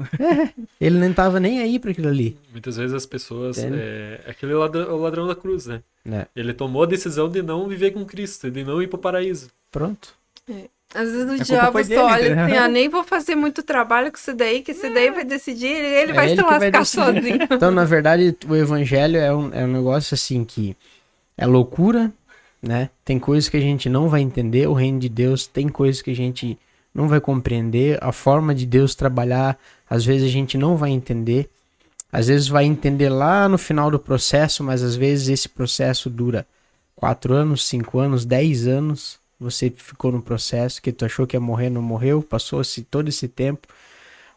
Speaker 2: Ele não tava nem aí para aquilo ali.
Speaker 3: Muitas vezes as pessoas, aquele o ladrão da cruz, né? Ele tomou a decisão de não viver com Cristo, de não ir pro paraíso.
Speaker 2: Pronto.
Speaker 4: Às vezes o diabo só olha assim, nem vou fazer muito trabalho com isso daí, que isso daí vai decidir, ele vai se lascar sozinho.
Speaker 2: Então, na verdade, o evangelho é um negócio assim que é loucura, né? Tem coisas que a gente não vai entender, o reino de Deus tem coisas que a gente não vai compreender, a forma de Deus trabalhar, às vezes a gente não vai entender, às vezes vai entender lá no final do processo, mas às vezes esse processo dura 4 anos, 5 anos, 10 anos, você ficou no processo, que tu achou que ia morrer, não morreu, passou-se todo esse tempo,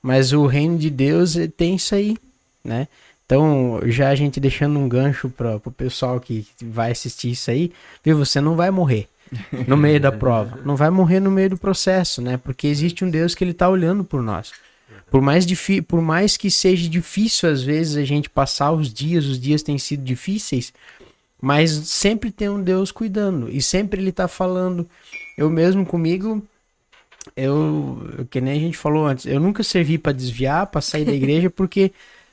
Speaker 2: mas o reino de Deus tem isso aí, né? Então, já a gente deixando um gancho para o pessoal que vai assistir isso aí, viu? Você não vai morrer no meio da prova, não vai morrer no meio do processo, né? Porque existe um Deus que ele está olhando por nós. Por mais que seja difícil às vezes a gente passar os dias têm sido difíceis, mas sempre tem um Deus cuidando e sempre ele está falando. Eu mesmo comigo, que nem a gente falou antes, eu nunca servi para desviar, para sair da igreja, porque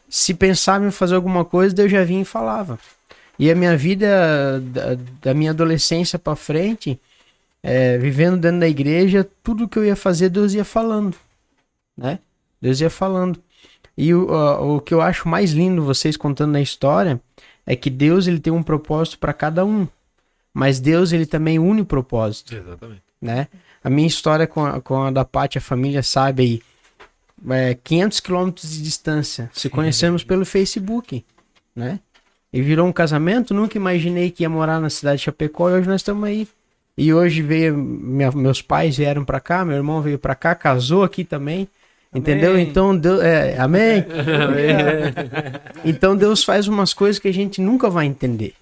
Speaker 2: se pensava em fazer alguma coisa, Deus já vinha e falava. E a minha vida, da minha adolescência para frente, vivendo dentro da igreja, tudo que eu ia fazer, Deus ia falando, né? Deus ia falando. E o que eu acho mais lindo, vocês contando a história, é que Deus ele tem um propósito para cada um, mas Deus ele também une o propósito,
Speaker 3: Exatamente.
Speaker 2: né? A minha história com a da Paty, a família sabe aí, 500 quilômetros de distância, se conhecemos pelo Facebook, né? E virou um casamento, nunca imaginei que ia morar na cidade de Chapecó e hoje nós estamos aí. E hoje meus pais vieram para cá, meu irmão veio para cá, casou aqui também, entendeu? Então Deus, amém? Então Deus faz umas coisas que a gente nunca vai entender,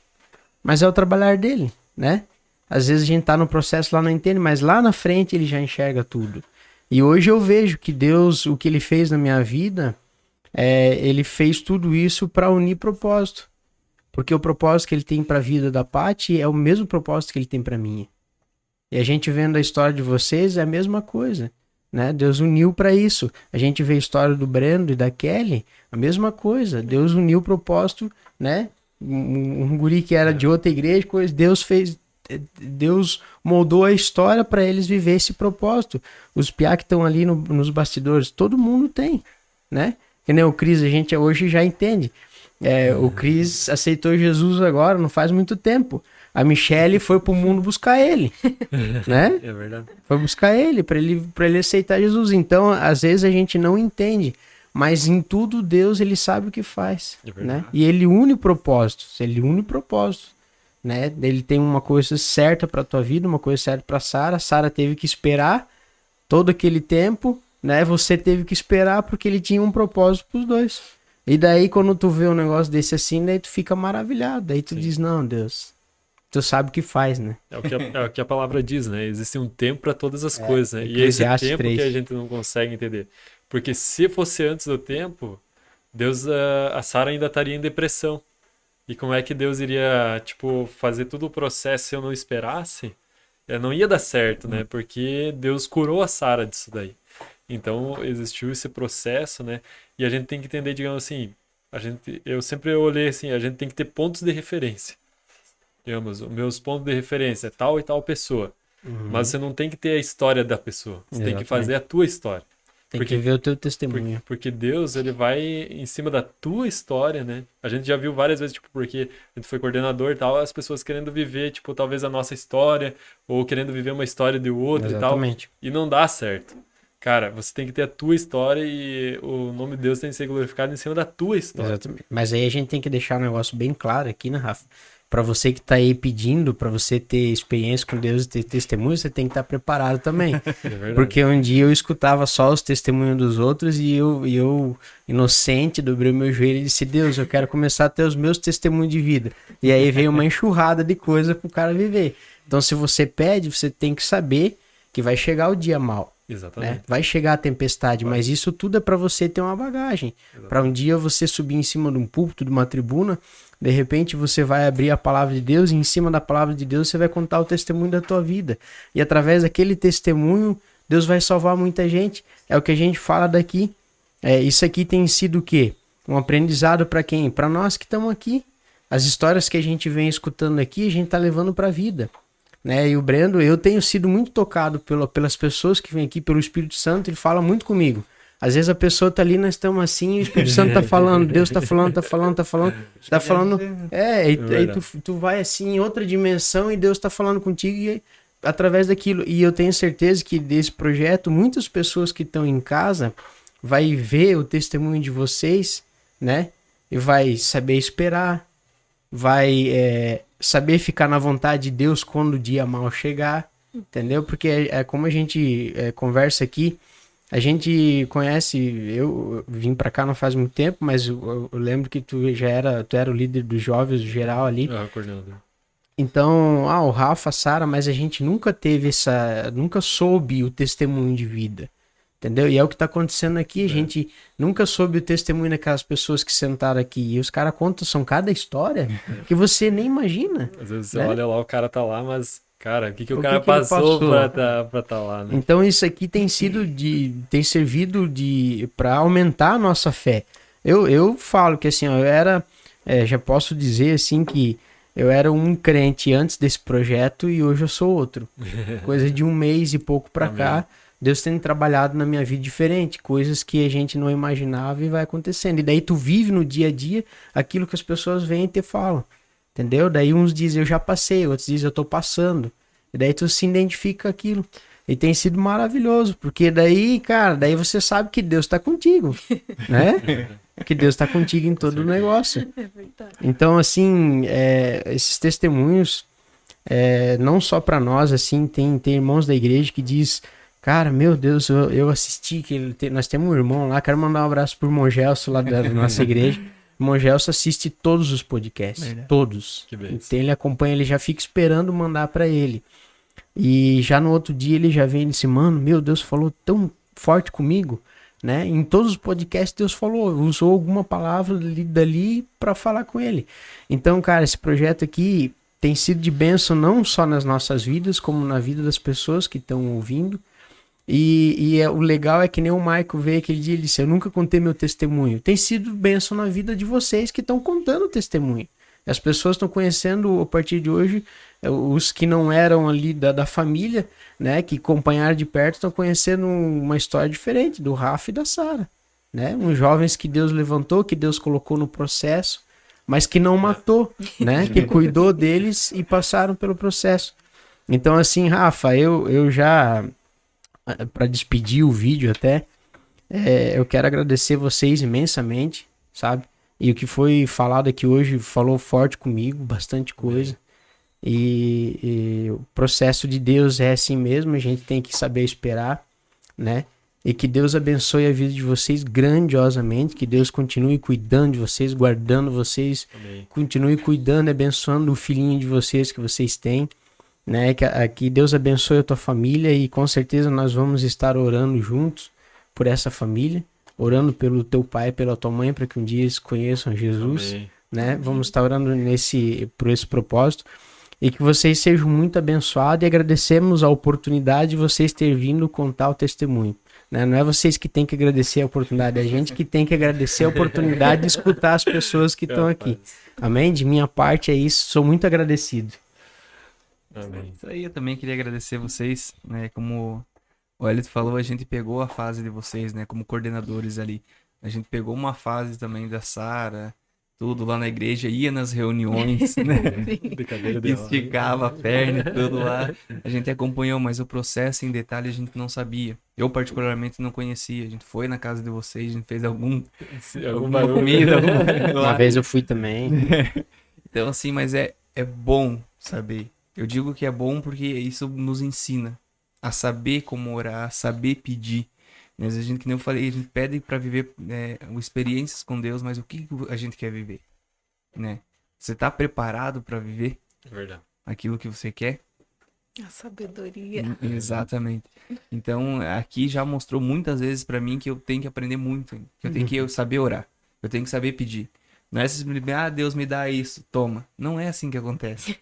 Speaker 2: mas é o trabalhar dele, né? Às vezes a gente tá no processo lá não entende, mas lá na frente ele já enxerga tudo. E hoje eu vejo que Deus, o que ele fez na minha vida, ele fez tudo isso para unir propósito. Porque o propósito que ele tem para a vida da Paty é o mesmo propósito que ele tem para minha. E a gente vendo a história de vocês é a mesma coisa, né? Deus uniu para isso. A gente vê a história do Brendo e da Kelly, a mesma coisa. Deus uniu o propósito, né? Um guri que era de outra igreja, Deus moldou a história para eles viver esse propósito. Os piá que estão ali nos bastidores, todo mundo tem, né? Que nem o Cris, a gente hoje já entende. O Cris aceitou Jesus agora, não faz muito tempo. A Michelle foi pro mundo buscar ele, né?
Speaker 3: É verdade.
Speaker 2: Foi buscar ele, para ele aceitar Jesus. Então, às vezes a gente não entende, mas em tudo Deus, ele sabe o que faz, né? E ele une propósitos, né? Ele tem uma coisa certa para tua vida, uma coisa certa para Sara. Sara teve que esperar todo aquele tempo, né? Você teve que esperar porque ele tinha um propósito pros dois. E daí quando tu vê um negócio desse assim, daí tu fica maravilhado. Daí tu diz, não, Deus, tu sabe o que faz, né?
Speaker 3: É o que a palavra diz, né? Existe um tempo para todas as coisas, né? E esse tempo 3. Que a gente não consegue entender. Porque se fosse antes do tempo, Deus, a Sara ainda estaria em depressão. E como é que Deus iria, fazer todo o processo se eu não esperasse? Não ia dar certo, né? Porque Deus curou a Sara disso daí. Então, existiu esse processo, né? E a gente tem que entender, digamos assim, eu sempre olhei assim, a gente tem que ter pontos de referência. Digamos, os meus pontos de referência é tal e tal pessoa. Mas você não tem que ter a história da pessoa. Você tem que fazer a tua história.
Speaker 2: Tem que ver o teu testemunho.
Speaker 3: Porque Deus, ele vai em cima da tua história, né? A gente já viu várias vezes, porque a gente foi coordenador e tal, as pessoas querendo viver, talvez a nossa história, ou querendo viver uma história de outro e tal. E não dá certo. Cara, você tem que ter a tua história e o nome de Deus tem que ser glorificado em cima da tua história.
Speaker 2: Exatamente. Mas aí a gente tem que deixar um negócio bem claro aqui, né, Rafa? Pra você que tá aí pedindo, pra você ter experiência com Deus e ter testemunho, você tem que estar preparado também. Porque um dia eu escutava só os testemunhos dos outros e eu inocente, dobrei o meu joelho e disse, Deus, eu quero começar a ter os meus testemunhos de vida. E aí veio uma enxurrada de coisa pro cara viver. Então se você pede, você tem que saber que vai chegar o dia mau.
Speaker 3: Exatamente.
Speaker 2: Né? Vai chegar a tempestade, mas isso tudo é para você ter uma bagagem. Para um dia você subir em cima de um púlpito, de uma tribuna, de repente você vai abrir a palavra de Deus e em cima da palavra de Deus você vai contar o testemunho da tua vida. E através daquele testemunho, Deus vai salvar muita gente. É o que a gente fala daqui. Isso aqui tem sido o quê? Um aprendizado para quem? Para nós que estamos aqui. As histórias que a gente vem escutando aqui, a gente está levando para a vida. Né? E o Brendo, eu tenho sido muito tocado pelas pessoas que vêm aqui, pelo Espírito Santo, ele fala muito comigo. Às vezes a pessoa tá ali, nós estamos assim, e o Espírito Santo tá falando, Deus tá falando, aí tu vai assim em outra dimensão e Deus tá falando contigo e, através daquilo. E eu tenho certeza que desse projeto, muitas pessoas que estão em casa vai ver o testemunho de vocês, né? E vai saber esperar, vai saber ficar na vontade de Deus quando o dia mal chegar, entendeu? Porque como a gente conversa aqui, a gente conhece, eu vim pra cá não faz muito tempo, mas eu lembro que tu era o líder dos jovens geral ali.
Speaker 3: Coordenador.
Speaker 2: Então, o Rafa, a Sara, mas a gente nunca nunca soube o testemunho de vida, entendeu? E é o que tá acontecendo aqui, a gente nunca soube o testemunho daquelas pessoas que sentaram aqui, e os caras contam, são cada história que você nem imagina.
Speaker 3: Às vezes você olha lá, o cara tá lá, mas, cara, o que o cara passou pra tá lá, né?
Speaker 2: Então isso aqui tem servido pra aumentar a nossa fé. Eu falo que assim, eu era, já posso dizer assim que eu era um crente antes desse projeto e hoje eu sou outro. Coisa de um mês e pouco pra cá. Deus tem trabalhado na minha vida diferente, coisas que a gente não imaginava e vai acontecendo. E daí tu vive no dia a dia aquilo que as pessoas vêm e te falam, entendeu? Daí uns dizem, eu já passei, outros dizem, eu tô passando. E daí tu se identifica com aquilo. E tem sido maravilhoso, porque daí, cara, daí você sabe que Deus tá contigo, né? Que Deus tá contigo em todo o negócio.
Speaker 4: É verdade.
Speaker 2: Então, assim, esses testemunhos, não só para nós, assim, tem irmãos da igreja que diz, cara, meu Deus, eu assisti, nós temos um irmão lá, quero mandar um abraço pro irmão Gelson lá da nossa igreja. O irmão Gelson assiste todos os podcasts,
Speaker 1: Verdade.
Speaker 2: todos.
Speaker 3: Que beleza.
Speaker 2: Então ele acompanha, ele já fica esperando mandar para ele. E já no outro dia ele já vem e disse, mano, meu Deus falou tão forte comigo, né? Em todos os podcasts Deus falou, usou alguma palavra dali para falar com ele. Então, cara, esse projeto aqui tem sido de bênção não só nas nossas vidas, como na vida das pessoas que estão ouvindo. O legal é que nem o Michael veio aquele dia e disse, eu nunca contei meu testemunho. Tem sido bênção na vida de vocês que estão contando o testemunho. As pessoas estão conhecendo, a partir de hoje, os que não eram ali da família, né, que acompanharam de perto, estão conhecendo uma história diferente do Rafa e da Sara, né? Uns jovens que Deus levantou, que Deus colocou no processo, mas que não matou, né? Que cuidou deles e passaram pelo processo. Então, assim, Rafa, eu já, para despedir o vídeo até, eu quero agradecer vocês imensamente, sabe? E o que foi falado aqui hoje falou forte comigo, bastante coisa. E o processo de Deus é assim mesmo, a gente tem que saber esperar, né? E que Deus abençoe a vida de vocês grandiosamente, que Deus continue cuidando de vocês, guardando vocês,
Speaker 3: Amém.
Speaker 2: continue cuidando e abençoando o filhinho de vocês que vocês têm, né? Que Deus abençoe a tua família e com certeza nós vamos estar orando juntos por essa família, orando pelo teu pai, pela tua mãe, para que um dia eles conheçam Jesus,
Speaker 3: Amém.
Speaker 2: né? Vamos estar orando por esse propósito. E que vocês sejam muito abençoados e agradecemos a oportunidade de vocês terem vindo contar o testemunho, né? Não é vocês que têm que agradecer a oportunidade, é a gente que tem que agradecer a oportunidade de escutar as pessoas que estão aqui. Amém? De minha parte é isso, sou muito agradecido.
Speaker 3: Amém.
Speaker 1: Isso aí, eu também queria agradecer vocês, né? Como o Elito falou, a gente pegou a fase de vocês, né? Como coordenadores ali. A gente pegou uma fase também da Sara, tudo lá na igreja, ia nas reuniões, né?
Speaker 3: Brincadeira dela.
Speaker 1: Esticava a perna e tudo lá. A gente acompanhou, mas o processo em detalhe a gente não sabia. Eu particularmente não conhecia. A gente foi na casa de vocês, a gente fez alguma comida,
Speaker 2: Uma vez eu fui também.
Speaker 1: Então assim, mas é bom saber. Eu digo que é bom porque isso nos ensina a saber como orar, a saber pedir. Mas a gente, que nem eu falei, a gente pede para viver experiências com Deus, mas o que a gente quer viver, né? Você tá preparado para viver
Speaker 3: Verdade.
Speaker 1: aquilo que você quer?
Speaker 4: A sabedoria.
Speaker 1: Exatamente. Então, aqui já mostrou muitas vezes para mim que eu tenho que aprender muito, que eu tenho que saber orar, eu tenho que saber pedir. Não é simplesmente, Deus me dá isso, toma. Não é assim que acontece.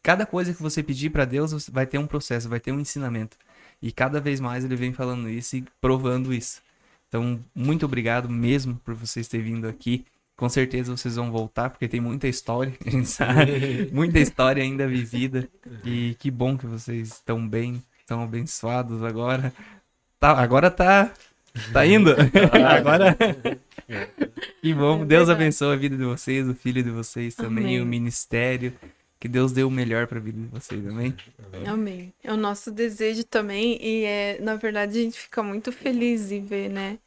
Speaker 1: Cada coisa que você pedir para Deus vai ter um processo, vai ter um ensinamento. E cada vez mais ele vem falando isso e provando isso. Então, muito obrigado mesmo por vocês terem vindo aqui. Com certeza vocês vão voltar, porque tem muita história, a gente sabe. Muita história ainda vivida. E que bom que vocês estão bem, estão abençoados agora. Agora tá indo. Agora... Que bom. Deus abençoe a vida de vocês, o filho de vocês também,
Speaker 4: Amém.
Speaker 1: o ministério. Que Deus dê o melhor para a vida de vocês, amém?
Speaker 4: Amém. É o nosso desejo também e na verdade a gente fica muito feliz de ver, né?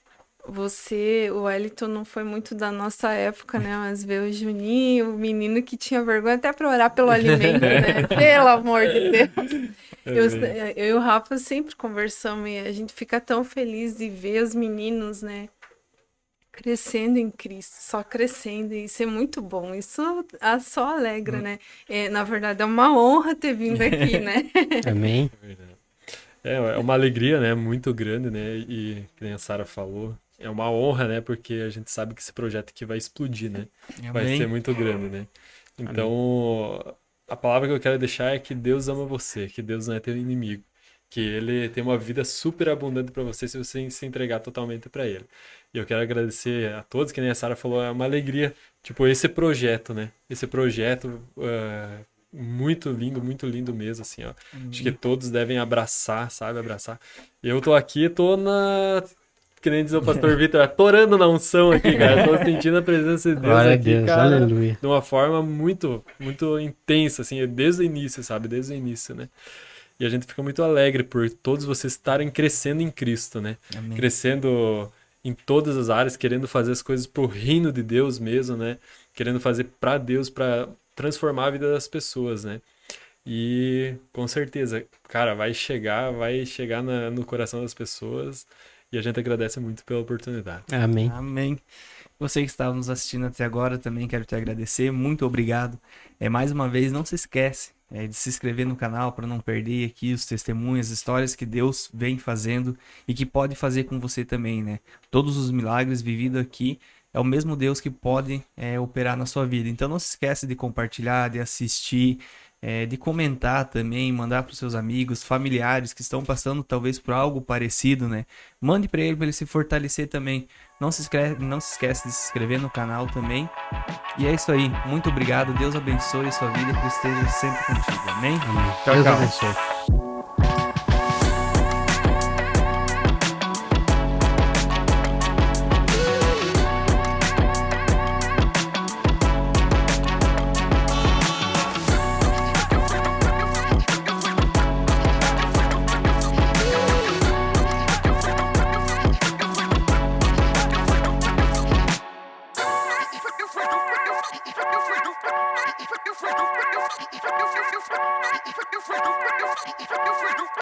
Speaker 4: O Wellington não foi muito da nossa época, né? Mas ver o Juninho, o menino que tinha vergonha até para orar pelo alimento, né? Pelo amor de Deus. Eu e o Rafa sempre conversamos e a gente fica tão feliz de ver os meninos, né? Crescendo em Cristo, só crescendo, e isso é muito bom, isso só alegra, né? Na verdade, é uma honra ter vindo aqui, né?
Speaker 2: Amém.
Speaker 3: É uma alegria, né? Muito grande, né? E, que nem a Sara falou, é uma honra, né? Porque a gente sabe que esse projeto aqui vai explodir, né? Vai ser muito grande, né? Então, a palavra que eu quero deixar é que Deus ama você, que Deus não é teu inimigo. Que ele tem uma vida super abundante para você se você se entregar totalmente para ele. E eu quero agradecer a todos, que nem a Sara falou, é uma alegria, tipo, esse projeto, né? Esse projeto muito lindo mesmo, assim, ó. Acho que todos devem abraçar, sabe? Abraçar. Eu tô aqui, que nem diz o pastor Vitor, atorando na unção aqui, cara. Tô sentindo a presença de Deus
Speaker 2: Glória a
Speaker 3: aqui,
Speaker 2: Deus,
Speaker 3: cara,
Speaker 2: aleluia.
Speaker 3: de uma forma muito intensa, assim, desde o início, sabe? Desde o início, né? E a gente fica muito alegre por todos vocês estarem crescendo em Cristo, né?
Speaker 1: Amém.
Speaker 3: Crescendo em todas as áreas, querendo fazer as coisas pro reino de Deus mesmo, né? Querendo fazer para Deus, para transformar a vida das pessoas, né? E com certeza, cara, vai chegar no coração das pessoas e a gente agradece muito pela oportunidade.
Speaker 2: Amém.
Speaker 1: Amém. Você que estava nos assistindo até agora, também quero te agradecer. Muito obrigado. Mais uma vez, não se esquece de se inscrever no canal para não perder aqui os testemunhos, as histórias que Deus vem fazendo e que pode fazer com você também, né? Todos os milagres vividos aqui é o mesmo Deus que pode operar na sua vida. Então não se esquece de compartilhar, de assistir, de comentar também, mandar para os seus amigos, familiares que estão passando talvez por algo parecido, né? Mande para ele se fortalecer também. Não se esquece de se inscrever no canal também. E é isso aí. Muito obrigado. Deus abençoe a sua vida e que esteja sempre contigo. Amém?
Speaker 2: Amém.
Speaker 1: Tchau,
Speaker 2: Deus
Speaker 1: tchau.
Speaker 2: abençoe.